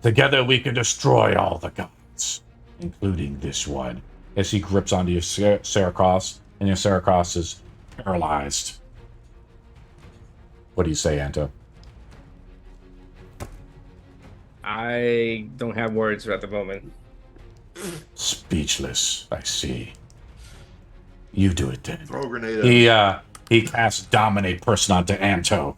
Together we can destroy all the gods, including this one. As he grips onto your Ysaracross, and your Ysaracross is paralyzed. What do you say, Anto? I don't have words at the moment. Speechless, I see. You do it then. Throw a grenade at him. He casts Dominate Person onto Anto.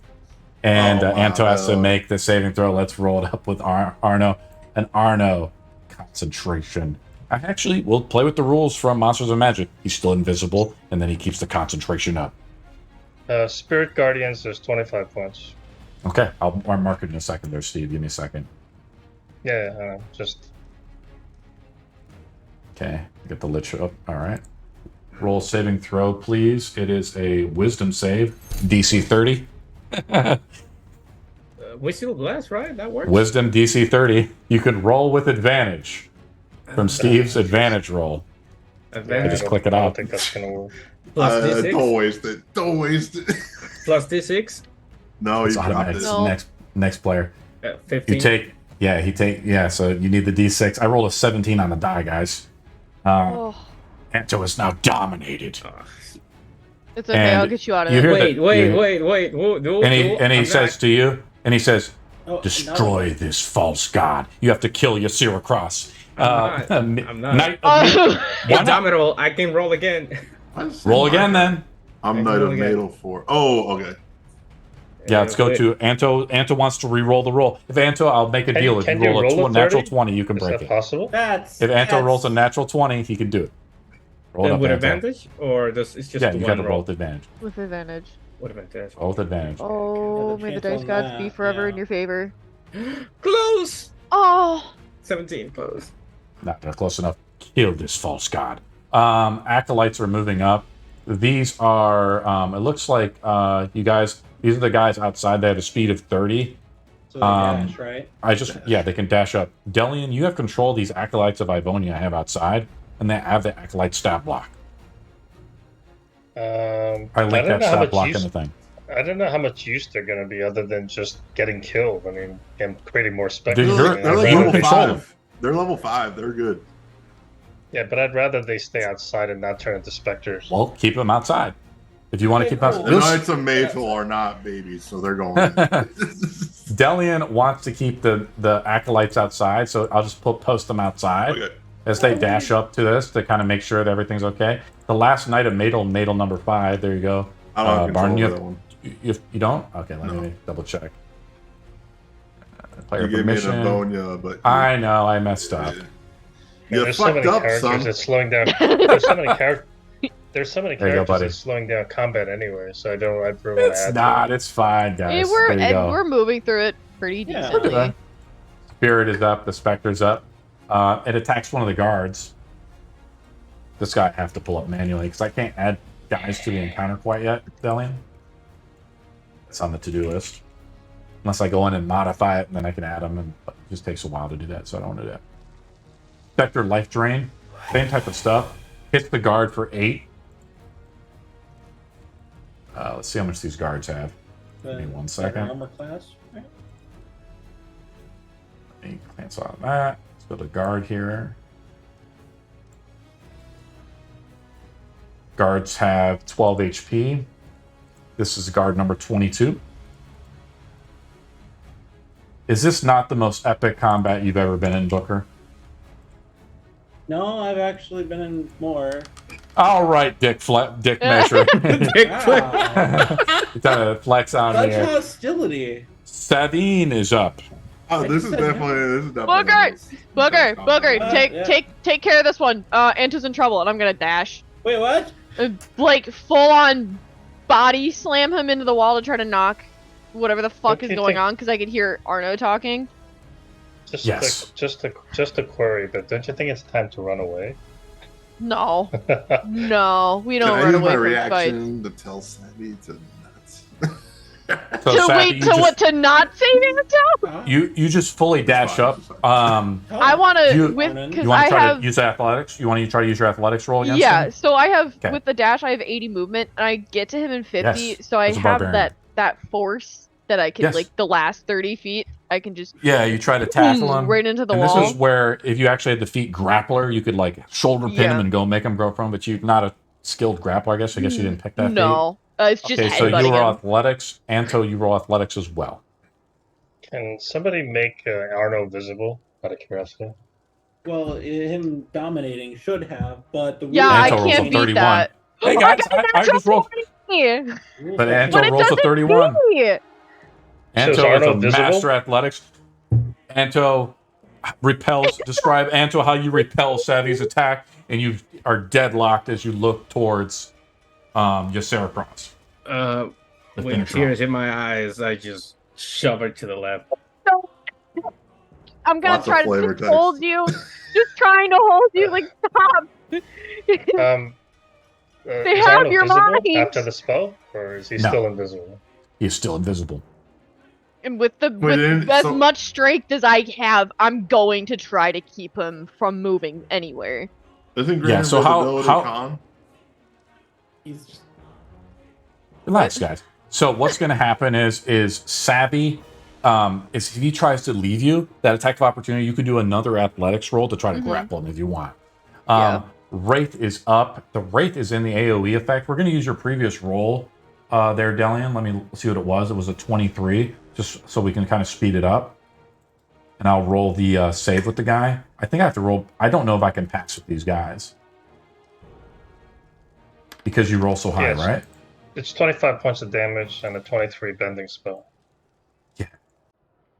And Oh, wow. Anto has to make the saving throw. Let's roll it up with Arno. And Arno, concentration. I actually will play with the rules from Monsters of Magic. He's still invisible, and then he keeps the concentration up. Spirit Guardians, there's 25 points. Okay, I'll mark it in a second there, Steve. Give me a second. Yeah, just Okay, get the lich up. All right. Roll saving throw, please. It is a wisdom save, DC 30. Whistle glass, right? That works. Wisdom DC 30. You can roll with advantage from Steve's advantage roll. Advantage. just click it I don't out. think that's gonna work. Plus D6. Don't waste it. Don't waste it. Plus D6. No, It's you dropped automatic. it. No. Next player. 15. You take, so you need the D6. I rolled a 17 on the die, guys. Oh, Anto is now dominated. Oh. it's okay. And I'll get you out of you it. hear Wait, that- wait, you- wait, wait. Whoa, no, And no, he I'm says not. to you, and he says, "Oh, destroy this false god. You have to kill your Ysaracross. I'm not. Knight of Oh. Indomitable. I can roll again. Roll again then. I'm I Knight can of roll again. Natal 4. Oh, okay. Yeah, let's go Wait. to Anto. Anto wants to re-roll the roll. If Anto, I'll make a Can- deal. If can you you roll roll a a natural 30? 20, you can Is break that it. possible? That's If Anto that's- rolls a natural 20, he can do it. Roll it up, With Anto. advantage, or it's just Yeah, you one got to roll? roll with advantage. With advantage. With advantage. Roll with advantage. Oh, the may the chance dice on gods that, be forever in yeah. your favor. Close. Oh, 17. Close. Not close enough. Kill this false god. Acolytes are moving up. These are, it looks like you guys, these are the guys outside. They have a speed of 30. So they dash, right? They can dash up. Delian, you have control of these acolytes of Ivonia I have outside, and they have the acolyte stab block. I don't link that know how stab much block in use- the thing. I don't know how much use they're going to be other than just getting killed. I mean, and creating more specters. Dude, They're, you're- I mean, they're I'd like you rather level they- control 5. They're level 5. They're good. yeah, but I'd rather they stay outside and not turn into specters. Well, keep them outside. If you want to keep them The outside. Knights of Mayful are not babies, so they're going. Delian wants to keep the acolytes outside, so I'll just post them outside Okay. as they dash up to this to kind of make sure that everything's okay. The last Knight of Madel number 5. There you go. I don't have control Barn, over that one. you don't? Okay, let No. me double check. Player You gave me an permission. Avonia, but I know, I messed up. Man, you there's so many fucked up, characters son. that's slowing down. There's so many characters. There's so many There you go, characters buddy. that's slowing down combat anyway. So I don't. I'd really want to It's add. not. It's fine, guys. we're There you go. we're moving through it pretty Yeah. We're decently. good. Spirit is up. The Spectre's up. It attacks one of the guards. This guy I have to pull up manually because I can't add guys to the encounter quite yet, Delian. It's on the to-do list. Unless I go in and modify it, and then I can add them, and it just takes a while to do that, so I don't want to do that. Spectre Life Drain. Same type of stuff. Hits the guard for 8. Let's see how much these guards have. Give me 1 second. Armor class. Right? Let me cancel out that. Let's go to guard here. Guards have 12 HP. This is guard number 22. Is this not the most epic combat you've ever been in, Booker? No, I've actually been in more. All right, Dick Measure. Wow. Gotta flex on Such here. hostility. Savine is up. Oh, this is definitely Booger, Yeah. take care of this one. Anto's in trouble, and I'm gonna dash. Wait, what? Like full on body slam him into the wall to try to knock whatever the fuck is going on, because I could hear Arno talking. Just a query, but don't you think it's time to run away? No, no, we don't Can I run use my away from fights. reaction to tell Savvy to nuts? So To Savvy, wait, to what? To not save Anto? You just fully dash up. I want to because You want I to try have. to use athletics? You want to try to use your athletics roll against Yeah, him? so I have Okay. with the dash I have 80 movement and I get to him in 50, Yes, so I as a have barbarian. that force that I can Yes. like the last 30 feet I can just Yeah, you try to tackle him. right into the and wall. this is where if you actually had to defeat grappler, you could like shoulder pin him and go make him go prone, but you're not a skilled grappler, I guess. I guess you didn't pick that feat. No, it's just Okay, so you headbutting roll him. athletics. Anto, you roll athletics as well. Can somebody make Arno visible out of curiosity? Well, him dominating should have, but the Yeah, Anto I rolls can't a beat 31. that. Hey Oh, guys, I I just rolled. rules But are- Anto But it rolls a doesn't 31. see. Anto is is Arno a visible? master athletics. Anto repels. Describe Anto how you repel Savvy's attack, and you are deadlocked as you look towards Ysera Cross. The With finisher. tears in my eyes, I just shove her to the left. I'm gonna Lots of try to flavor just hold text. you. Just trying to hold you. Like stop. They Is have Arno your visible mind. after the spell, or is he No. still invisible? He is still invisible. And with then- as so- much strength as I have, I'm going to try to keep him from moving anywhere. Isn't Yeah, Grand so how- Invisibility con? He's just Relax, guys. So what's going to happen is Savvy, is if he tries to leave you that attack of opportunity, you can do another athletics roll to try to grapple him if you want. Yeah. Wraith is up. The Wraith is in the AoE effect. We're going to use your previous roll there, Delian. Let me see what it was. It was a 23, just so we can kind of speed it up. And I'll roll the save with the guy. I think I have to roll. I don't know if I can pass with these guys. Because you roll so high, Yes. right? It's 25 points of damage and a 23 bending spell.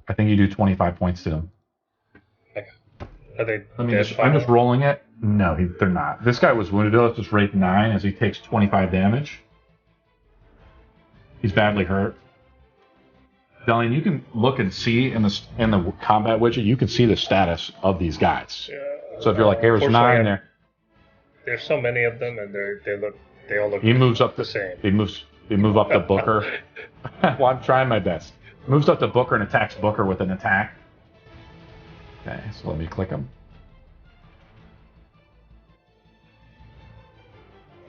I think you do 25 points to them. Are they Let me dead just, I'm just finally? rolling it. No, they're not. This guy was wounded. Let's just rate 9 as he takes 25 damage. He's badly hurt. Delian, you can look and see in the combat widget, you can see the status of these guys. Yeah. So if you're like, hey, there's 9 there, There's so many of them, and they all look he moves up the the same. They move up to Booker. Well, I'm trying my best. Moves up to Booker and attacks Booker with an attack. Okay, so let me click him.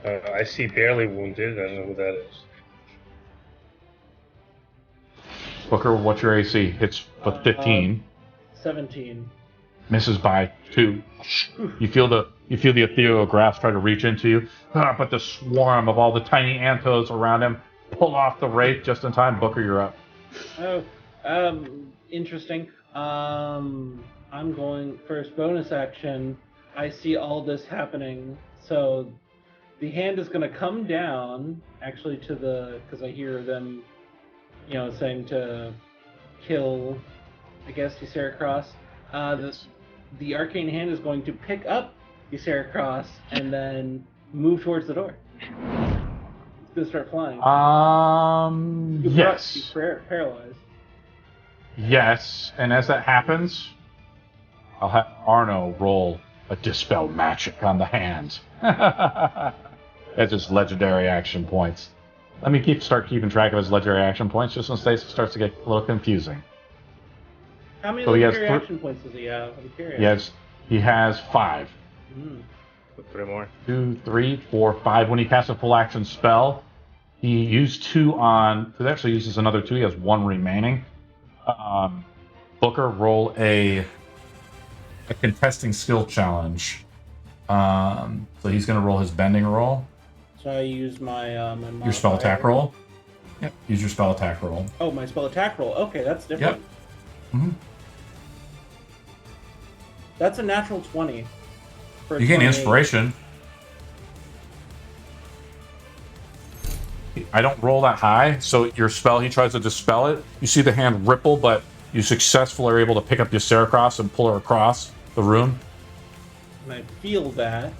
I see barely wounded. I don't know who that is. Booker, what's your AC? Hits with 15. 17. Misses by 2. You feel the ethereal grasp try to reach into you, but the swarm of all the tiny Antos around him pull off the wraith just in time. Booker, you're up. Oh, interesting. I'm going first bonus action. I see all this happening, so the hand is going to come down, actually, because I hear them, saying to kill, I guess, Ysera Cross. The arcane hand is going to pick up Ysera Cross and then move towards the door. It's going to start flying. Yes. He's paralyzed. Yes, and as that happens, I'll have Arno roll a Dispel Magic on the hand. As his legendary action points. Let me start keeping track of his legendary action points, just in case it starts to get a little confusing. How many So he has legendary thr- action points does he have? I'm curious. Yes, he has 5. Mm. Put 3 more. 2, 3, 4, 5. When he casts a full action spell, He used 2 on. It actually uses another 2. He has 1 remaining. Booker, roll a contesting skill challenge. So he's going to roll his bending roll. So I use my my Your spell modifier. attack roll. Yep. Use your spell attack roll. Oh, my spell attack roll. Okay, that's different. Yep. Mm-hmm. That's a natural 20. For You gain 28. inspiration. I don't roll that high, so your spell, he tries to dispel it. You see the hand ripple, but you successfully are able to pick up Ysseracross and pull her across the room. And I feel that.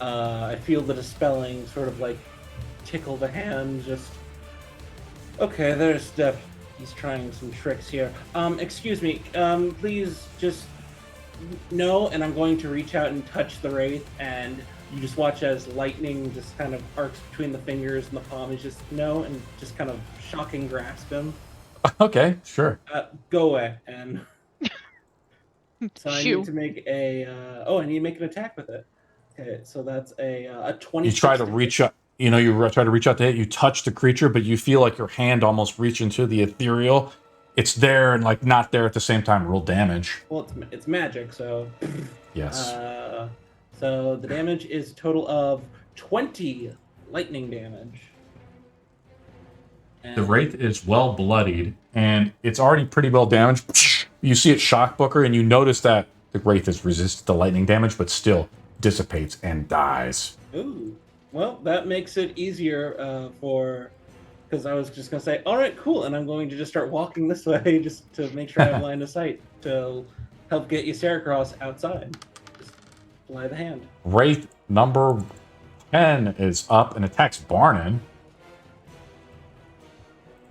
I feel the dispelling sort of like tickle the hand. Just okay. There's Steph. He's trying some tricks here. Excuse me. Please just no. And I'm going to reach out and touch the wraith, and you just watch as lightning just kind of arcs between the fingers and the palm. Is just no, and just kind of shocking grasp him. Okay, sure. Go away. And so I Shoo. need to make a. I need to make an attack with it. Okay, so that's a 20. You try to reach out. You try to reach out to hit. You touch the creature, but you feel like your hand almost reach into the ethereal. It's there and like not there at the same time. Roll damage. Well, it's magic, so. Yes. So the damage is a total of 20 lightning damage. And The wraith is well bloodied, and it's already pretty well damaged. You see it shock Booker, and you notice that the wraith has resisted the lightning damage, but still dissipates and dies. Ooh. Well, that makes it easier because I was just going to say, all right, cool, and I'm going to just start walking this way just to make sure I have line of sight to help get Ysseracross outside. Just fly the hand. Wraith number 10 is up and attacks Barnin.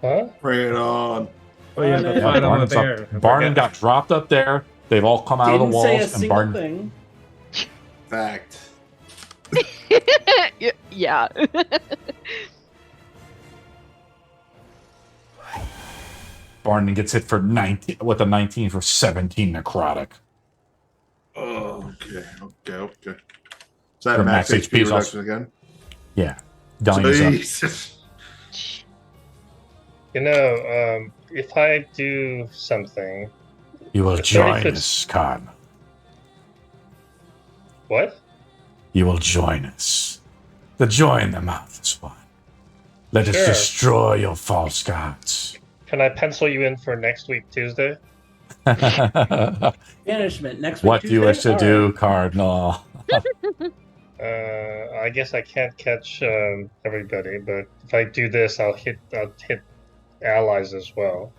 Huh? Bring it on. Oh yeah, the Yeah, fight on the Barnin's bear. up. Barnin got dropped up there. They've all come out of the Didn't say a walls, and single Barnin. thing. Fact. Yeah. Barnin gets hit for 19 with a 19 for 17 necrotic. Oh, okay. Is that Your max max HP HP is reduction also- again? Yeah, Delia's up. Jesus. If I do something, You will The join 35th us, Khan. what? You will join us. To join the Mouthless One. Let us Sure. destroy your false gods. Can I pencil you in for next week, Tuesday? Banishment next week. What do you wish to Tuesday? do, Alright. Cardinal? I guess I can't catch everybody, but if I do this, I'll hit allies as well.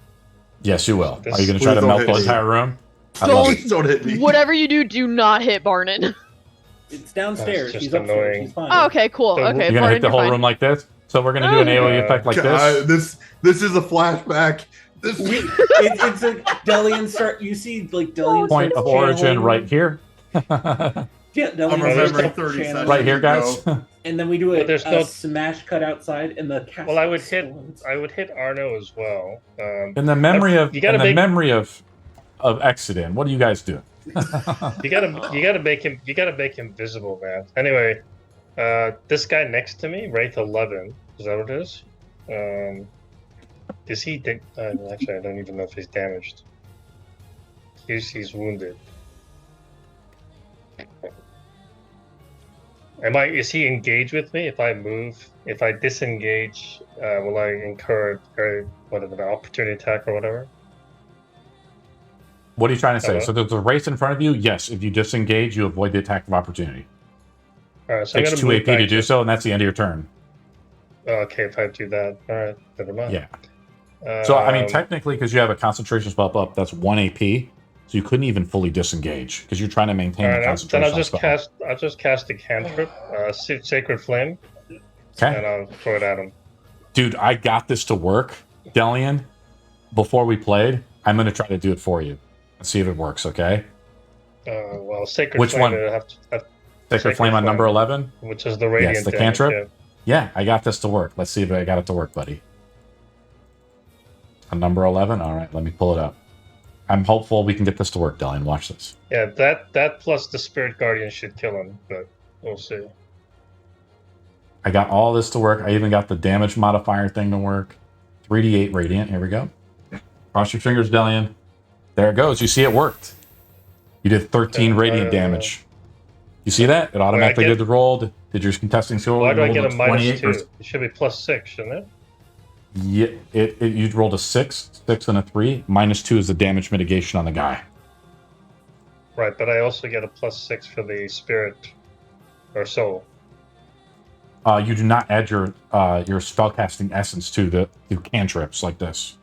Yes, you will. This- Are you going to try to Please melt don't the hit me. entire room? I Don't- love it. Please don't hit me. Whatever you do, do not hit Barnin. It's downstairs. That's just He's upstairs. annoying. He's fine. Oh, okay, cool. So Okay, You're going to Barnin, hit the you're whole fine. room like this? So we're going to do an AoE effect like God, this? this is a flashback. This It's a Delian start. You see, like Delian Point starts of origin channeling- right here. Yeah, Delian I'm starts remembering 30 channeling, seconds. Right here, guys. and then we do But a there's no- smash cut outside, and the castle. Well, I would explodes. hit Arno as well. In the memory of You gotta in the make- memory of Exodin, what do you guys do? You gotta make him visible, man. Anyway, this guy next to me, Wraith 11, is that what it is? Is he? Actually, I don't even know if he's damaged. He's wounded. Is he engaged with me? If I move, if I disengage, will I incur whatever, an opportunity attack or whatever? What are you trying to say? Hello? So there's a race in front of you. Yes, if you disengage, you avoid the attack of opportunity. Alright, so I'm Takes gonna 2 move AP to back do so, and that's the end of your turn. Okay, if I do that, alright, never mind. Yeah. So I mean, Um, technically, because you have a concentration spell up, that's 1 AP. So you couldn't even fully disengage because you're trying to maintain the Alright, concentration. then spell. I'll just cast a cantrip, Sacred Flame, Okay, and I'll throw it at him. dude, I got this to work, Delian. Before we played, I'm going to try to do it for you and see if it works. Okay. Well, Sacred Which Flame, one? I have Sacred Sacred Flame on Flame. number 11. which is the radiant Yes, the damage, cantrip? Yeah, I got this to work. Let's see if I got it to work, buddy. On number 11. All right, let me pull it up. I'm hopeful we can get this to work, Delian. Watch this. Yeah, yeah. That plus the Spirit Guardian should kill him, but we'll see. Which one? That plus the Spirit Guardian should kill him, but we'll see. Yeah, that plus the Spirit Guardian should kill him, but we'll see. 11. All right, let me pull it up. I'm hopeful we can get this to work, Delian. Watch this. I got all this to work. I even got the damage modifier thing to work. 3d8 radiant. Here we go. Cross your fingers, Delian. There it goes. You see it worked. You did 13 radiant damage. You see that? It automatically did the roll. Did your contesting skill? Why do I get a -2? It should be +6, shouldn't it? Yeah, you rolled a 6, and a 3. -2 is the damage mitigation on the guy. Right, but I also get a +6 for the spirit or soul. You do not add your spellcasting essence to the cantrips like this.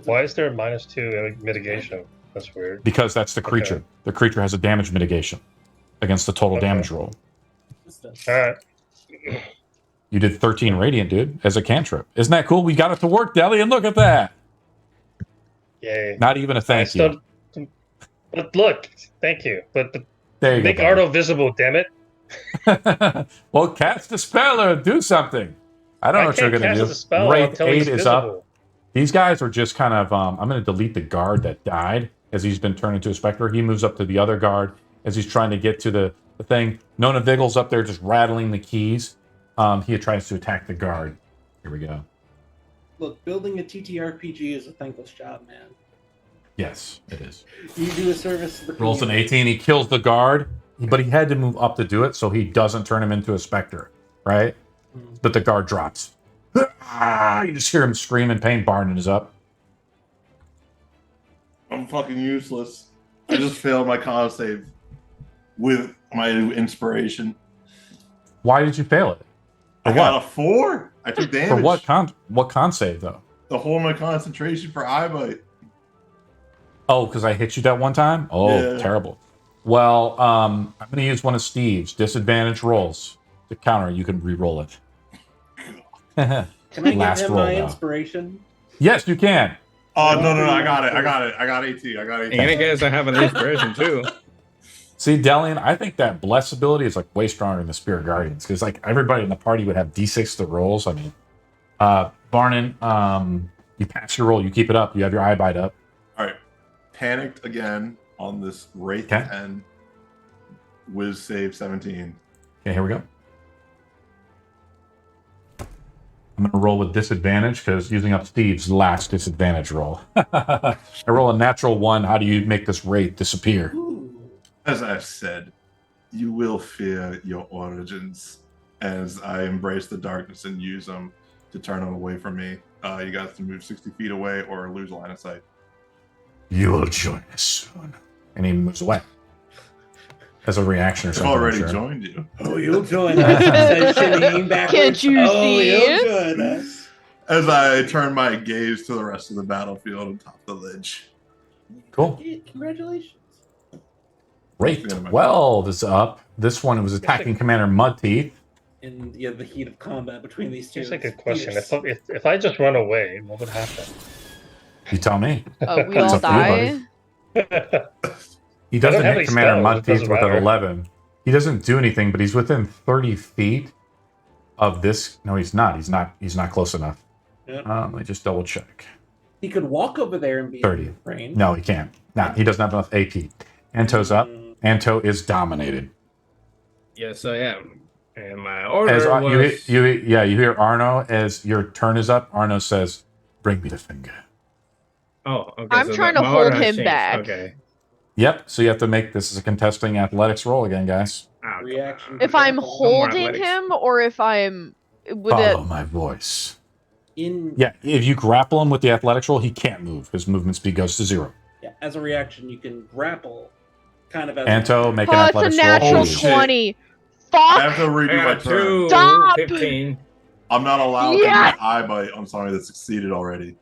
Why is there a -2 mitigation? That's weird. Because that's the creature. Okay. The creature has a damage mitigation against the total damage roll. Alright. You did 13 radiant, dude, as a cantrip. Isn't that cool? We got it to work, Delian. Look at that. Yay. Not even a thank you. But look, thank you. But there you make go, Arno visible, damn it. Well, cast a spell or do something. I don't know what you're going to do. Rate 8 is up. These guys are just kind of... I'm going to delete the guard that died as he's been turned into a specter. He moves up to the other guard as he's trying to get to the thing. Nona Viggle's up there just rattling the keys. He tries to attack the guard. Here we go. Look, building a TTRPG is a thankless job, man. Yes, it is. You do a service to the Rolls an 18. He kills the guard, but he had to move up to do it, so he doesn't turn him into a specter, right? But the guard drops. You just hear him scream in pain. Barnon is up. I'm fucking useless. I just failed my con save with my inspiration. Why did you fail it? I got a 4. I took damage. For what con save, though? To hold my concentration for eye bite. Oh, because I hit you that one time? Oh, yeah. Terrible. Well, I'm going to use one of Steve's disadvantage rolls to counter. You can re-roll it. Can I give him my inspiration? Yes, you can. Oh, no, I got it. I got 18. And I guess I have an inspiration, too. See, Delian, I think that bless ability is like way stronger than the Spirit Guardians because like everybody in the party would have D6 to rolls. I mean, Barnon, you pass your roll, you keep it up, you have your eye bite up. All right, panicked again on this Wraith 10. Wiz save 17. Okay, here we go. I'm going to roll with disadvantage because using up Steve's last disadvantage roll. I roll a natural 1. How do you make this Wraith disappear? As I've said, you will fear your origins as I embrace the darkness and use them to turn them away from me. You guys to move 60 feet away or lose line of sight. You will join us soon. And he moves away. As a reaction or something. I've already joined you. Oh, you'll join us. Can't you see it? As I turn my gaze to the rest of the battlefield on top of the ledge. Cool. Congratulations. Wraith 12 is up. This one was attacking Commander Mudteeth. In the heat of combat between these two. Here's a good question. If I just run away, what would happen? You tell me. We all die? He doesn't hit Commander Mudteeth with an 11. He doesn't do anything, but he's within 30 feet of this. No, he's not. He's not close enough. Yep. Let me just double check. He could walk over there and be 30. No, he can't. No, he doesn't have enough AP. Anto's up. Anto is dominated. Yes, I am. And my order was... You hear Arno as your turn is up. Arno says, "Bring me the finger." Oh, okay. I'm trying to hold him back. Okay. Yep. So you have to make this as a contesting athletics roll again, guys. Reaction. If I'm holding him, or if I'm follow my voice. If you grapple him with the athletics roll, he can't move. His movement speed goes to 0. Yeah. As a reaction, you can grapple. Kind of as Anto, make an athletics roll. It's a natural 20. Fuck! I have to redo my turn. Stop! 15. I'm not allowed to eye bite on something that succeeded already.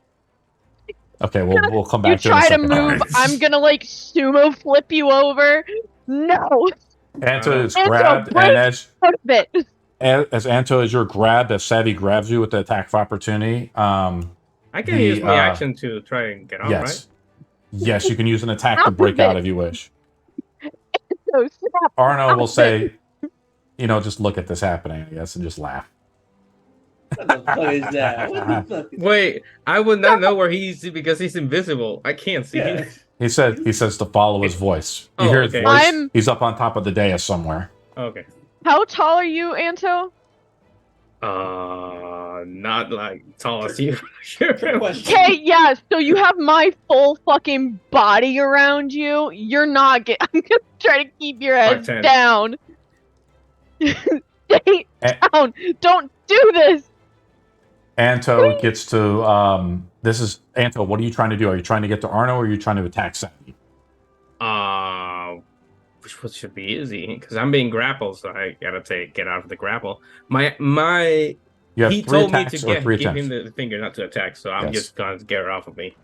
Okay, we'll come back to it. You try to move, I'm gonna like sumo flip you over. No! Anto is grabbed, and as Anto is your grabbed, as Savvy grabs you with the attack of opportunity. I can use my action to try and get on, right? Yes, you can use an attack to break out if you wish. Arno will say, just look at this happening, I guess, and just laugh. What the fuck is that? Wait, I would not know where he's because he's invisible. I can't see him. He says to follow his voice. You hear his voice. He's up on top of the dais somewhere. Okay. How tall are you, Anto? Not like tall as you. Trick question. Okay, yeah, so you have my full fucking body around you. You're not get. I'm gonna try to keep your head 5'10". down. Stay Eh. down. Don't do this. Anto gets to. This is Anto. What are you trying to do? Are you trying to get to Arno, or are you trying to attack Savvy? Which one should be easy? Because I'm being grappled, so I gotta get out of the grapple. My You have he 3 told me attacks to or 3 give attempts. him the finger, not to attack. So I'm Yes. just gonna get her off of me.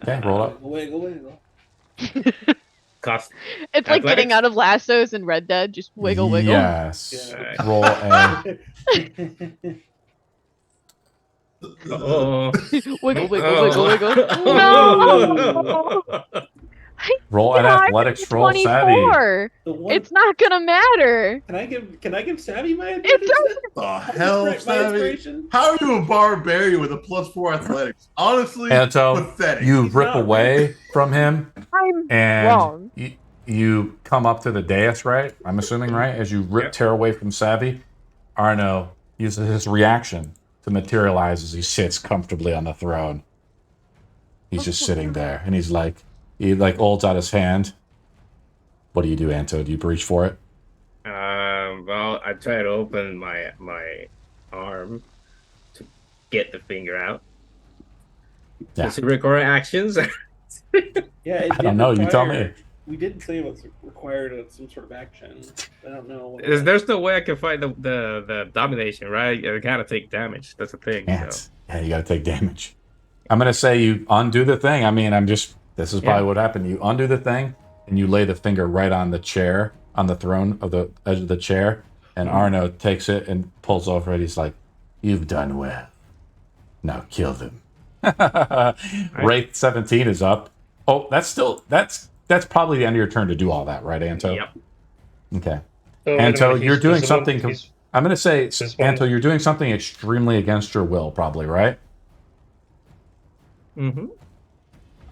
Okay, roll up. Wiggle. Cost. It's like getting Athletics? out of lassos in Red Dead. Just wiggle, wiggle. Yes. Yeah. Roll a Oh. Wiggle, wiggle, wiggle, wiggle. No. roll an Yeah, I'm athletics roll, Savvy. 24. The one, It's not gonna matter. can I give Savvy my It advantage? doesn't. The hell, My Savvy? inspiration? How are you a barbarian with a +4 athletics? Honestly, Anto, pathetic. you He's rip not away from him, I'm and wrong. you come up to the dais, right? I'm assuming, right? As you tear away from Savvy, Arno uses his reaction to materialize as he sits comfortably on the throne. He's just sitting there, and he holds out his hand. What do you do, Anto? Do you breach for it? Well, I try to open my arm to get the finger out. Yeah. Does it require actions? Yeah, it I don't know. You tell me. We didn't say it was required some sort of action. I don't know. There's no way I can fight the domination, right? I gotta take damage. That's the thing. Can't. So. Yeah, you got to take damage. I'm gonna say you undo the thing. I mean, this is probably what happened. You undo the thing, and you lay the finger right on the chair, on the throne of the edge of the chair, and Arno takes it and pulls over it. He's like, "You've done well. Now kill them." Wraith 17 is up. Oh, that's probably the end of your turn to do all that, right, Anto? Yep. Okay. So, wait a Anto, minute, you're he's doing visible? something. He's- I'm gonna say, This one- Anto, you're doing something extremely against your will, probably, right? Mm-hmm.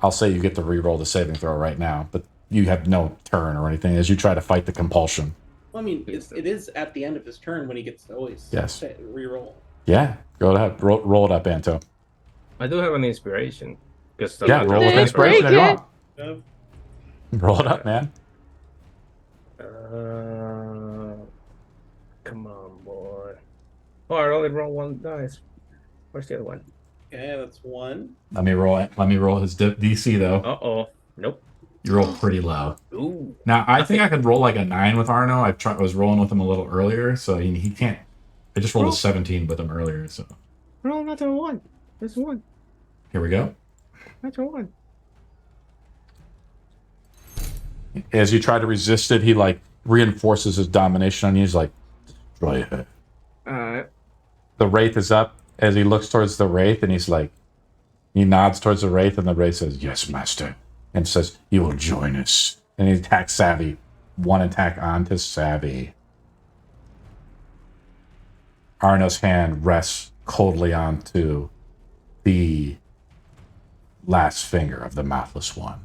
I'll say you get to re-roll the saving throw right now, but you have no turn or anything as you try to fight the compulsion. Well, I mean, it is at the end of his turn when he gets to always re-roll. Yeah, go ahead. Roll it up, Anto. I do have an inspiration. Yeah, roll with Break inspiration if you it. want. Roll it up, man. Come on, boy. Oh, I only rolled 1 dice. Where's the other one? Okay, that's 1. Let me roll his DC though. Uh-oh. Nope. You rolled pretty low. Ooh. Now I think I could roll like a 9 with Arno. I was rolling with him a little earlier, so he can't. I just rolled a 17 with him earlier, so Roll another 1. There's 1. here we go. Another 1. As you try to resist it, he reinforces his domination on you. He's like, destroy her. Alright. The Wraith is up as he looks towards the Wraith, and he nods towards the Wraith, and the Wraith says, "Yes, master," and says, "You will join us." And he attacks Savvy. 1 attack onto Savvy. Arno's hand rests coldly onto the last finger of the Mouthless One.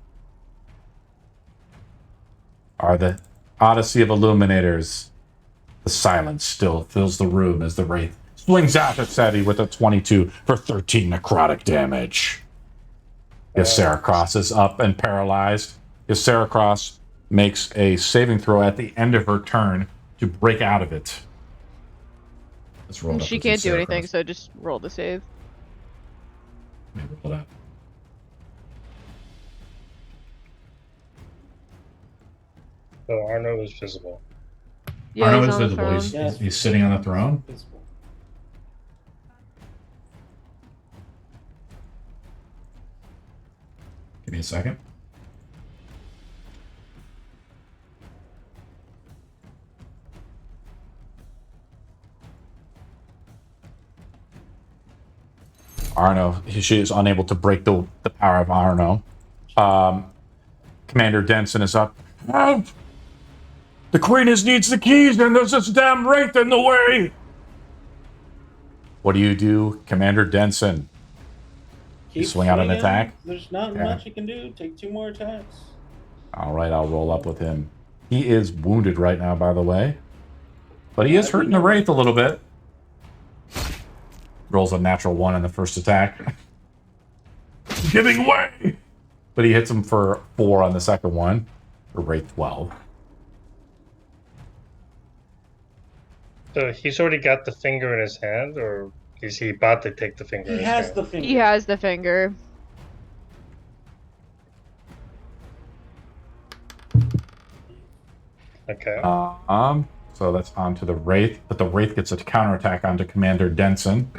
The Odyssey of Illuminators. The silence still fills the room as the Wraith swings out at Savvy with a 22 for 13 necrotic damage. Ysaracross is up and paralyzed. Ysaracross makes a saving throw at the end of her turn to break out of it. Let's roll it up She with can't do Ysaracross. anything, so just roll the save. Let me roll that. So Arno is visible. Yeah, Arno he's is on the visible. throne. He's sitting on the throne. Visible. Give me a second. Arno, she is unable to break the power of Arno. Commander Denson is up. Help! The Queen needs the keys, and there's this damn Wraith in the way! What do you do, Commander Denson? Keep swing out an swinging. attack? There's not Yeah. much you can do. Take 2 more attacks. All right, I'll roll up with him. He is wounded right now, by the way. But he is hurting the Wraith a little bit. Rolls a natural 1 in the first attack. Giving way! But he hits him for 4 on the second one. For Wraith 12. So he's already got the finger in his hand, or is he about to take the finger in He his has hand? the finger. He has the finger. Okay. So that's onto the Wraith, but the Wraith gets a counterattack onto Commander Denson.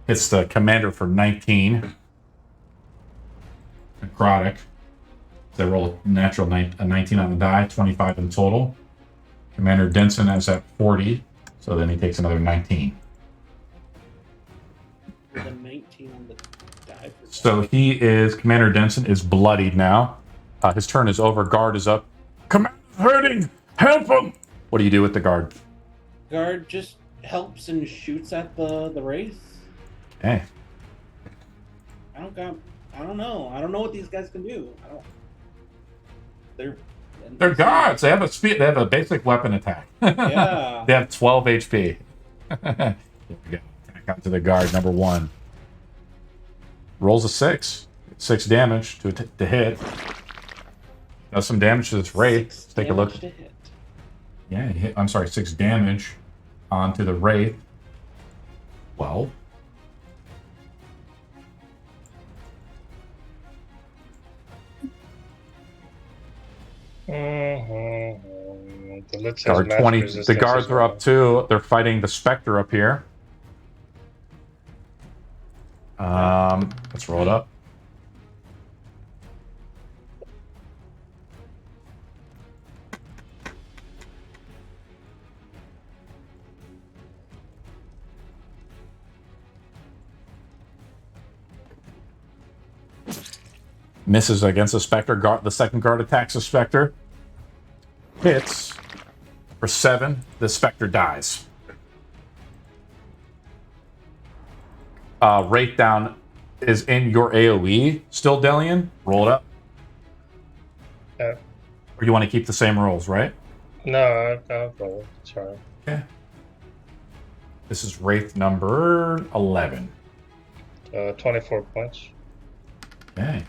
Hits the Commander for 19. Necrotic. They roll a natural a 19 on the die, 25 in total. Commander Denson is at 40, so then he takes another 19. The 19 on the die. So Commander Denson is bloodied now. His turn is over. Guard is up. Commander's hurting! Help him! What do you do with the guard? Guard just helps and shoots at the Wraith. Hey. I don't know. I don't know what these guys can do. They're guards. They have a speed. They have a basic weapon attack. Yeah. They have 12 HP. Here we go. Attack onto the guard. Number 1. Rolls a 6. 6 damage to hit. Does some damage to this Wraith. Let's take a look. To hit. Yeah, he hit. I'm sorry, 6 damage onto the Wraith. 12. The Lich has Guard magic 20. resistance The guards as are well. up too. They're fighting the Spectre up here. Let's roll it up. Misses against the Spectre. The second guard attacks the Spectre. Hits for 7. The Spectre dies. Wraith down is in your AoE. Still, Delian? Roll it up. Yeah. Or you want to keep the same rolls, right? No, I'll roll. It's fine. Okay. This is Wraith number 11. 24 points. Okay.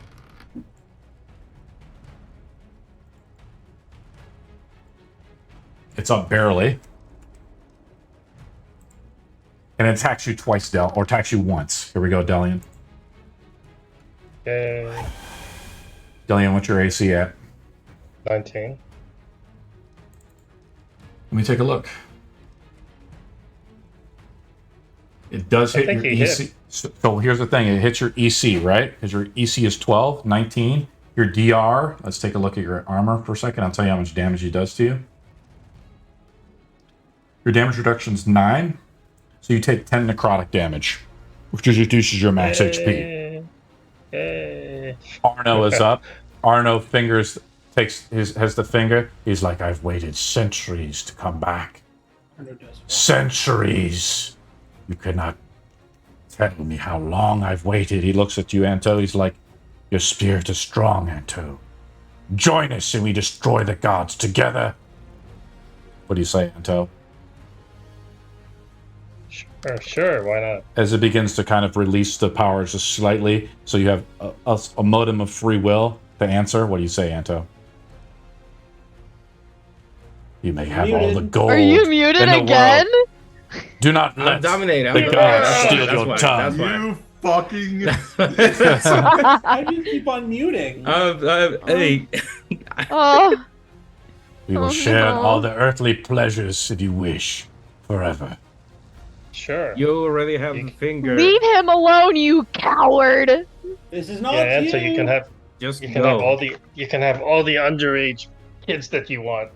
It's up barely. And it attacks you twice, or attacks you once. Here we go, Delian. Yay. Delian, what's your AC at? 19. Let me take a look. It does hit your EC. So here's the thing. It hits your EC, right? Because your EC is 12, 19. Your DR, let's take a look at your armor for a second. I'll tell you how much damage he does to you. Your damage reduction is 9. So you take 10 necrotic damage, which reduces your max HP. Arno is up. Arno has the finger. He's like, I've waited centuries to come back. Centuries. You cannot tell me how long I've waited. He looks at you, Anto. He's like, your spirit is strong, Anto. Join us and we destroy the gods together. What do you say, Anto? Sure, why not? As it begins to kind of release the powers just slightly, so you have a modem of free will to answer. What do you say, Anto? You may have all the gold. Are you muted in the again? world. Do not let the gods steal your tongue. You fucking. Why do you keep on muting? Hey. Oh, We will Oh, share no. all the earthly pleasures if you wish, forever. Sure. You already have the finger. leave him alone, you coward! This is not Yeah, you. so you can have Just you can go. have all the underage kids that you want.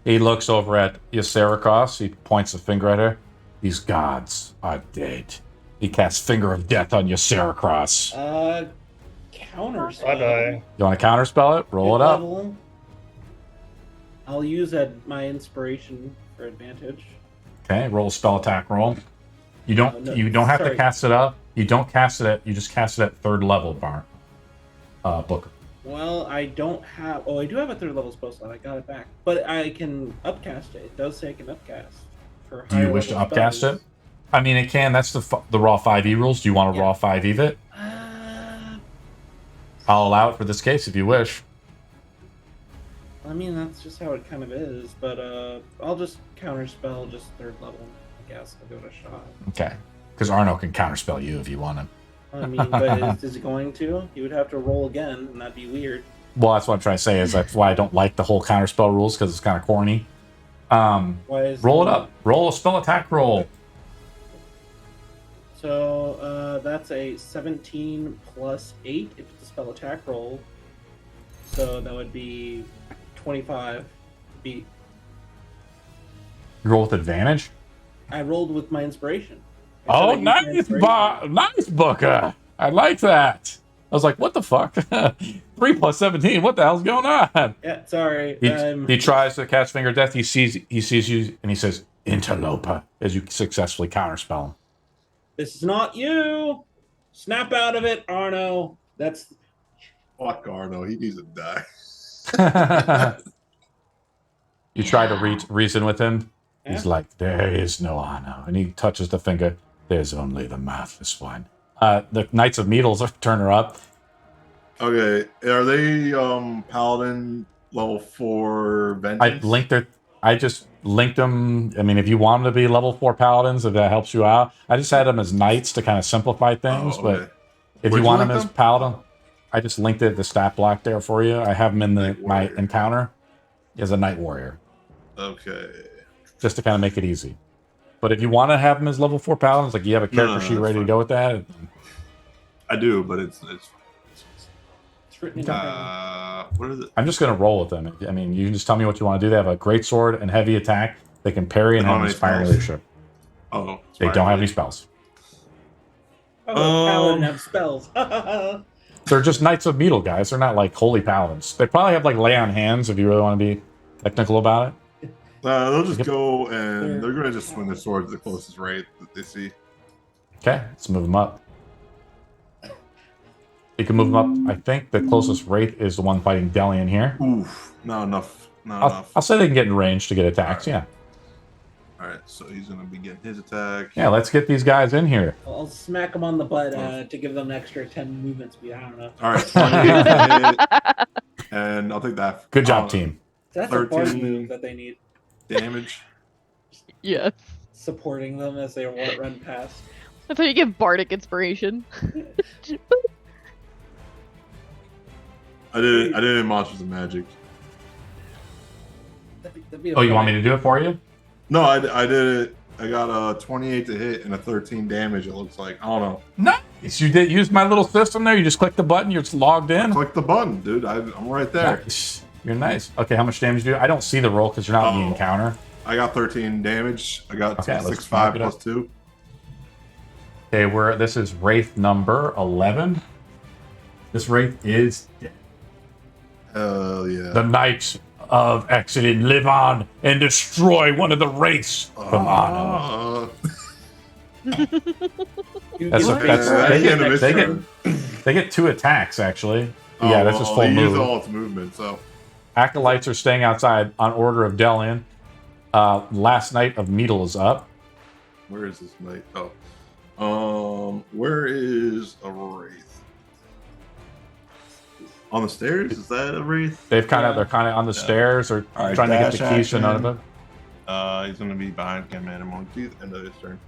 He looks over at Yacerikos. He points a finger at her. These gods are dead. He casts Finger of Death on Yacerikos. Counter spell. Bye-bye. You want to counterspell it? Roll it up. Level. I'll use my inspiration for advantage. Okay, roll a spell attack roll. You don't have to sorry. cast it up. You don't cast it at, you just cast it at 3rd level, Booker. Well, I don't have. Oh, I do have a 3rd level spell slot. I got it back, but I can upcast it. It does say I can upcast for. Do you wish to upcast it? I mean, it can. That's the raw 5e rules. Do you want to raw 5e it? I'll allow it for this case if you wish. I mean, that's just how it kind of is. But I'll just counterspell just 3rd level. I guess I'll give it a shot. Okay, because Arno can counterspell you if you want him. I mean, but is he going to? He would have to roll again, and that'd be weird. Well, that's what I'm trying to say. Is that's why I don't like the whole counterspell rules because it's kind of corny. Roll it up. Roll a spell attack roll. So that's a 17 plus 8 if it's a spell attack roll. So that would be 25. You roll with advantage? I rolled with my inspiration. Oh, nice, nice, Booker. I like that. I was like, what the fuck? 3 plus 17. What the hell's going on? Yeah, sorry. He tries to cast Finger Death. He sees you, and he says, Interloper, as you successfully counterspell him. This is not you. Snap out of it, Arno. That's... Fuck Arno. He needs to die. You try to reason with him. Yeah. He's like, there is no Arno. And he touches the finger. There's only the Mouthless One. The Knights of Needles turn her up. Okay. Are they Paladin level 4 Vengeance? I just linked them. I mean, if you want them to be level 4 Paladins, if that helps you out. I just had them as Knights to kind of simplify things. Okay. But if you want them as Paladin, I just linked it the stat block there for you. I have them in my encounter as a Knight Warrior. Okay. Just to kind of make it easy. But if you want to have them as level 4 Paladins, like you have a character sheet ready to go with that. I do, but it's written in what is it? I'm just going to roll with them. I mean, you can just tell me what you want to do. They have a great sword and heavy attack. They can parry and have inspiring leadership. Oh, they don't have any spells. Oh, Paladin have spells. They're just Knights of Needle, guys. They're not like holy paladins. They probably have like lay on hands if you really want to be technical about it. They'll just go and they're going to just swing their sword to the closest rate that they see. Okay, let's move them up. You can move them up. I think the closest rate is the one fighting Delian here. Oof, not enough. Not enough. I'll say they can get in range to get attacks, All right. Yeah. Alright, so he's going to be getting his attack. Yeah, let's get these guys in here. I'll smack them on the butt to give them an extra 10 movement speed. I don't know. Alright, 28 and I'll take that. Good job, team. That's a bard move that they need. Damage. Yes. Supporting them as they run past. I thought you give bardic inspiration. I did it in Monsters and Magic. Oh, you want me to do it for you? No, I did it. I got a 28 to hit and a 13 damage, it looks like. I don't know. Nice. You did use my little system there. You just click the button. You're just logged in. Click the button, dude. I'm right there. Nice. You're nice. Okay, how much damage do you do? I don't see the roll because you're not in the encounter. I got 13 damage. I got 6/5 plus 2. Okay, this is Wraith number 11. This Wraith is dead. Hell yeah. The Knights of Exodus live on and destroy one of the Wraiths from Anno. They get 2 attacks, actually. Yeah, that's just full move. All its movement, so. Acolytes are staying outside on order of Delian. Last Night of Needle is up. Where is this knight? Oh. Where is a Wraith? On the stairs? Is that a Wraith? They're kind of on the stairs or trying to get the keys to none of them. He's gonna be behind Command Monkey end of his turn.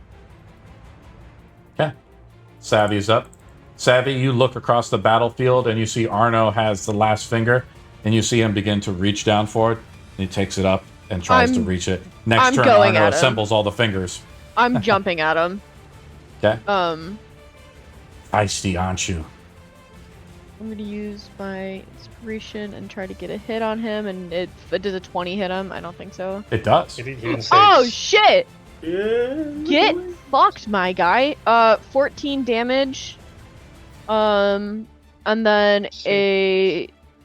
Okay. Savvy's up. Savvy, you look across the battlefield and you see Arno has the last finger, and you see him begin to reach down for it. And he takes it up and tries to reach it. Next turn, Arno assembles all the fingers. I'm jumping at him. Okay. Feisty, aren't you? I'm gonna use my inspiration and try to get a hit on him, and does a 20 hit him? I don't think so. It does. Oh shit! Yeah, Get fucked, my guy. 14 damage. And then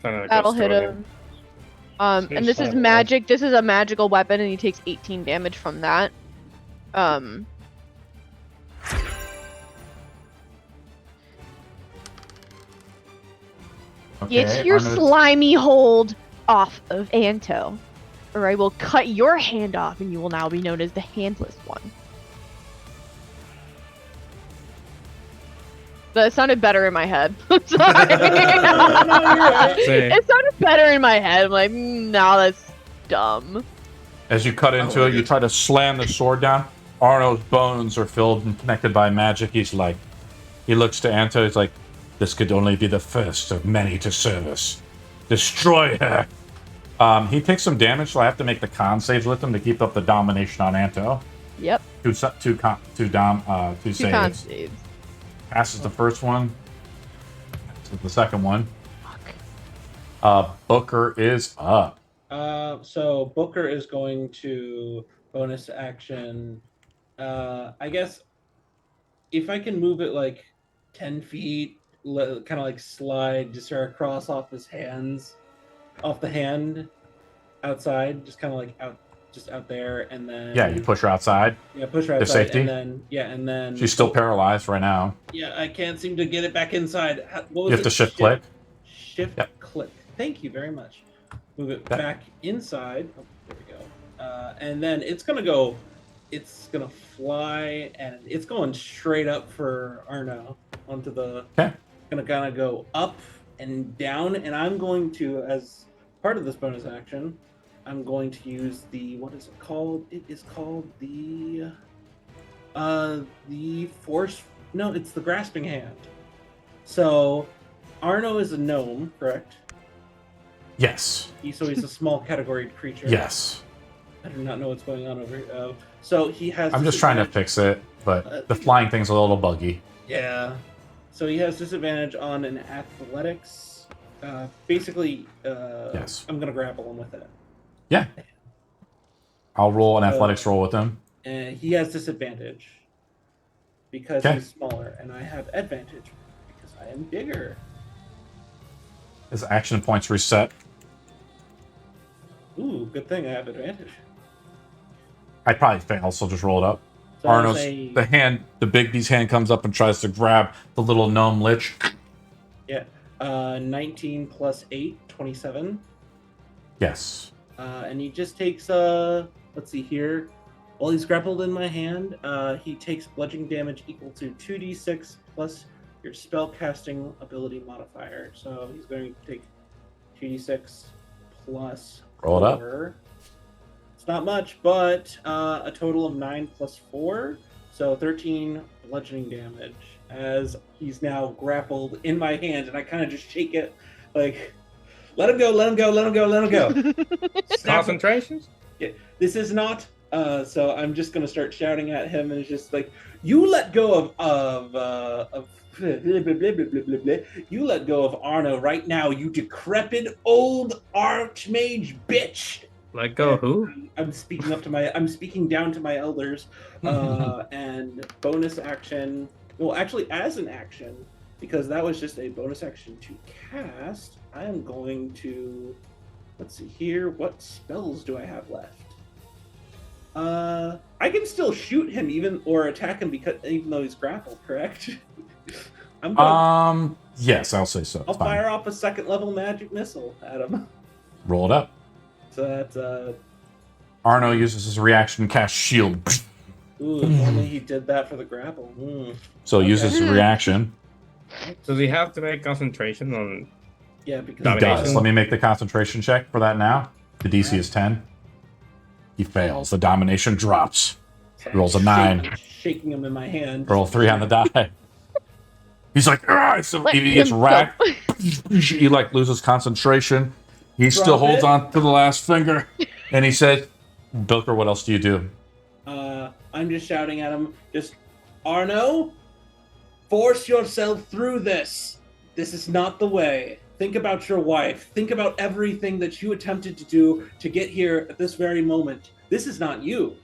that'll hit him. And this is magic. This is a magical weapon, and he takes 18 damage from that. Get your slimy hold off of Anto, or I will cut your hand off and you will now be known as the Handless One. That sounded better in my head. It sounded better in my head. I'm like, no, that's dumb. As you cut into it, you try to slam the sword down. Arno's bones are filled and connected by magic. He looks to Anto. He's like, this could only be the first of many to serve us. Destroy her. He takes some damage, so I have to make the con saves with him to keep up the domination on Anto. Yep. Two saves. Con saves. Passes the first one. The second one. Fuck. Booker is up. So Booker is going to bonus action. I guess if I can move it like 10 feet, kind of like slide just across off his hands, off the hand, outside, just kind of like out there, and then you push her outside. Yeah, push her outside. To safety. And then She's still paralyzed right now. Yeah, I can't seem to get it back inside. You have to shift click. Shift click. Thank you very much. Move it back inside. Oh, there we go. And then it's gonna fly, and it's going straight up for Arno onto the. Okay. Gonna kind of go up and down, and I'm going to, as part of this bonus action, I'm going to use what is it called? It is called the force. No, it's the grasping hand. So, Arno is a gnome, correct? Yes. So he's a small category creature. Yes. I do not know what's going on over here. So he has. I'm just trying to fix it, but the flying thing's a little buggy. Yeah. So he has disadvantage on an athletics. Basically, yes. I'm gonna grapple him with it. Yeah. I'll roll an athletics roll with him. And he has disadvantage because he's smaller, and I have advantage because I am bigger. His action points reset. Ooh, good thing I have advantage. I'd probably fail, so just roll it up. So Arno's the big beast hand comes up and tries to grab the little gnome lich. Yeah. 19 plus 8, 27. Yes. And he just takes let's see here. While he's grappled in my hand, he takes bludgeoning damage equal to 2d6 plus your spell casting ability modifier. So he's going to take 2d6 plus roll 4. It up. It's not much, but a total of 9 plus 4, so 13 bludgeoning damage as he's now grappled in my hand, and I kind of just shake it like, let him go, let him go, let him go, let him go. Concentrations? Yeah, this is not. So I'm just gonna start shouting at him, and it's just like, you let go of blah, blah, blah, blah, blah, blah, blah. You let go of Arno right now, you decrepit old archmage bitch. Let go who? I'm speaking down to my elders. And bonus action. Well, actually, as an action, because that was just a bonus action to cast, I am going to. Let's see here. What spells do I have left? I can still shoot him or attack him even though he's grappled, correct? Yes, I'll say so. I'll fire off a second level magic missile at him. Roll it up. So that's Arno uses his reaction to cast shield. Ooh, if only he did that for the grapple. So he uses his reaction. Does he have to make concentration on? Yeah, because he does. Let me make the concentration check for that now. The DC is 10. He fails. The domination drops. He rolls a 9. Shaking him in my hand. Roll 3 on the die. He's like, so he gets racked. He loses concentration. He still holds on to the last finger. And he said, Bilker, what else do you do? I'm just shouting at him, Arno, force yourself through this. This is not the way. Think about your wife. Think about everything that you attempted to do to get here at this very moment. This is not you.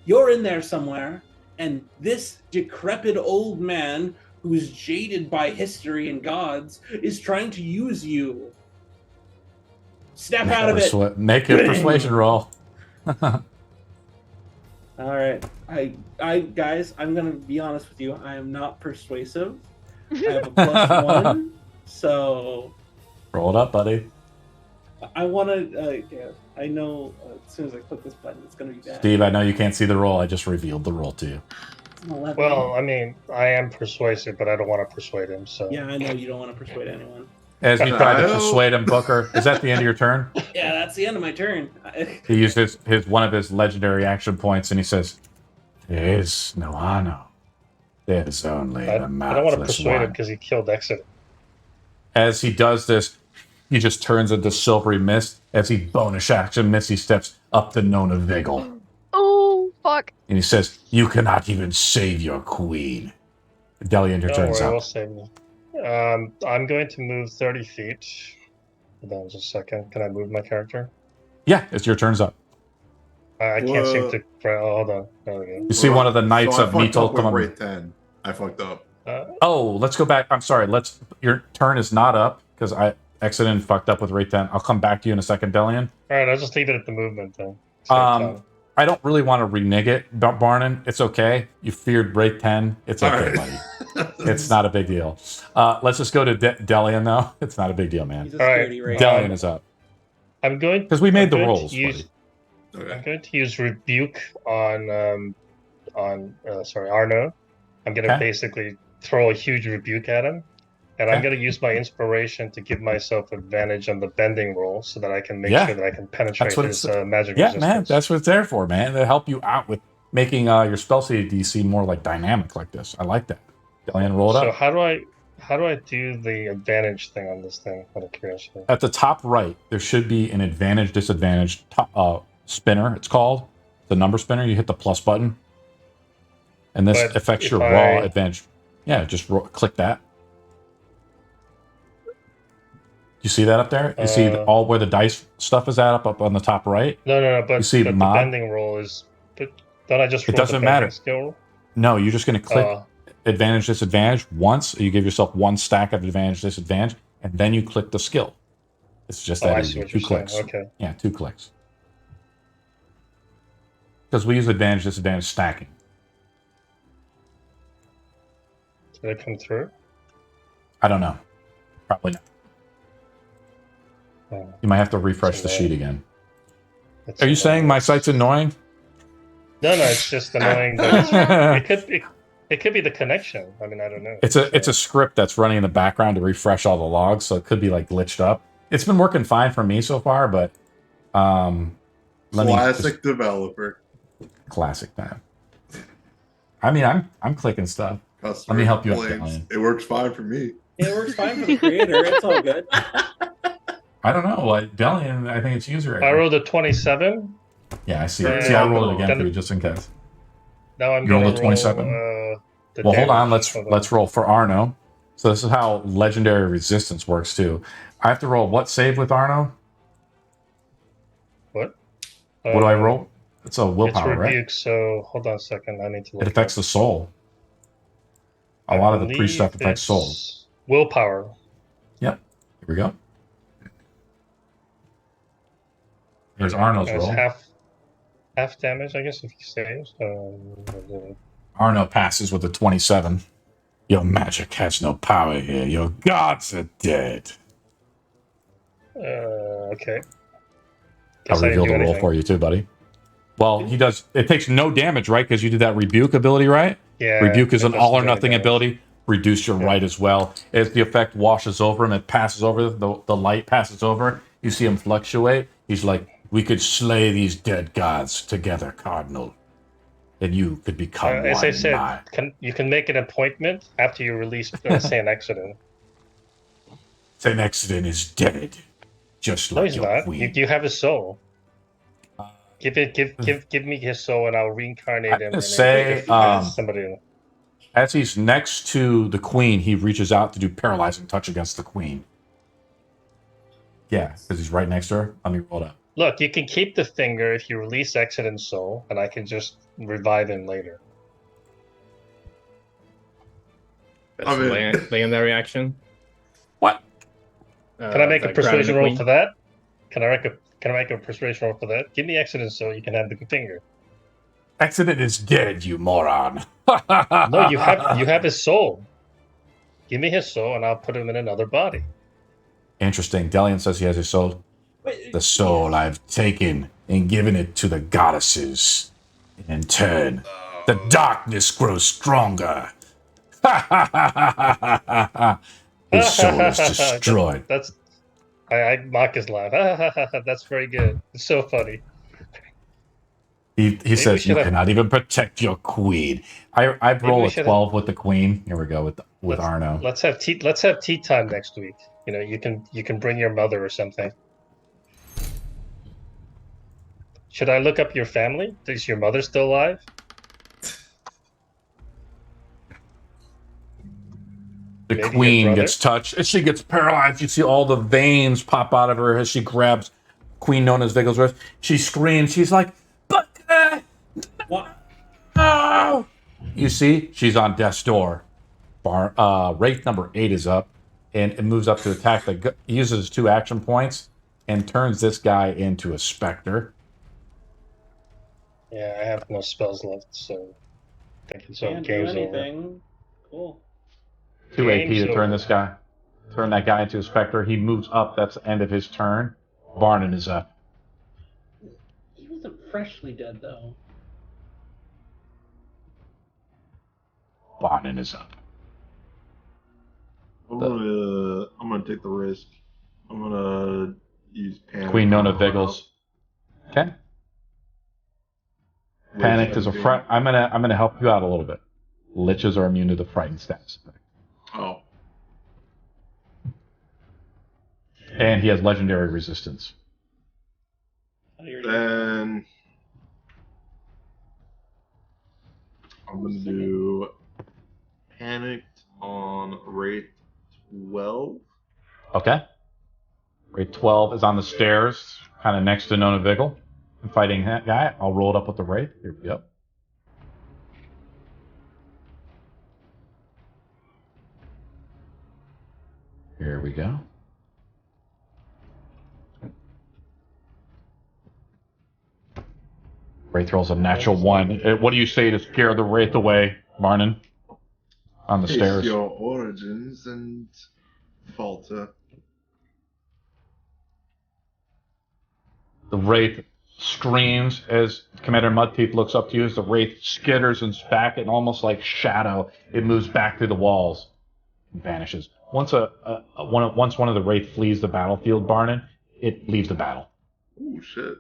You're in there somewhere, and this decrepit old man who's jaded by history and gods is trying to use you. Snap out of it. Make a persuasion roll. All right, I guys, I'm gonna be honest with you. I am not persuasive. I have a +1, so Roll it up, buddy. I want to. Yeah, I know as soon as I click this button, it's going to be bad. Steve, I know you can't see the roll. I just revealed the roll to you. It's an 11. Well, I mean, I am persuasive, but I don't want to persuade him. So Yeah, I know you don't want to persuade anyone. As you tried to persuade him, Booker, is that the end of your turn? Yeah, that's the end of my turn. He used his one of his legendary action points, and he says, "There is no Anno. There's only I the don't want to Mouthless persuade him One." because he killed Exit. As he does this, he just turns into silvery mist. As he bonus action Misty steps up to Nona Vigil. Oh, fuck. And he says, "You cannot even save your queen." Delian, your Don't turn's worry, up. we'll save me. I'm going to move 30 feet. Hold on just a second. Can I move my character? Yeah, it's your turn's up. I can't seem to. Oh, hold on. There we go. You see one of the Knights so of I fucked Mito up with come rate 10. I fucked up. Oh, let's go back. I'm sorry. Your turn is not up because I accidentally fucked up with rate 10. I'll come back to you in a second, Delian. All right, I'll just leave it at the movement then. Same time. I don't really want to renege it, Barnon. It's okay. You feared rate 10. It's okay, All buddy. It's not a big deal. Let's just go to Delian, though. It's not a big deal, man. He's a All right. sturdy race. Delian is up. I'm going Because we made the I'm going to rolls, use- buddy. I'm going to use rebuke on Arno. I'm going to Okay. basically throw a huge rebuke at him, and I'm Okay. going to use my inspiration to give myself advantage on the bending roll so that I can make Yeah. sure that I can penetrate That's what his it's- magic Yeah, resistance. man. That's what it's there for, man. To help you out with making your spell DC more like dynamic like this. I like that. Delian, roll it So up. how do I do the advantage thing on this thing? Out of curiosity. At the top right, there should be an advantage, disadvantage spinner, it's called. The number spinner, you hit the plus button. And this But affects if your I- raw advantage. Yeah, just click that. You see that up there? You see all where the dice stuff is at up on the top right? No. But, You see but the mob? bending roll is. But don't I just? It roll the doesn't bending matter. Skill roll? No, you're just going to click Uh, advantage, disadvantage once. You give yourself one stack of advantage, disadvantage, and then you click the skill. It's just that I easy. see what 2 you're saying. clicks. Okay. Yeah, 2 clicks. Because we use advantage, disadvantage stacking. Did it come through? I don't know. Probably not. Oh, You might have to refresh the It's sheet again. that's Are you annoying. saying my site's annoying? No, it's just annoying. That it could be the connection. I mean, I don't know. It's a script that's running in the background to refresh all the logs, so it could be like glitched up. It's been working fine for me so far, but Classic developer. classic man. I mean, I'm clicking stuff. Customer Let me help you out, complaints. Delian. It works fine for me. It works fine for the creator. It's all good. I don't know. Like Delian, I think it's user I error. rolled a 27. Yeah, I see it. Yeah, See, I rolled it again gonna- for you just in case. Now I'm You rolled going a to 27? Well, hold on. Let's roll for Arno. So this is how legendary resistance works too. I have to roll what save with Arno? What? What do I roll? It's a It's willpower, right? rebuke. So hold on a second. I need to. It Look affects the soul. A lot of the pre stuff affects soul. Willpower. Yep. Here we go. Here's Arno's It's roll. half damage, I guess, if you save. Arno passes with a 27. Your magic has no power here. Your gods are dead. Okay. I'll Guess I didn't reveal do the roll anything. for you too, buddy. Well, he does. It takes no damage, right? Because you did that rebuke ability, right? Yeah. Rebuke is it an doesn't all or do any nothing damage. ability. Reduce your right as well. As the effect washes over him, it passes over. The light passes over. You see him fluctuate. He's like, "We could slay these dead gods together, Cardinal, and you could become one." As I said, mine." you can make an appointment after you release Saint Accident. Saint Accident is dead, just No, like he's your not. queen. You have his soul. Give me his soul, and I'll reincarnate I'm him. gonna and say, if somebody else. As he's next to the queen, he reaches out to do paralyzing touch against the queen. Yeah, because he's right next to her. Let me roll it up. Look, you can keep the finger if you release Accident Soul, and I can just revive him later. That's I mean- legendary action. What? Can I make a the persuasion Crown roll of for the that? Can I make a persuasion roll for that? Give me Accident Soul, you can have the finger. Accident is dead, you moron. No, you have his soul. Give me his soul, and I'll put him in another body. Interesting. Delian says he has a soul. Wait, The soul I've taken and given it to the goddesses. In turn, the darkness grows stronger. Ha ha ha ha ha ha ha! His soul is destroyed. That's I mock his laugh. That's very good. It's so funny. He we says, should you have- cannot even protect your queen. I roll we a should 12 with the queen. Here we go with let's, Arno. Let's have tea time next week. You know, you can bring your mother or something. Should I look up your family? Is your mother still alive? The Maybe your queen brother? gets touched and she gets paralyzed. You see all the veins pop out of her as she grabs Queen known as Vigil's. She screams. She's like, but What? no! You see, she's on death's door. Wraith number 8 is up, and it moves up to attack. Uses 2 action points and turns this guy into a specter. Yeah, I have no spells left, so I think it's all Can't do game's over. anything. Cool. 2 AP Game's to turn over. this guy. Turn that guy into a specter. He moves up. That's the end of his turn. Barnon is up. He wasn't freshly dead though. Barnon is up. I'm gonna take the risk. I'm gonna use panic. Queen Nona Vigils. Okay. Panicked is a fright. I'm gonna help you out a little bit. Liches are immune to the frightened status effect. Oh. And he has legendary resistance. Then I'm gonna do panicked on rate 12. Okay. Rate 12 is on the stairs, kind of next to Nona Vigil. I'm fighting that guy. I'll roll it up with the Wraith. Here we go. Here we go. Wraith rolls a natural 1. What do you say to scare the Wraith away, Marnin? On the Face stairs. your origins and falter. The Wraith screams as Commander Mudteeth looks up to you as the Wraith skitters and back, and almost like shadow, it moves back through the walls and vanishes. Once one of the Wraith flees the battlefield, Barnon, it leaves the battle. Ooh, shit.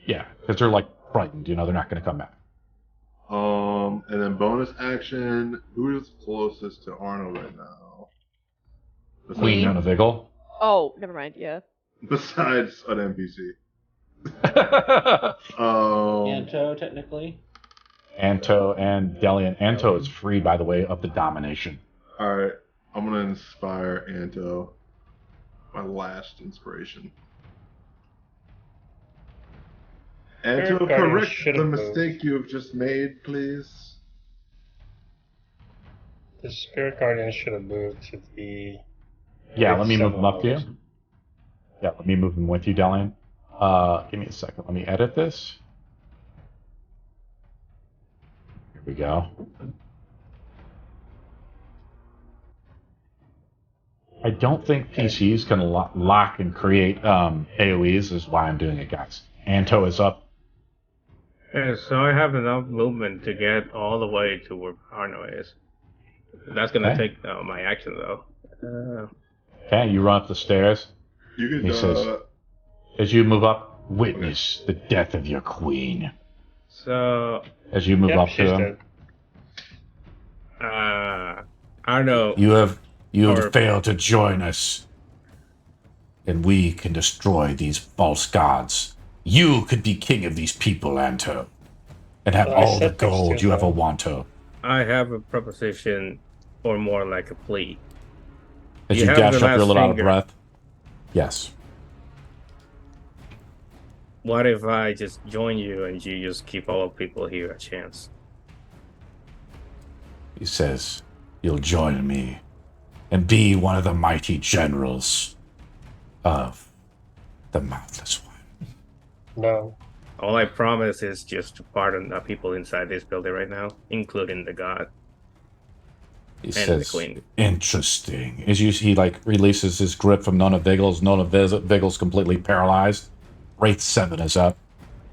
Yeah, because they're like frightened, they're not going to come back. And then bonus action. Who is closest to Arno right now? Queen Nona Vigil. Oh, never mind. Yeah. Besides an NPC. Anto, technically. Anto and Delian. Anto is free, by the way, of the domination. Alright, I'm gonna inspire Anto. My last inspiration. Anto, Spirit Guardian correct should the have moved. mistake you have just made, please. The Spirit Guardian should have moved to the... Yeah, let me move them up to you. levels. Yeah, let me move them with you, Delian. Give me a second. Let me edit this. Here we go. I don't think PCs can lock and create AoEs, is why I'm doing it, guys. Anto is up. Yeah, so I have enough movement to get all the way to where Arno is. That's gonna Okay. take my action though. Okay, you run up the stairs. You could, He says, as you move up, witness the death of your queen. So As you move Yep, up to she's him, dead. Arno, you have Or- failed to join us, and we can destroy these false gods. You could be king of these people, Anto, and have I all the said things gold to you him. ever wanted. I have a proposition, or more like a plea. As You you have dash the up, you're a last little out of finger. breath. Yes. What if I just join you and you just keep all people here a chance? He says, you'll join me and be one of the mighty generals of the Mouthless One. No. All I promise is just to pardon the people inside this building right now, including the god. He and says, the queen. interesting. He like releases his grip from Nona Viggles. Nona Viggles completely paralyzed. Wraith 7 is up.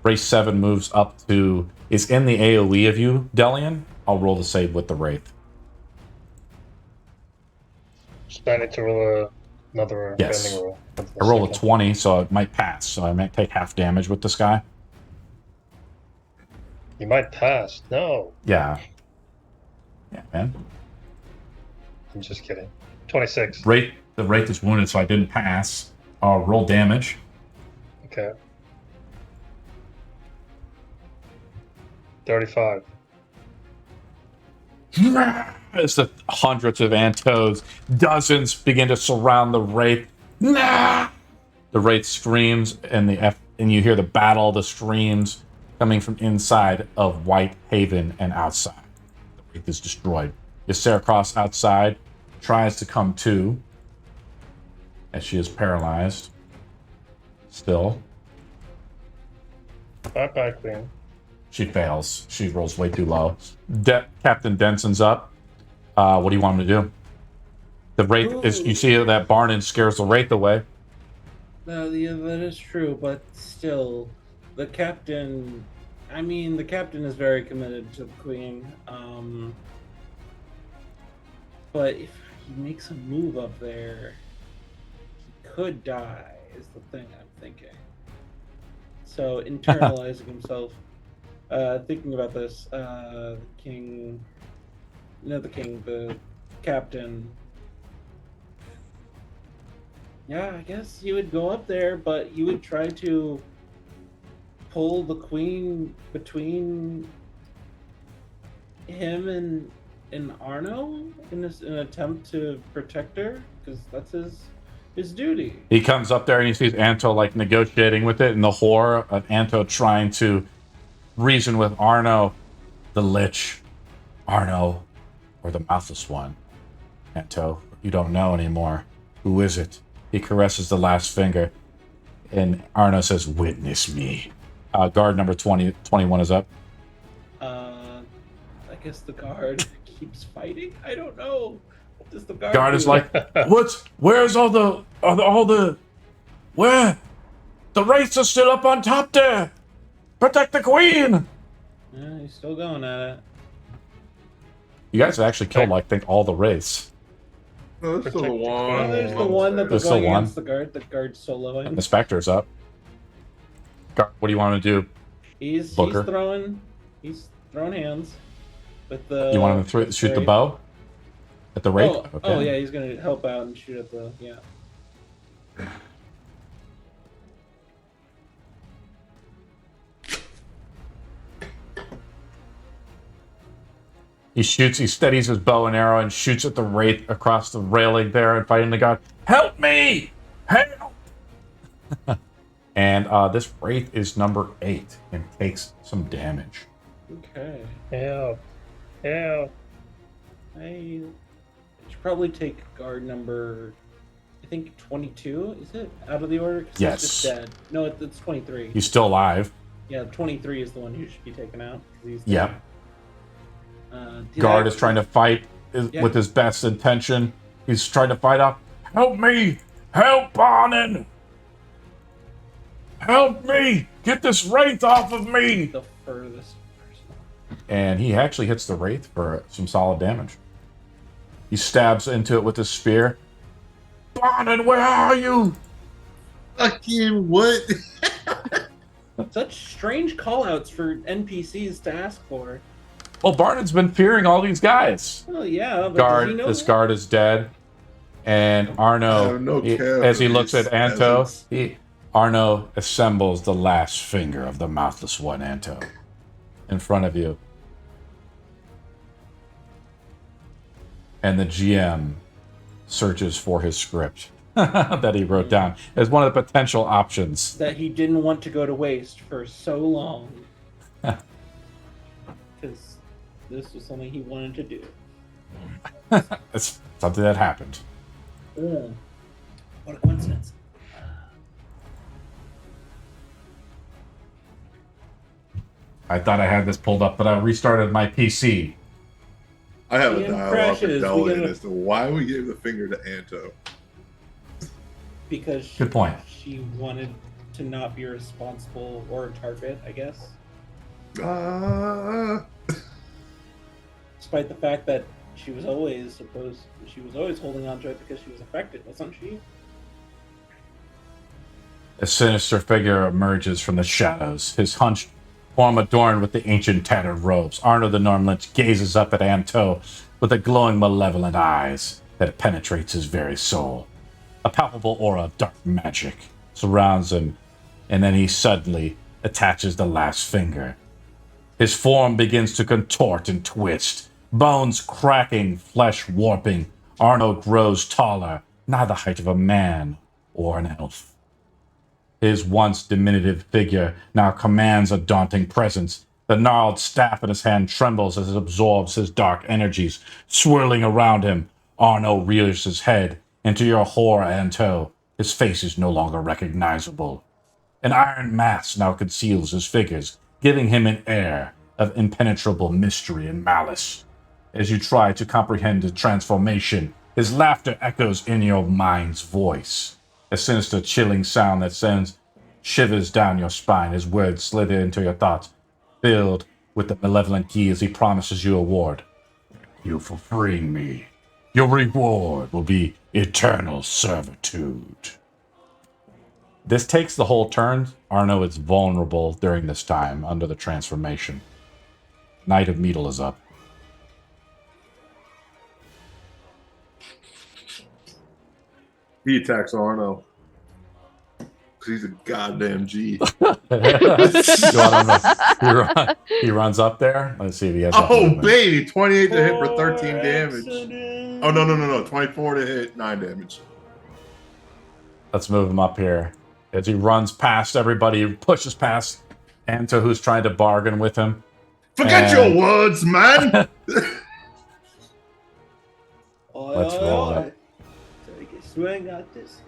Wraith 7 moves up to, is in the AoE of you, Delian. I'll roll the save with the Wraith. So I need to roll another Yes. bending roll. I roll a 20, so it might pass. So I might take half damage with this guy. You might pass. No. Yeah. Yeah, man. I'm just kidding. 26. The Wraith is wounded, so I didn't pass. I'll roll damage. Okay. 35. As the hundreds of Antos, dozens begin to surround the Wraith. Nah! The Wraith screams, and you hear the battle, the streams coming from inside of White Haven and outside. The Wraith is destroyed. Ysera Cross outside tries to come to, as she is paralyzed. Still. Bye-bye, Queen. She fails. She rolls way too low. Captain Denson's up. What do you want him to do? The Wraith is. You see that Barnon scares the Wraith away. No, yeah, that is true, but still, the captain. I mean, the captain is very committed to the queen. But if he makes a move up there, he could die. Is the thing I'm thinking. So internalizing himself, thinking about this, the captain. Yeah, I guess you would go up there, but you would try to pull the queen between him and Arno in an attempt to protect her, because that's his duty. He comes up there and he sees Anto like negotiating with it, and the horror of Anto trying to reason with Arno, the Lich, Arno, or the Mouthless One. Anto, you don't know anymore. Who is it? He caresses the last finger, and Arno says, "Witness me." Guard number 21 is up. I guess the guard keeps fighting. I don't know. What does the guard? Guard do? is like, where's all the where? The Wraiths are still up on top there. Protect the queen. Yeah, he's still going at it. You guys have actually killed, I think, all the Wraiths. No, there's still the Oh, one. there's the one that's There's going still one. against the guard. The guard's soloing. And the Spectre's up. Guard, what do you want to do? He's Booker. He's throwing hands with the. You want him to shoot the bow at the Wraith? Oh, oh yeah, he's gonna help out and shoot at the He steadies his bow and arrow and shoots at the Wraith across the railing there and fighting the guard. Help me! Help! And this Wraith is number 8 and takes some damage. Okay. Help. Help. I should probably take guard number, I think 22. Is it out of the order? 'Cause Yes. he's just dead. No, it's 23. He's still alive. Yeah, 23 is the one who should be taken out. 'Cause he's Yep. dead. Guard is trying to fight with his best intention. He's trying to fight up. Help me! Help, Barnon! Help me! Get this Wraith off of me! the furthest person. And he actually hits the Wraith for some solid damage. He stabs into it with his spear. Barnon, where are you? Fucking what? Such strange callouts for NPCs to ask for. Well, Barnon's been fearing all these guys. Well, yeah, but does he know This that? guard is dead. And Arno, as he looks at Anto, Arno assembles the last finger of the Mouthless One, Anto, in front of you. And the GM searches for his script that he wrote down as one of the potential options. That he didn't want to go to waste for so long. Because this was something he wanted to do. It's something that happened. Oh, what a coincidence. I thought I had this pulled up, but I restarted my PC. I have a Ian dialogue with crashes, we Delian gotta- as to why we gave the finger to Anto. Because Good point. she wanted to not be responsible or a target, I guess. Despite the fact that she was always holding on to it because she was affected, wasn't she? A sinister figure emerges from the shadows, his hunched form adorned with the ancient tattered robes. Arno the Normlich gazes up at Anto with the glowing malevolent eyes that penetrates his very soul. A palpable aura of dark magic surrounds him, and then he suddenly attaches the last finger. His form begins to contort and twist, bones cracking, flesh warping. Arno grows taller, nigh the height of a man or an elf. His once diminutive figure now commands a daunting presence. The gnarled staff in his hand trembles as it absorbs his dark energies, swirling around him. Arno rears his head. And to your horror, Anto, his face is no longer recognizable. An iron mask now conceals his figures, giving him an air of impenetrable mystery and malice. As you try to comprehend the transformation, his laughter echoes in your mind's voice. A sinister, chilling sound that sends shivers down your spine. His words slither into your thoughts, filled with the malevolent key as he promises you a reward. Thank you for freeing me. Your reward will be eternal servitude. This takes the whole turn. Arno is vulnerable during this time under the transformation. Knight of Metal is up. He attacks Arno. Because he's a goddamn G. You want to know? He runs up there. Let's see if he has. Oh, baby. 28 to hit for 13 damage. Accident. Oh, no. 24 to hit, 9 damage. Let's move him up here. As he runs past everybody, pushes past Anto, who's trying to bargain with him. Forget your words, man! Let's roll it. Take a swing at this.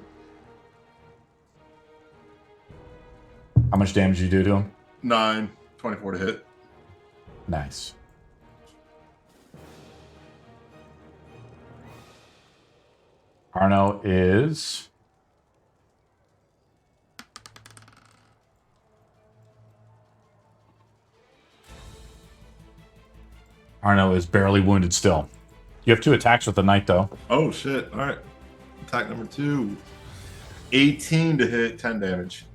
How much damage you do to him? 9, 24 to hit. Nice. Arno is... Arno is barely wounded still. You have 2 attacks with the knight, though. Oh, shit. All right. Attack number 2. 18 to hit, 10 damage.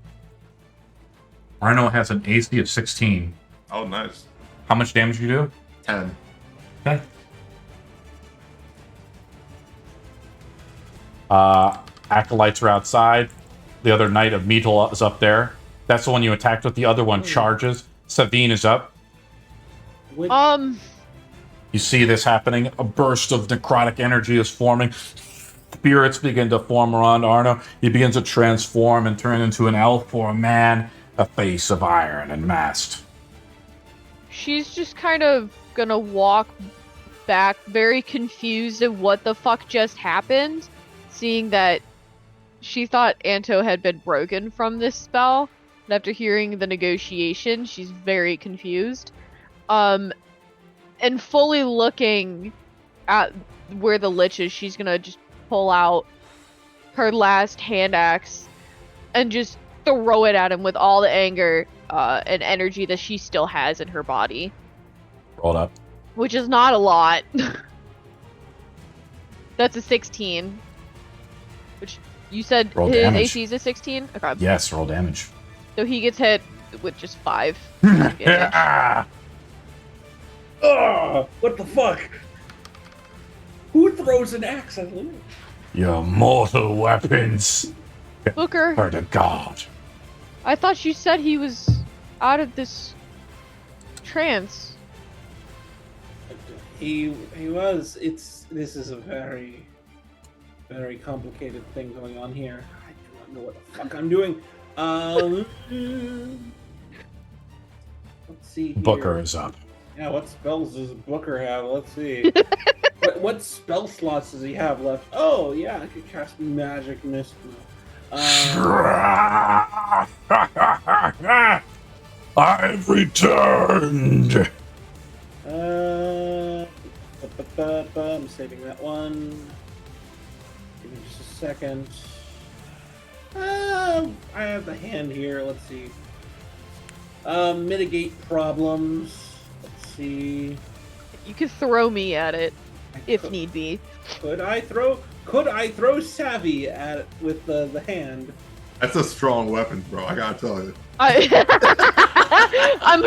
Arno has an AC of 16. Oh, nice. How much damage you do? 10. Okay. Acolytes are outside. The other Knight of Metal is up there. That's the one you attacked with. The other one charges. Savine is up. You see this happening. A burst of necrotic energy is forming. Spirits begin to form around Arno. He begins to transform and turn into an elf or a man, a face of iron and mast. She's just kind of gonna walk back, very confused at what the fuck just happened, seeing that she thought Anto had been broken from this spell. And after hearing the negotiation, she's very confused. And fully looking at where the lich is, she's gonna just pull out her last hand axe and just throw it at him with all the anger and energy that she still has in her body. Roll up. Which is not a lot. That's a 16. Which you said Roll his damage. AC is a 16? Okay. Yes, roll damage. So he gets hit with just 5 damage. Yeah. Oh, what the fuck? Who throws an axe at Lou? Your mortal weapons Booker, are the god. I thought you said he was out of this trance. He was. This is a very, very complicated thing going on here. I do not know what the fuck I'm doing. Let's see. Here. Booker is up. Yeah, what spells does Booker have? Let's see. what spell slots does he have left? Oh yeah, I could cast Magic Mist. I've returned. I'm saving that one. Give me just a second. I have the hand here. Let's see. Mitigate problems. Let's see. You could throw me at it if need be. Could I throw savvy at it with the hand? That's a strong weapon, bro. I gotta tell you. I'm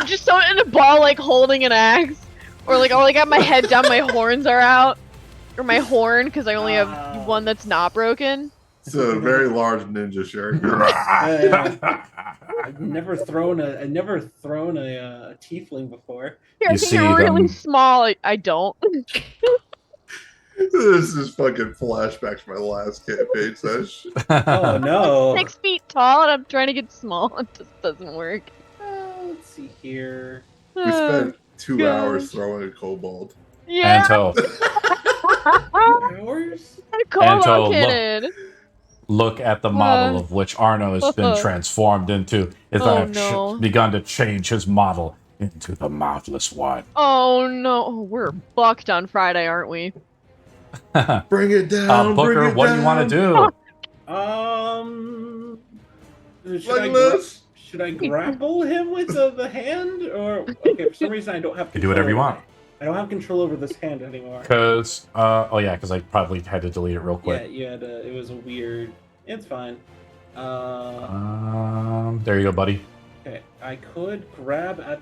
just so in a ball, like holding an axe, or like I got my head down, my horns are out, or my horn because I only have one that's not broken. It's a very large ninja shirt. I've never thrown a tiefling before. Here, I think you're really small. I don't. This is fucking flashbacks from my last campaign session. Oh no! I'm 6 feet tall and I'm trying to get small. It just doesn't work. Let's see here. We spent 2 hours throwing a kobold. Yeah. Anto. 2 hours? Anto, look at the model of which Arno has been transformed into. I've begun to change his model into the Mouthless One. Oh no, we're bucked on Friday, aren't we? Bring it down, Booker. What do you want to do? Should I grapple him with the hand, or okay? For some reason, I don't have. You do whatever you want. I don't have control over this hand anymore. Because because I probably had to delete it real quick. Yeah, you had to. It was a weird. It's fine. There you go, buddy. Okay, I could grab at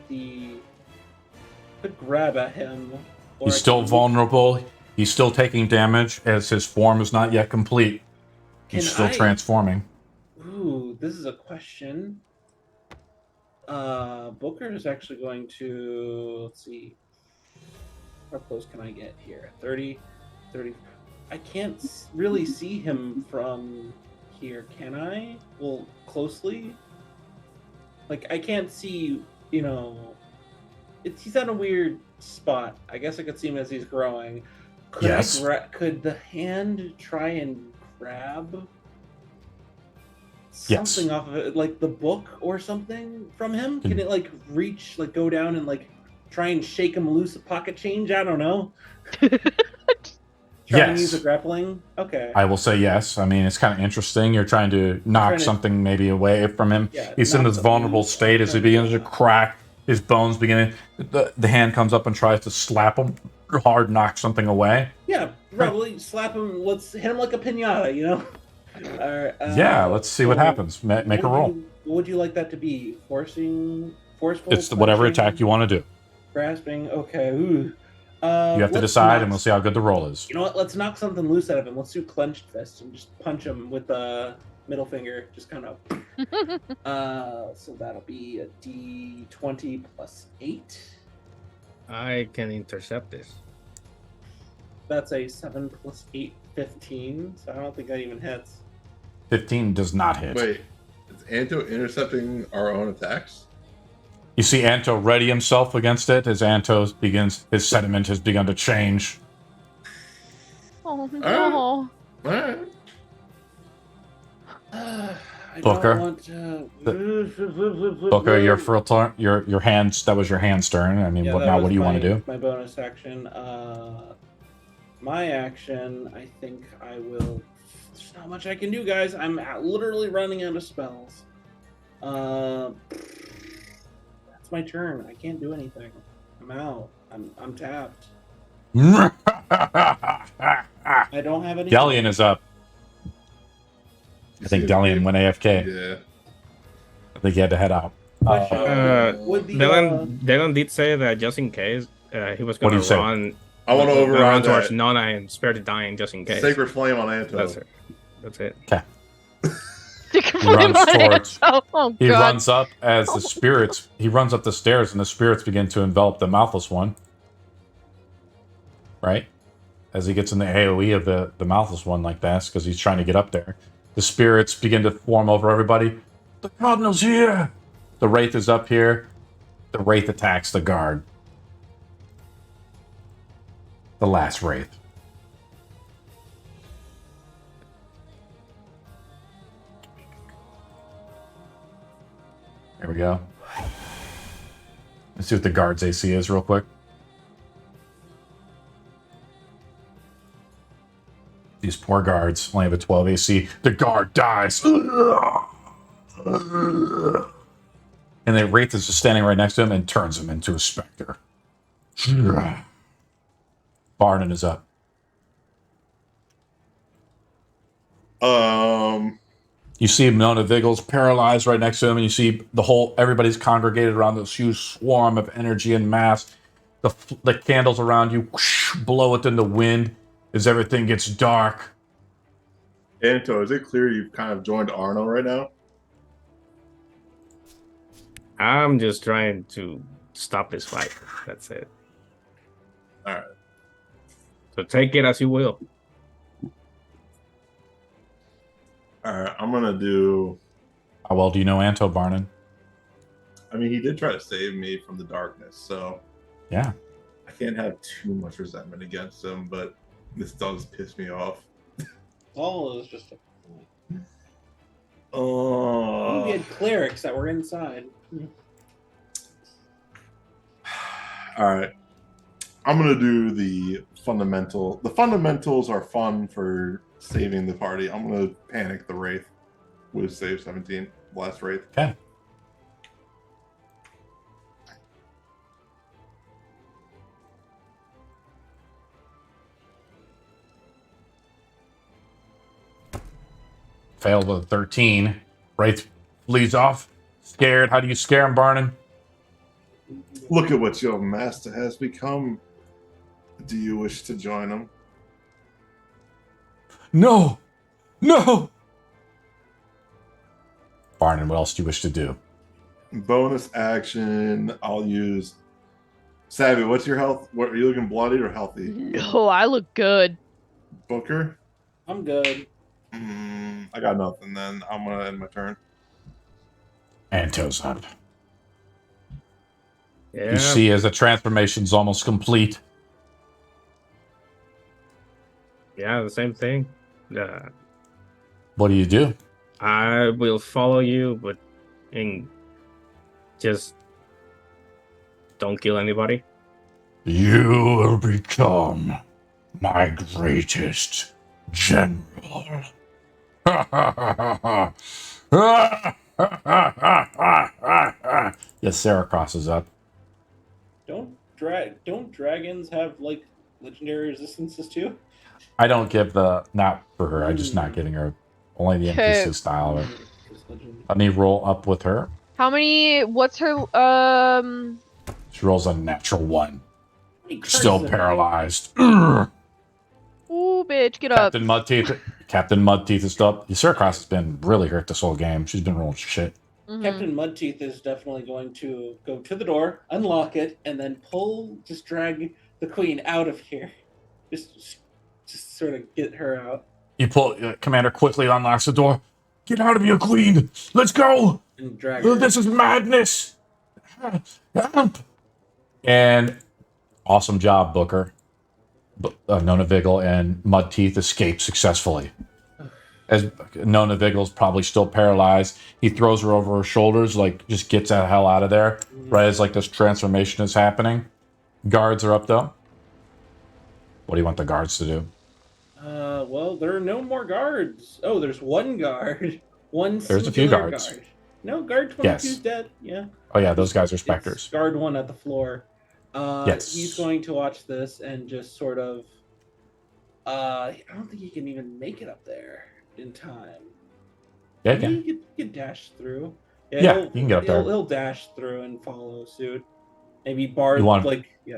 him. Or He's still vulnerable. He's still taking damage as his form is not yet complete. He's still transforming. Ooh, this is a question. Booker is actually going to, let's see. How close can I get here? 30. I can't really see him from here, can I? Well, closely. Like, I can't see, he's at a weird spot. I guess I could see him as he's growing. Could the hand try and grab something off of it, like the book or something from him? Can it like reach, like go down and like try and shake him loose a pocket change? I don't know. Try and use a grappling? Okay. I will say yes. I mean, it's kind of interesting. You're trying to knock something maybe away from him. Yeah, he's in this vulnerable state as he begins to crack. His bones beginning. The hand comes up and tries to slap him hard, knock something away. Yeah, probably slap him. Let's hit him like a pinata, Let's see what happens. Make a roll. What would you like that to be? Forceful? It's whatever attack you want to do. Grasping. Okay. Ooh. You have to decide, and we'll see how good the roll is. You know what? Let's knock something loose out of him. Let's do clenched fist and just punch him with the middle finger. Just kind of. So that'll be a D20 plus 8. I can intercept this. That's a 7 plus 8, 15. So I don't think that even hits. 15 does not hit. Wait, is Anto intercepting our own attacks? You see Anto ready himself against it as his sentiment has begun to change. Oh no. All right. Booker. Booker, your hands. That was your hand's turn. I mean, what do you want to do? My bonus action. My action. I think I will. There's not much I can do, guys. I'm literally running out of spells. That's my turn. I can't do anything. I'm out. I'm tapped. I don't have any. Delian is up. I think Delian went AFK. Yeah. I think he had to head out. Dylan did say that just in case he was going to run. I want to override towards that. Nona and spare the dying just in case. Sacred Flame on Anto. That's it. Okay. He runs up as the spirits. He runs up the stairs, and the spirits begin to envelop the Mouthless One. Right, as he gets in the AOE of the Mouthless One like that, because he's trying to get up there. The spirits begin to form over everybody. The Cardinal's here. The Wraith is up here. The Wraith attacks the guard. The last Wraith. There we go. Let's see what the guard's AC is real quick. These poor guards only have a 12 AC. The guard dies. And then Wraith is just standing right next to him and turns him into a specter. Barnon is up. You see Nona Viggles paralyzed right next to him, and you see everybody's congregated around this huge swarm of energy and mass. The candles around you whoosh, blow it in the wind as everything gets dark. Anto, is it clear you've kind of joined Arno right now? I'm just trying to stop this fight. That's it. All right. So take it as you will. All right, I'm going to do... How well do you know Anto, Barnon? I mean, he did try to save me from the darkness, so... Yeah. I can't have too much resentment against him, but this does piss me off. All is just. Oh. We had clerics that were inside. All right. I'm going to do the fundamental. The fundamentals are fun for saving the party. I'm going to panic the Wraith with save 17. Last Wraith. Okay. Failed with a 13. Wraith flees off. Scared. How do you scare him, Barnon? Look at what your master has become. Do you wish to join him? No! No! Barnon, what else do you wish to do? Bonus action. I'll use... Savvy, what's your health? What, are you looking bloodied or healthy? No, I look good. Booker? I'm good. I got nothing then. I'm going to end my turn. Anto's up. Yeah. You see as the transformation's almost complete. Yeah, the same thing. What do you do? I will follow you, but just don't kill anybody. You will become my greatest general. Yes, Sarah crosses up. Don't dragons have like legendary resistances too? I don't give not for her. I'm just not giving her only the Okay. NPC style. Let me roll up with her. How many? What's her? She rolls a natural 1. Curse Still them. paralyzed. Ooh, bitch, get up. Captain Mudteeth is still up. Sarah Cross has been really hurt this whole game. She's been rolling shit. Mhm. Captain Mudteeth is definitely going to go to the door, unlock it, and then drag the queen out of here. Just sort of get her out. You pull. Commander quickly unlocks the door. Get out of here, Queen. Let's go. And drag her. This is madness. Help. And awesome job, Booker. Nona Vigil and Mudteeth escape successfully. As Nona Vigel's probably still paralyzed, he throws her over her shoulders, like just gets the hell out of there. Right as like this transformation is happening. Guards are up though. What do you want the guards to do? Well, there are no more guards. Oh, there's one guard. There's a few singular guards. Guard. No, guard 22's Yes. dead. Yeah. Oh yeah, those guys are It's specters. guard 1 at the floor. Yes. He's going to watch this and just sort of. I don't think he can even make it up there in time. Yeah, Maybe okay. he could dash through. Yeah, you can get up there. He'll dash through and follow suit. Maybe Bard You want- yeah.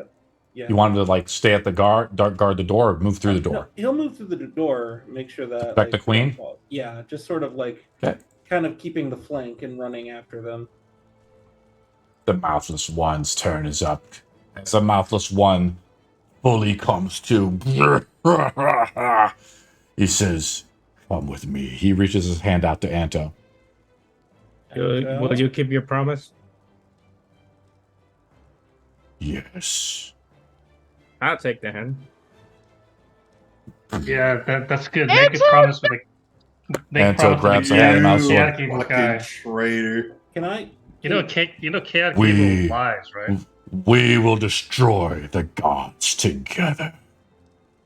You want him to like stay at the guard the door, or move through the door. No, he'll move through the door, make sure that Protect the queen? Yeah, just sort of like Okay. kind of keeping the flank and running after them. The Mouthless One's turn is up. As the Mouthless One fully comes to, he says, "Come with me." He reaches his hand out to Anto. Will you keep your promise? Yes. I'll take the hand. Yeah, that's good. Make a promise with a. Anto grabs a hand mouse sword. chaotic evil Fucking guy. traitor. Can I? Chaotic We- evil lies, right? We will destroy the gods together.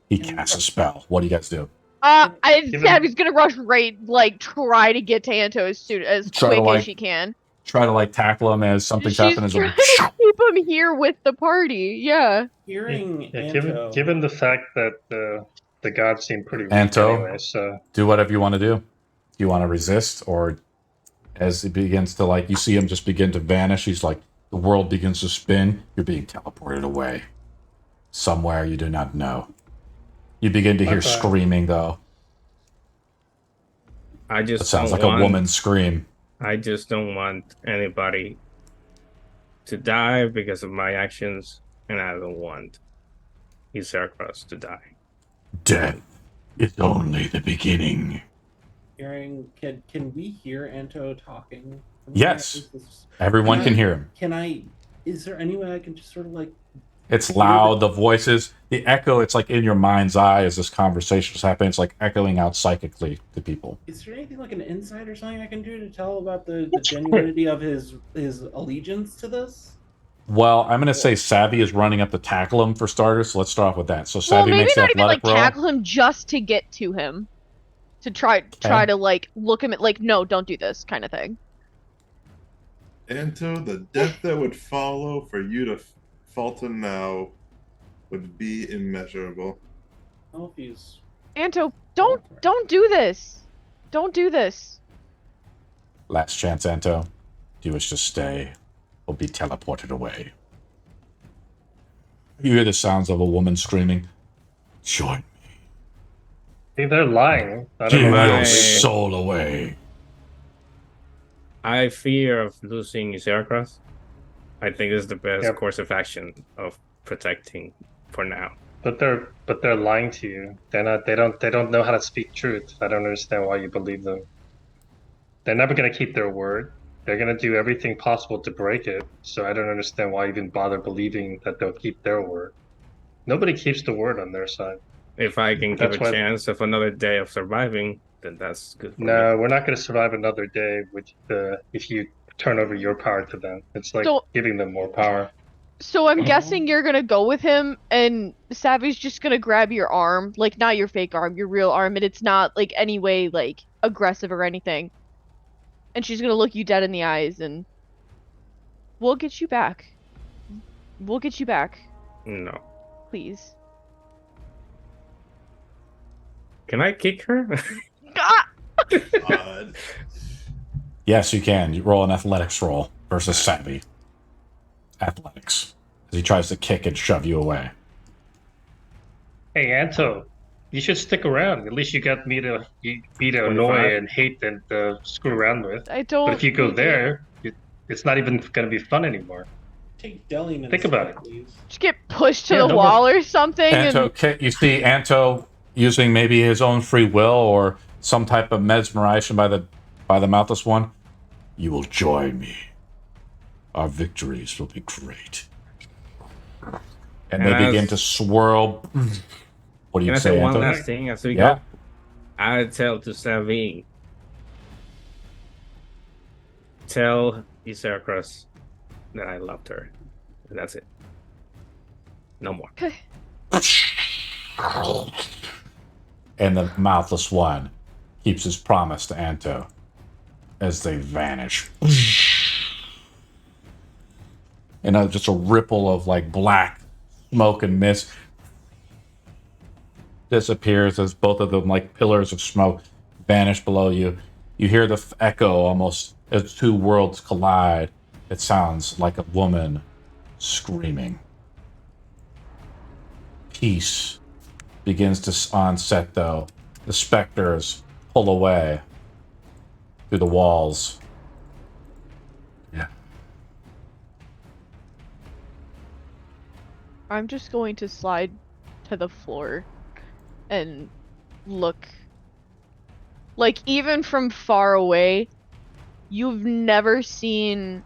He casts a spell. What do you guys do? Sammy's gonna rush right, like, try to get to Anto as quick as she can. Try to like tackle him as something's She's happening. trying to keep him here with the party. Yeah. Hearing Anto, given the fact that the gods seem pretty weak Anto, anyway, so do whatever you want to do. Do you want to resist, or as it begins to like, you see him just begin to vanish. He's like, the world begins to spin. You're being teleported away somewhere you do not know. You begin to hear screaming, though. It sounds like a woman's scream. I just don't want anybody to die because of my actions, and I don't want Iserkros to die. Death is only the beginning. Hearing, can we hear Anto talking? Yes, everyone can hear him. Is there any way I can just sort of like... It's loud, the voices, the echo, it's like in your mind's eye as this conversation is happening. It's like echoing out psychically to people. Is there anything like an insight or something I can do to tell about the genuinity of his allegiance to this? Well, I'm going to say Savvy is running up to tackle him for starters, so let's start off with that. So Savvy makes the athletic roll. Maybe not even like tackle him, just to get to him. To try to like look him at, like, no, don't do this kind of thing. Anto, the death that would follow for you to falter now would be immeasurable. Oh, he's... Anto, don't do this. Don't do this. Last chance, Anto. Do you wish to stay or be teleported away? You hear the sounds of a woman screaming, "Join me." See, they're lying. Give your soul away. I fear of losing Iserkros. I think this is the best course of action of protecting for now. But they're lying to you. They don't know how to speak truth. I don't understand why you believe them. They're never gonna keep their word. They're gonna do everything possible to break it. So I don't understand why you even bother believing that they'll keep their word. Nobody keeps the word on their side. If I can give a chance of another day of surviving, then that's good for me. We're not going to survive another day if you turn over your power to them. It's like giving them more power. So I'm guessing you're going to go with him, and Savvy's just going to grab your arm. Like, not your fake arm, your real arm, and it's not, like, any way, like, aggressive or anything. And she's going to look you dead in the eyes, and we'll get you back. We'll get you back. No. Please. Can I kick her? Yes, you can. You roll an athletics roll versus Savvy. Athletics. As he tries to kick and shove you away. Hey, Anto, you should stick around. At least you got me to annoy and hate and screw around with. I don't. But if you go there, it's not even going to be fun anymore. Take Delian and think about it. Please. Just get pushed to the wall or something. Anto, you see Anto using maybe his own free will or some type of mesmerization by the Mouthless One. You will join me. Our victories will be great. And they begin to swirl. What do you say, one Anto? last thing as we go? I tell to Savine, tell Iserkros that I loved her. And that's it. No more. And the Mouthless One keeps his promise to Anto as they vanish. And just a ripple of like black smoke and mist disappears as both of them, like pillars of smoke, vanish below you. You hear the echo almost as two worlds collide. It sounds like a woman screaming. Peace begins to onset, though. The specters pull away through the walls. Yeah. I'm just going to slide to the floor and look. Like, even from far away, you've never seen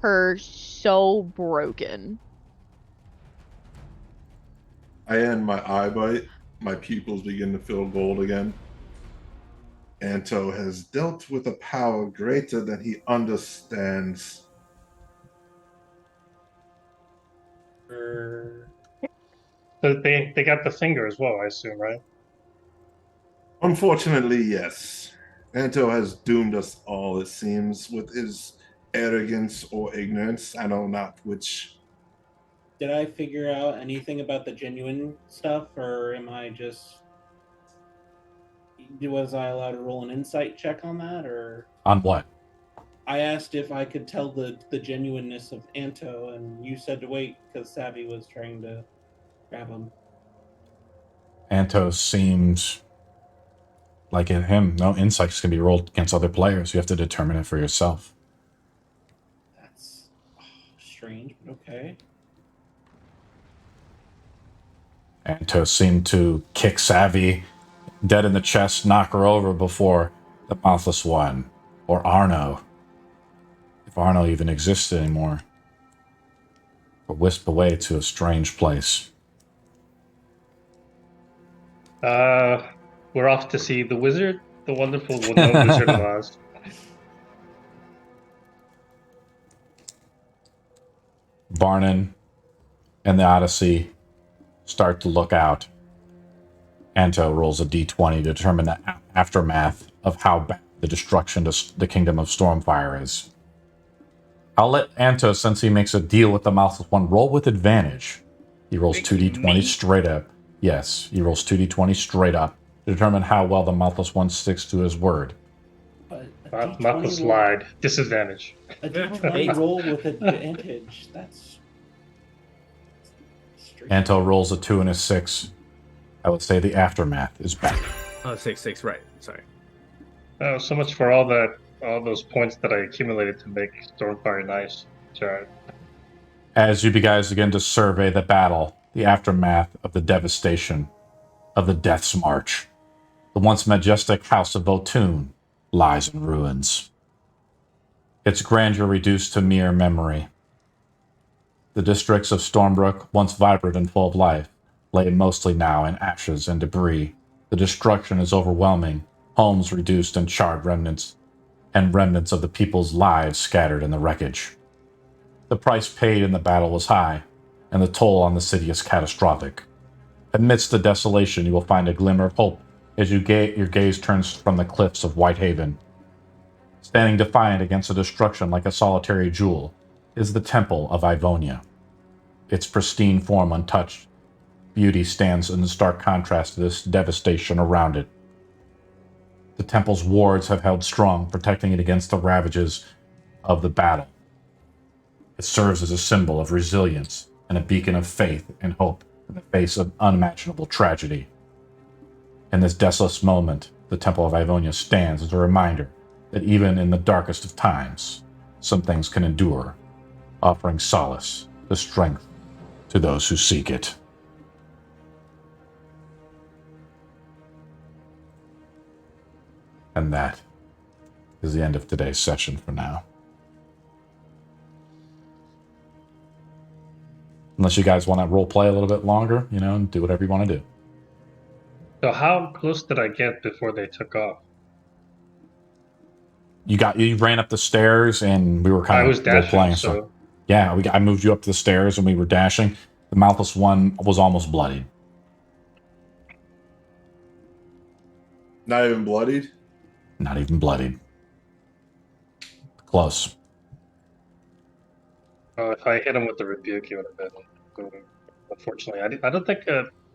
her so broken. I end my eye bite. My pupils begin to fill gold again. Anto has dealt with a power greater than he understands. So they got the finger as well, I assume, right? Unfortunately, yes. Anto has doomed us all, it seems, with his arrogance or ignorance. I know not which. Did I figure out anything about the genuine stuff, or am I just was I allowed to roll an insight check on that, or On what? I asked if I could tell the genuineness of Anto, and you said to wait because Savvy was trying to grab him. Anto seemed like in him, no insights can be rolled against other players. You have to determine it for yourself. That's strange, but okay. Anto seemed to kick Savvy dead in the chest, knock her over before the Mouthless One, or Arno, if Arno even existed anymore, or wisp away to a strange place. We're off to see the wizard, the wonderful Wizard of Oz. Barnon and the Odyssey start to look out. Anto rolls a d20 to determine the aftermath of how bad the destruction to the kingdom of Stormfire is. I'll let Anto, since he makes a deal with the Mouthless One, roll with advantage. He rolls 2d20 straight up. Yes, he rolls 2d20 straight up to determine how well the Mouthless One sticks to his word. But Mouthless slide. Disadvantage. A d20 roll with advantage. That's strange. Anto rolls a 2 and a 6. I would say the aftermath is bad. Oh, 6, right. Sorry. Oh, so much for all those points that I accumulated to make Stormfire nice. Sorry. As you guys begin to survey the battle, the aftermath of the devastation of the Death's March, the once majestic house of Votun lies in ruins. Its grandeur reduced to mere memory. The districts of Stormbrook, once vibrant and full of life, lay mostly now in ashes and debris. The destruction is overwhelming, homes reduced and charred remnants, and remnants of the people's lives scattered in the wreckage. The price paid in the battle was high, and the toll on the city is catastrophic. Amidst the desolation, you will find a glimmer of hope as your gaze turns from the cliffs of Whitehaven. Standing defiant against the destruction like a solitary jewel is the Temple of Ivonia. Its pristine form untouched, beauty stands in stark contrast to this devastation around it. The temple's wards have held strong, protecting it against the ravages of the battle. It serves as a symbol of resilience and a beacon of faith and hope in the face of unimaginable tragedy. In this desolate moment, the Temple of Ivonia stands as a reminder that even in the darkest of times, some things can endure, offering solace, the strength to those who seek it. And that is the end of today's session for now. Unless you guys want to roleplay a little bit longer, and do whatever you want to do. So how close did I get before they took off? You ran up the stairs, and we were kind of role-playing. So yeah, I moved you up the stairs, and we were dashing. The Mouthless One was almost bloodied. Not even bloodied? Not even bloodied. Close. If I hit him with the rebuke, he would have been good. Unfortunately, I don't think.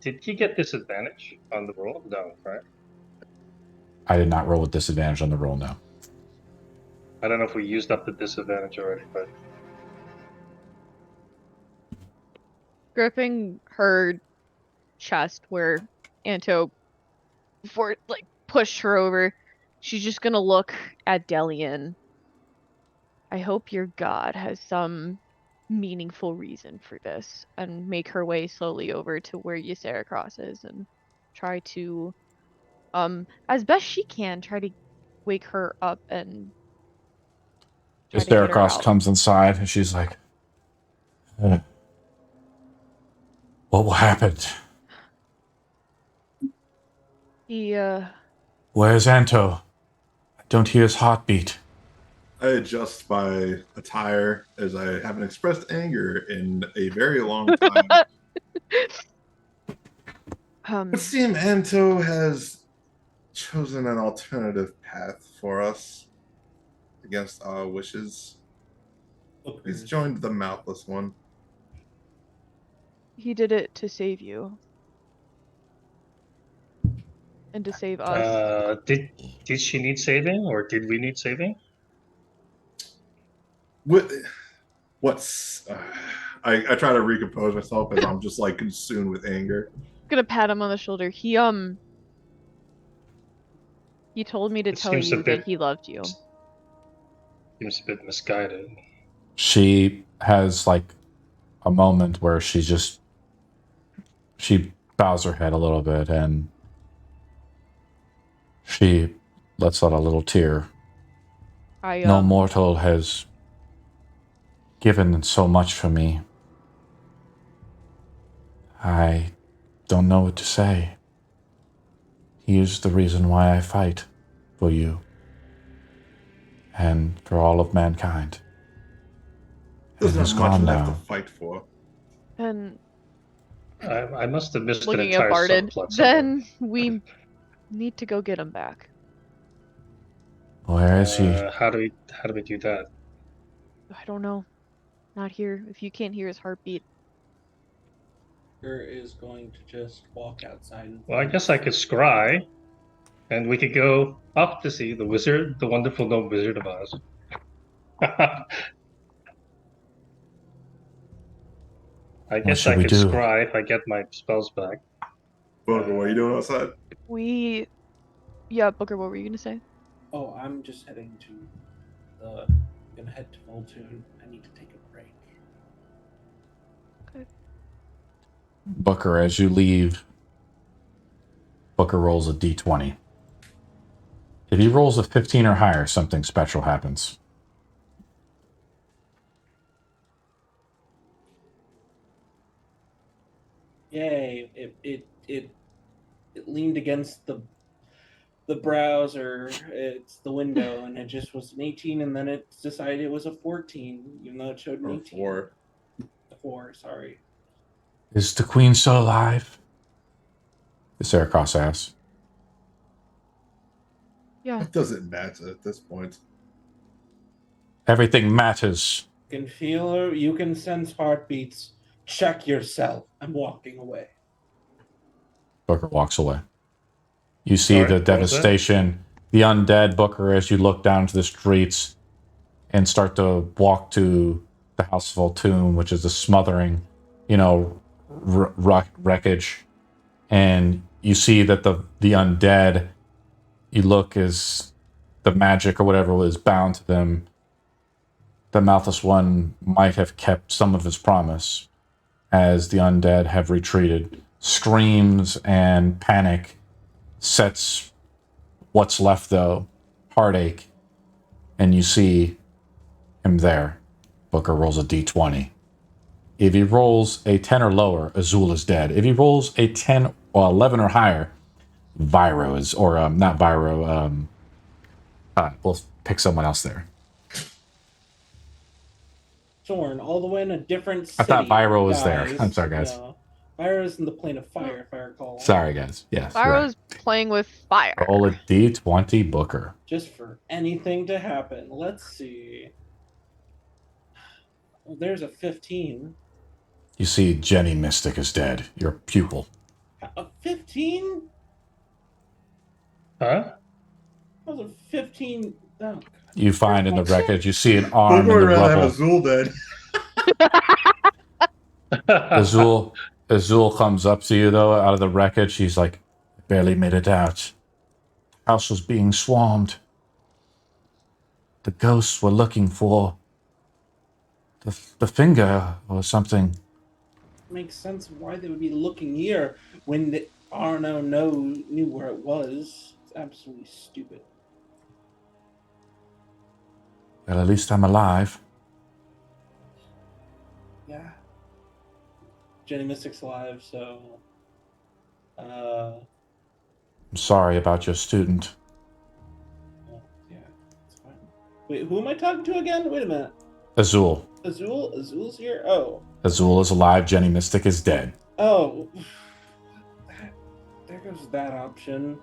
Did he get disadvantage on the roll? No, right? I did not roll with disadvantage on the roll, no. I don't know if we used up the disadvantage already, but Gripping her chest where Anto pushed her over, she's just gonna look at Delian. I hope your god has some meaningful reason for this, and make her way slowly over to where Ysera crosses and try to, as best she can, try to wake her up and Ysera Cross comes inside, and she's like, what will happen? Where's Anto? I don't hear his heartbeat. I adjust my attire as I haven't expressed anger in a very long time. It seems Anto has chosen an alternative path for us against our wishes. He's joined the Mouthless One. He did it to save you. And to save us. Did she need saving, or did we need saving? What's I try to recompose myself as I'm just like consumed with anger. I'm gonna pat him on the shoulder. He told me to tell you that he loved you. Seems a bit misguided. She has like a moment where she bows her head a little bit and she lets out a little tear. No mortal has given so much for me. I don't know what to say. He is the reason why I fight for you and for all of mankind. There's He's not much gone left now. to fight for. And I must have missed an looking at entire Barden, subplot then we need to go get him back. Where is he? How do we do that? I don't know. Not here. If you can't hear his heartbeat. Booker is going to just walk outside. Well, I guess I could scry, and we could go up to see the wizard, the wonderful gnome Wizard of Oz. I guess I could scry if I get my spells back. Booker, what are you doing outside? Yeah, Booker, what were you gonna say? Oh, I'm just heading to gonna head to Voltoon. I need to take a break. Okay. Booker, as you leave, Booker rolls a d20. If he rolls a 15 or higher, something special happens. Yay! It leaned against the browser. It's the window, and it just was an 18, and then it decided it was a 14, even though it showed an 18. 4. 4, sorry. Is the queen still alive? Sarikos asks. Yeah. What does it matter at this point? Everything matters. You can feel her. You can sense heartbeats. Check yourself. I'm walking away. Booker walks away. You see the devastation, the undead, Booker, as you look down to the streets and start to walk to the House of Voltoon, which is the smothering, wreckage. And you see that the undead, you look as the magic or whatever was bound to them. The Mouthless One might have kept some of his promise as the undead have retreated. Screams and panic sets what's left, though, heartache, and you see him there. Booker rolls a d20. If he rolls a 10 or lower, Azul is dead. If he rolls a 10 or 11 or higher, Viro is, or not Viro, we'll pick someone else there. Sorn, all the way in a different city. I thought Viro was there. I'm sorry, guys. Viro's in the plane of fire, if I recall. Sorry, guys. Yes. Viro's playing with fire. Roll a d20, Booker. Just for anything to happen. Let's see. Well, there's a 15. You see Jenny Mystic is dead. Your pupil. A 15? Huh? That was a 15. Oh, you find in the wreckage, you see an arm in the rubble. Azul dead. Azul comes up to you, though, out of the wreckage. He's like, barely made it out. House was being swarmed. The ghosts were looking for the finger or something. Makes sense why they would be looking here when the Arno knew where it was. It's absolutely stupid. Well, at least I'm alive. Yeah. Jenny Mystic's alive, so... I'm sorry about your student. Yeah, it's fine. Wait, who am I talking to again? Wait a minute. Azul. Azul's here? Oh. Azul is alive. Jenny Mystic is dead. Oh. There goes that option.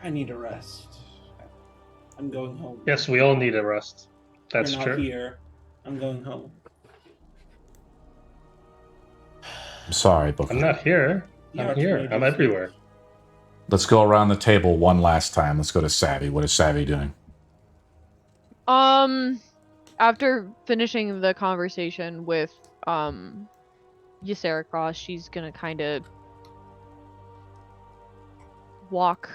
I need a rest. I'm going home. Yes, we all need a rest. That's You're not true. here. I'm going home. I'm sorry, Booker. I'm not here. I'm here. I'm everywhere. Let's go around the table one last time. Let's go to Savvy. What is Savvy doing? After finishing the conversation with Ysera Cross, she's gonna kind of walk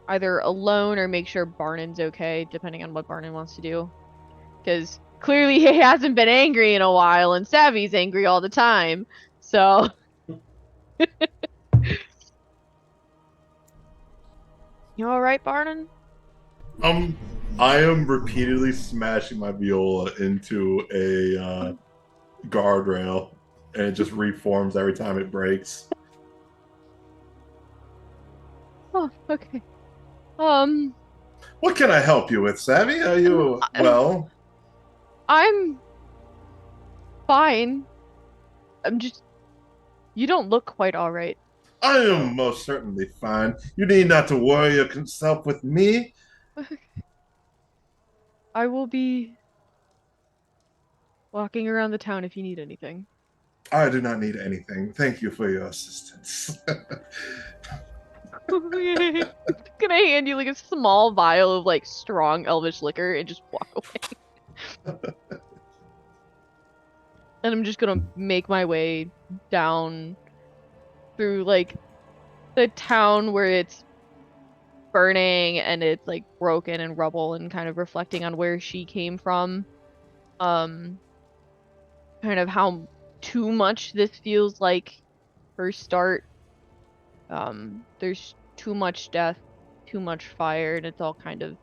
either alone or make sure Barnon's okay, depending on what Barnon wants to do. Because clearly he hasn't been angry in a while, and Savvy's angry all the time. So. You alright, Barnon? I am repeatedly smashing my viola into a guardrail, and it just reforms every time it breaks. Oh, okay. What can I help you with, Savvy? Are you well? I'm fine. I'm just... You don't look quite alright. I am most certainly fine. You need not to worry yourself with me. I will be walking around the town if you need anything. I do not need anything. Thank you for your assistance. I'm gonna hand you like a small vial of like strong elvish liquor and just walk away. And I'm just gonna make my way down through like the town where it's burning and it's like broken and rubble, and kind of reflecting on where she came from. Kind of how too much this feels like her start. There's too much death, too much fire, and it's all kind of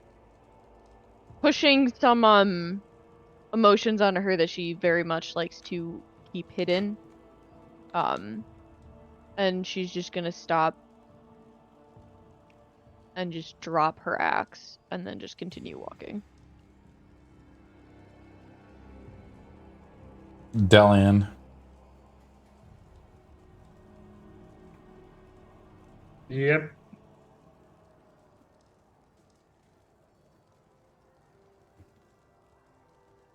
pushing some emotions onto her that she very much likes to keep hidden. And she's just gonna stop and just drop her axe and then just continue walking. Delian. Yep.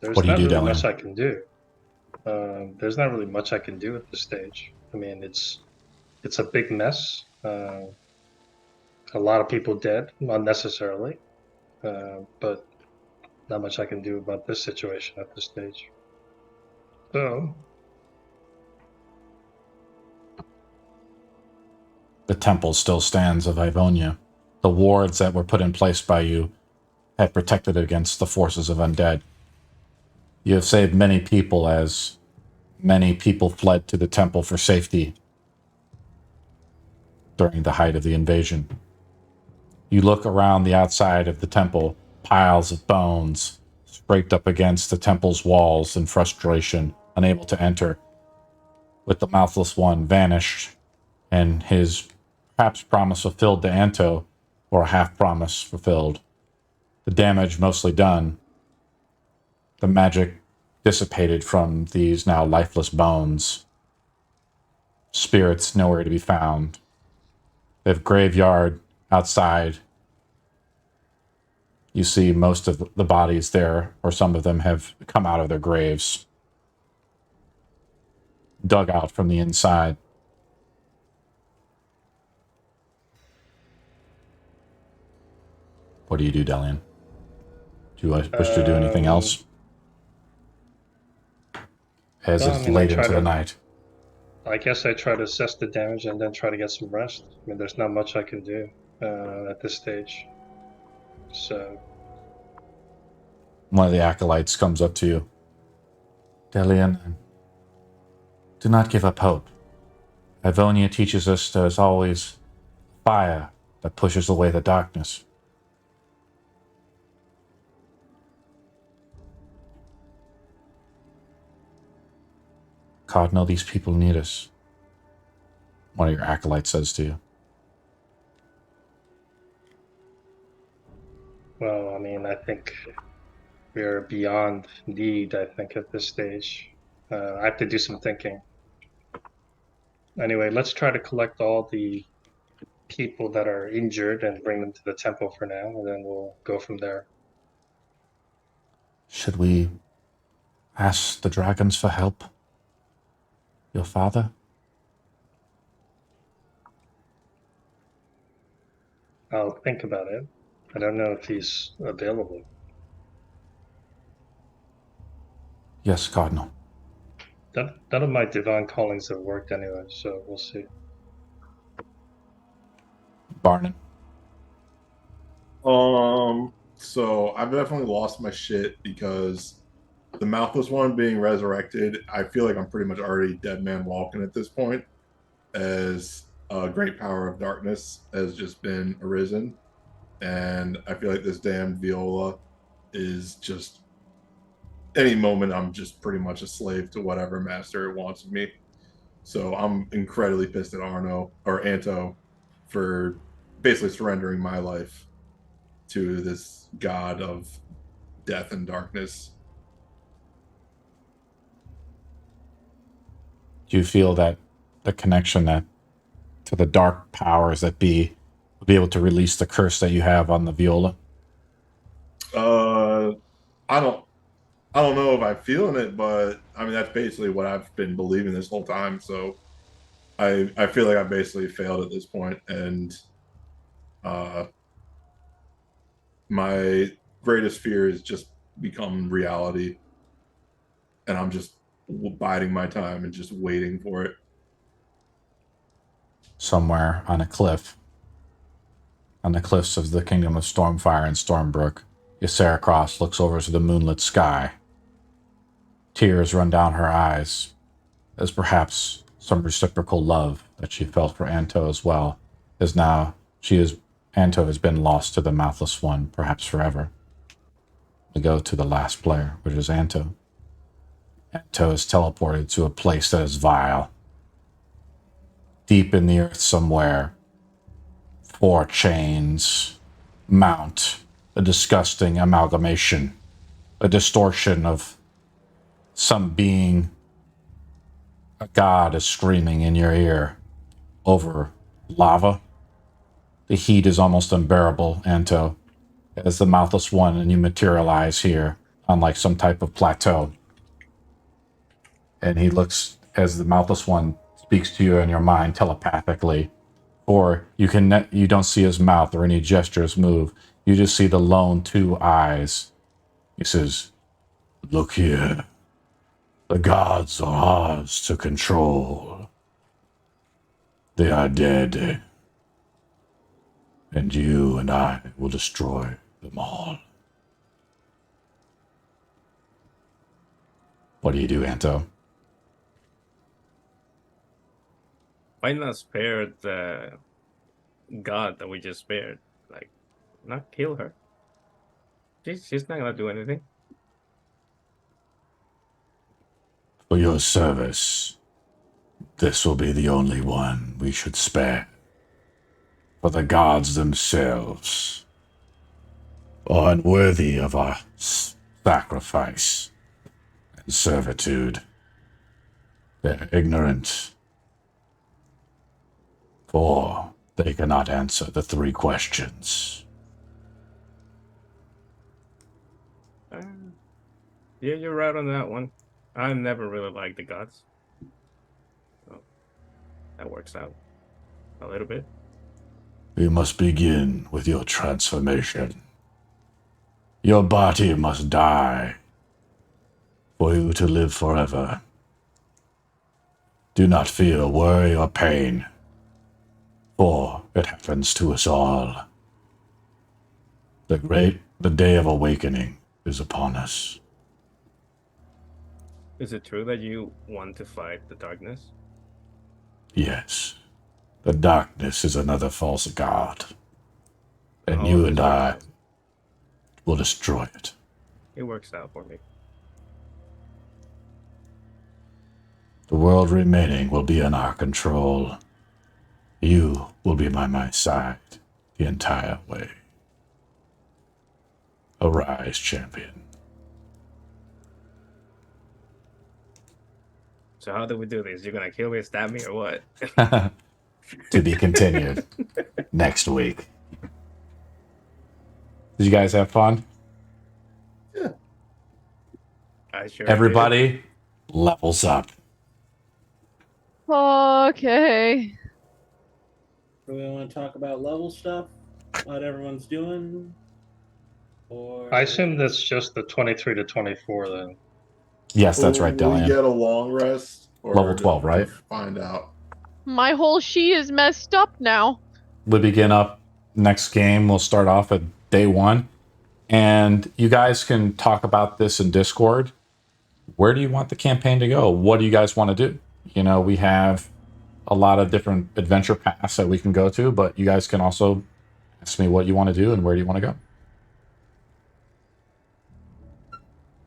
There's What do you not do, really Delian? much I can do. There's not really much I can do at this stage. I mean, it's a big mess. A lot of people dead unnecessarily, but not much I can do about this situation at this stage. So, The temple still stands of Ivonia. The wards that were put in place by you had protected it against the forces of undead. You have saved many people as many people fled to the temple for safety during the height of the invasion. You look around the outside of the temple, piles of bones scraped up against the temple's walls in frustration, unable to enter, with the Mouthless One vanished and his perhaps promise fulfilled to Anto, or a half promise fulfilled. The damage mostly done. The magic dissipated from these now lifeless bones. Spirits nowhere to be found. They have graveyard outside. You see most of the bodies there, or some of them have come out of their graves, dug out from the inside. What do you do, Delian? Do you wish to do anything else? As it's late into the night. I guess I try to assess the damage and then try to get some rest. I mean, there's not much I can do at this stage. So, one of the acolytes comes up to you. Delian, do not give up hope. Ivonia teaches us there is always fire that pushes away the darkness. Cardinal, these people need us. One of your acolytes says to you. well, I mean, I think we're beyond need, I think, at this stage. I have to do some thinking. Anyway, let's try to collect all the people that are injured and bring them to the temple for now, and then we'll go from there. Should we ask the dragons for help? Your father? I'll think about it. I don't know if he's available. Yes, Cardinal. None of my divine callings have worked anyway, so we'll see. Barnon? So I've definitely lost my shit because the Mouthless One being resurrected, I feel like I'm pretty much already dead man walking at this point, as a great power of darkness has just been arisen. And I feel like this damn Viola is just any moment I'm just pretty much a slave to whatever master it wants of me. So I'm incredibly pissed at Arno or Anto for basically surrendering my life to this god of death and darkness. Do you feel that the connection that to the dark powers that be will be able to release the curse that you have on the Viola? I don't know if I'm feeling it, but I mean that's basically what I've been believing this whole time. So I feel like I basically failed at this point, and my greatest fear is just become reality, and I'm just biding my time and just waiting for it. Somewhere on a cliff, on the cliffs of the kingdom of Stormfire and Stormbrook, Ysera Cross looks over to the moonlit sky. Tears run down her eyes, as perhaps some reciprocal love that she felt for Anto as well, as now Anto has been lost to the Mouthless One, perhaps forever. We go to the last player, which is Anto. Anto is teleported to a place that is vile. Deep in the earth somewhere, 4 chains mount a disgusting amalgamation, a distortion of some being. A god is screaming in your ear over lava. The heat is almost unbearable, Anto, as the Mouthless One and you materialize here on like some type of plateau. And he looks as the Mouthless One speaks to you in your mind telepathically, or you don't see his mouth or any gestures move. You just see the lone 2 eyes. He says, "Look here. The gods are ours to control. They are dead. And you and I will destroy them all." What do you do, Anto? Why not spare the god that we just spared? Like, not kill her. She's not gonna do anything. For your service, this will be the only one we should spare. For the gods themselves are unworthy of our sacrifice and servitude. They're ignorant, for they cannot answer the 3 questions. Yeah, you're right on that one. I never really liked the gods. So that works out a little bit. We must begin with your transformation. Your body must die for you to live forever. Do not fear worry or pain, for it happens to us all. The day of awakening is upon us. Is it true that you want to fight the darkness? Yes, the darkness is another false god, and you and I will destroy it. It works out for me. The world remaining will be in our control. You will be by my side the entire way. Arise, champion. So how do we do this? You're gonna kill me, stab me, or what? To be continued. next week. Did you guys have fun? Yeah. I sure Everybody levels up. Okay. Do we want to talk about level stuff? What everyone's doing? Or I assume that's just the 23 to 24 then. Yes, that's right, Will we Delian. get a long rest? Or Level 12, right? To find out. My whole she is messed up now. We begin up next game. We'll start off at day 1. And you guys can talk about this in Discord. Where do you want the campaign to go? What do you guys want to do? You know, we have a lot of different adventure paths that we can go to, but you guys can also ask me what you want to do and where do you want to go.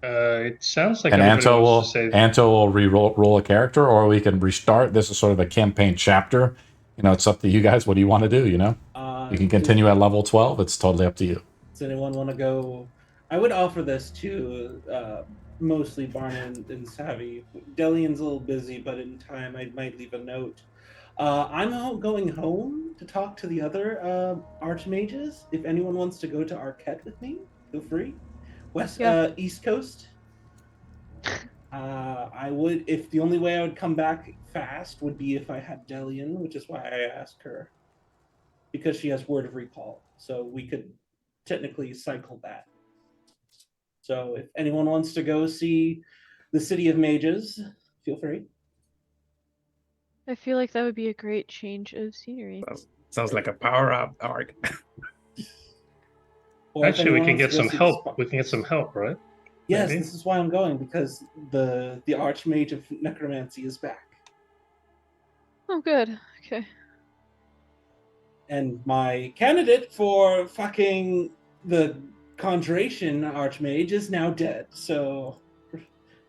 It sounds like And everybody Anto wants will to say Anto will roll a character, or we can restart. This is sort of a campaign chapter. You know, it's up to you guys. What do you want to do? You know, you can continue at level 12. It's totally up to you. Does anyone want to go? I would offer this to mostly Barn and Savvy. Delian's a little busy, but in time I might leave a note. I'm going home to talk to the other archmages. If anyone wants to go to Arquette with me, feel free. East Coast. I would, if the only way I would come back fast would be if I had Delian, which is why I asked her, because she has Word of Recall, so we could technically cycle that. So if anyone wants to go see the City of Mages, feel free. I feel like that would be a great change of scenery. Sounds like a power-up arc. Or if actually we anyone can wants get to go some see the help. spa- We can get some help, right? Yes, Maybe. this is why I'm going, because the Archmage of Necromancy is back. Oh, good. Okay. And my candidate for fucking the Conjuration Archmage is now dead, so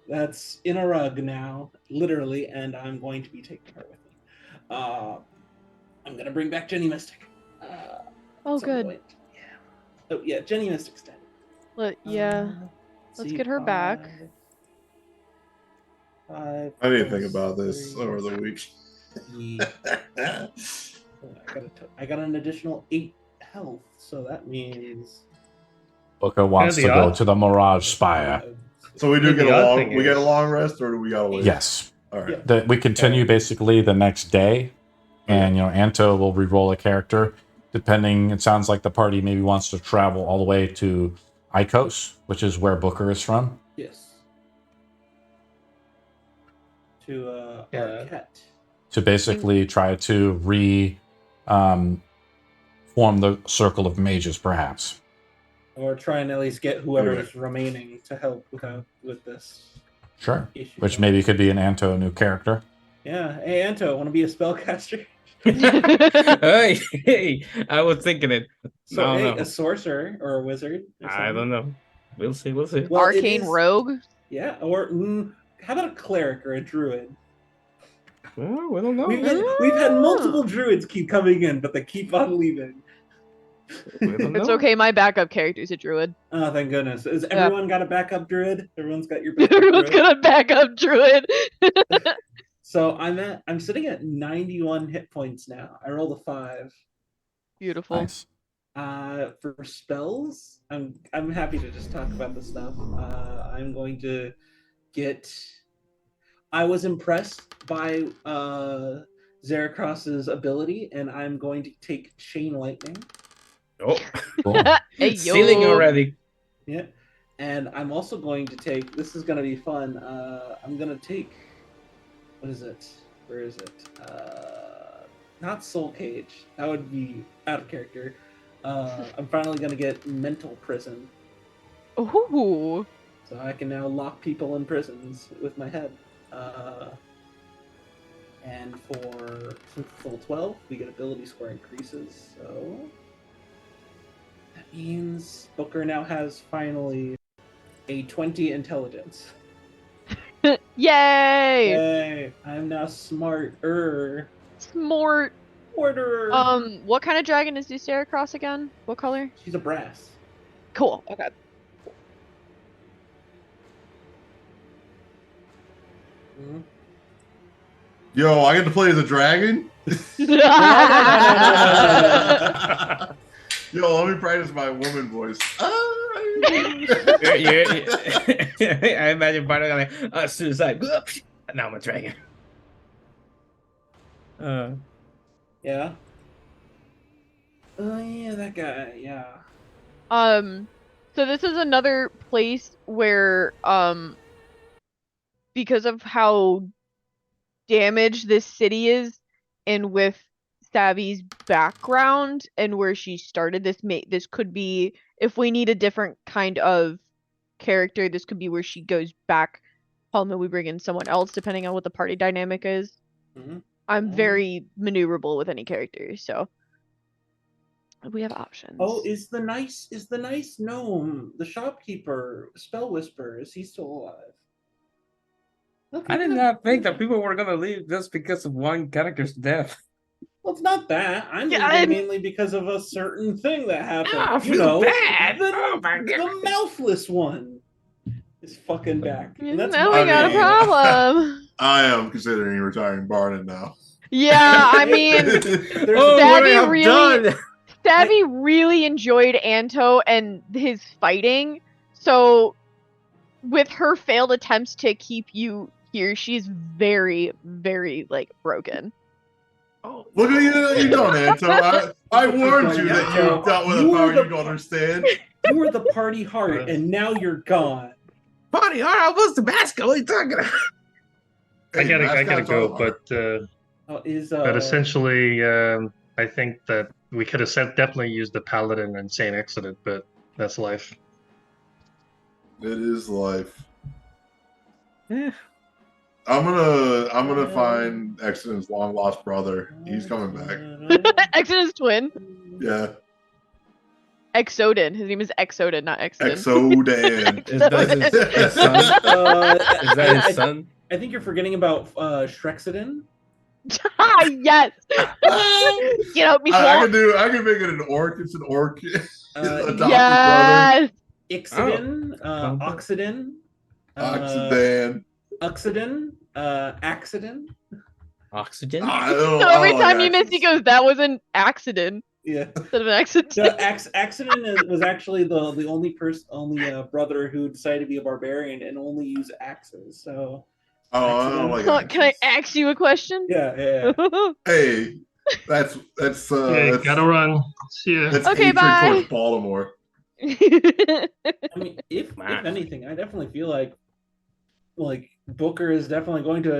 that's in a rug now, literally, and I'm going to be taking her with me. I'm gonna bring back Jenny Mystic. Oh, at some good. point. Yeah. Oh yeah, Jenny Mystic's dead. Yeah. Let's get her back. Five. I didn't think about this over the week. Yeah. I got an additional 8 health, so that means Booker wants to go to the Mirage Spire. So we do And get the a odd long. thing We get a is- long rest, or do we gotta wait? Yes. All right. Yeah. We continue basically the next day, and you know, Anto will re-roll a character. Depending, it sounds like the party maybe wants to travel all the way to Icos, which is where Booker is from. yes. To Yeah. Arquette. To basically try to form the circle of mages, perhaps. Or try and at least get whoever's remaining to help with this Sure. issue. Which maybe could be an Anto new character. Yeah. Hey Anto, want to be a spellcaster? Hey, I was thinking it. So No, hey, no. a sorcerer or a wizard. Or I don't something. know. We'll see. We'll see. Well, it Arcane is- rogue. Yeah. Or how about a cleric or a druid? Oh, we don't know. We've had multiple druids keep coming in, but they keep on leaving. We don't It's know. okay. My backup character's a druid. Oh, thank goodness. Has everyone got a backup druid? Everyone's got your backup Everyone's druid? got a backup druid. So I'm sitting at 91 hit points now. I rolled a 5. Beautiful. Nice. For spells, I'm happy to just talk about this stuff. I'm going to get. I was impressed by Zeracross's ability, and I'm going to take Chain Lightning. Oh, Cool. Hey, it's ceiling yo. already. Yeah, and I'm also going to take. This is going to be fun. I'm going to take. What is it? Where is it? Not Soul Cage. That would be out of character. I'm finally going to get Mental Prison. Ooh. So I can now lock people in prisons with my head. And for since it's level 12, we get ability score increases. So that means Booker now has finally a 20 intelligence. Yay! Yay! I'm now smarter. Smart. Smarter. What kind of dragon is Zeracross again? What color? She's a brass. Cool. Okay. Mhm. Yo, I get to play as a dragon. Yo, let me practice my woman voice. I imagine Bardock like suicide. Now I'm a dragon. Yeah. Oh yeah, that guy. Yeah. So this is another place where because of how damaged this city is, and with Savvy's background and where she started, this could be, if we need a different kind of character, this could be where she goes back home and we bring in someone else depending on what the party dynamic is. Mm-hmm. I'm very maneuverable with any character, so we have options. Oh, is the nice gnome, the shopkeeper, Spell Whisper, is he still alive? Look, I did not think that people were gonna leave just because of one character's death. Well, it's not that. I'm Yeah, leaving mainly because of a certain thing that happened. I you feel know, bad. The, Oh my God. the Mouthless One is fucking back. And that's Now I we got a mean- problem. I am considering retiring Barnett now. Yeah, I mean, Oh, what I have really- done! Savvy really enjoyed Anto and his fighting, so with her failed attempts to keep you here, she's very, very, like, broken. Oh, Look at you doing, Anto. I warned you that you dealt with a power you don't understand. You were the party heart, and now you're gone. Party hard, I was Tabasco. What are you talking about? I gotta mascots go, are but essentially, I think that we could have definitely used the paladin and Saint Exodus, but that's life. It is life. Yeah. I'm gonna find Exodus' long lost brother. He's coming back. Exodus twin. Yeah, Exodin. His name is Exodin, not Exodin. Exodan. Is that his son? Is that his son? I think you're forgetting about Shrexodin. Yes. Get out me, I swamp. can make it an orc. It's an orc. Adopted brother. Yes. Ixodin, Oxidin, Oxydan. Uxodin, Axidin. Oxygen? So every time you miss, he goes, "That was an accident." Yeah. Instead of an accident. No, Axidin was actually the only brother who decided to be a barbarian and only use axes. So. Oh, I don't like Can I axes. ask you a question? Yeah. Hey, that's Gotta run. See ya. that's Okay, hatred bye. towards Baltimore. I mean, if anything, I definitely feel like Booker is definitely going to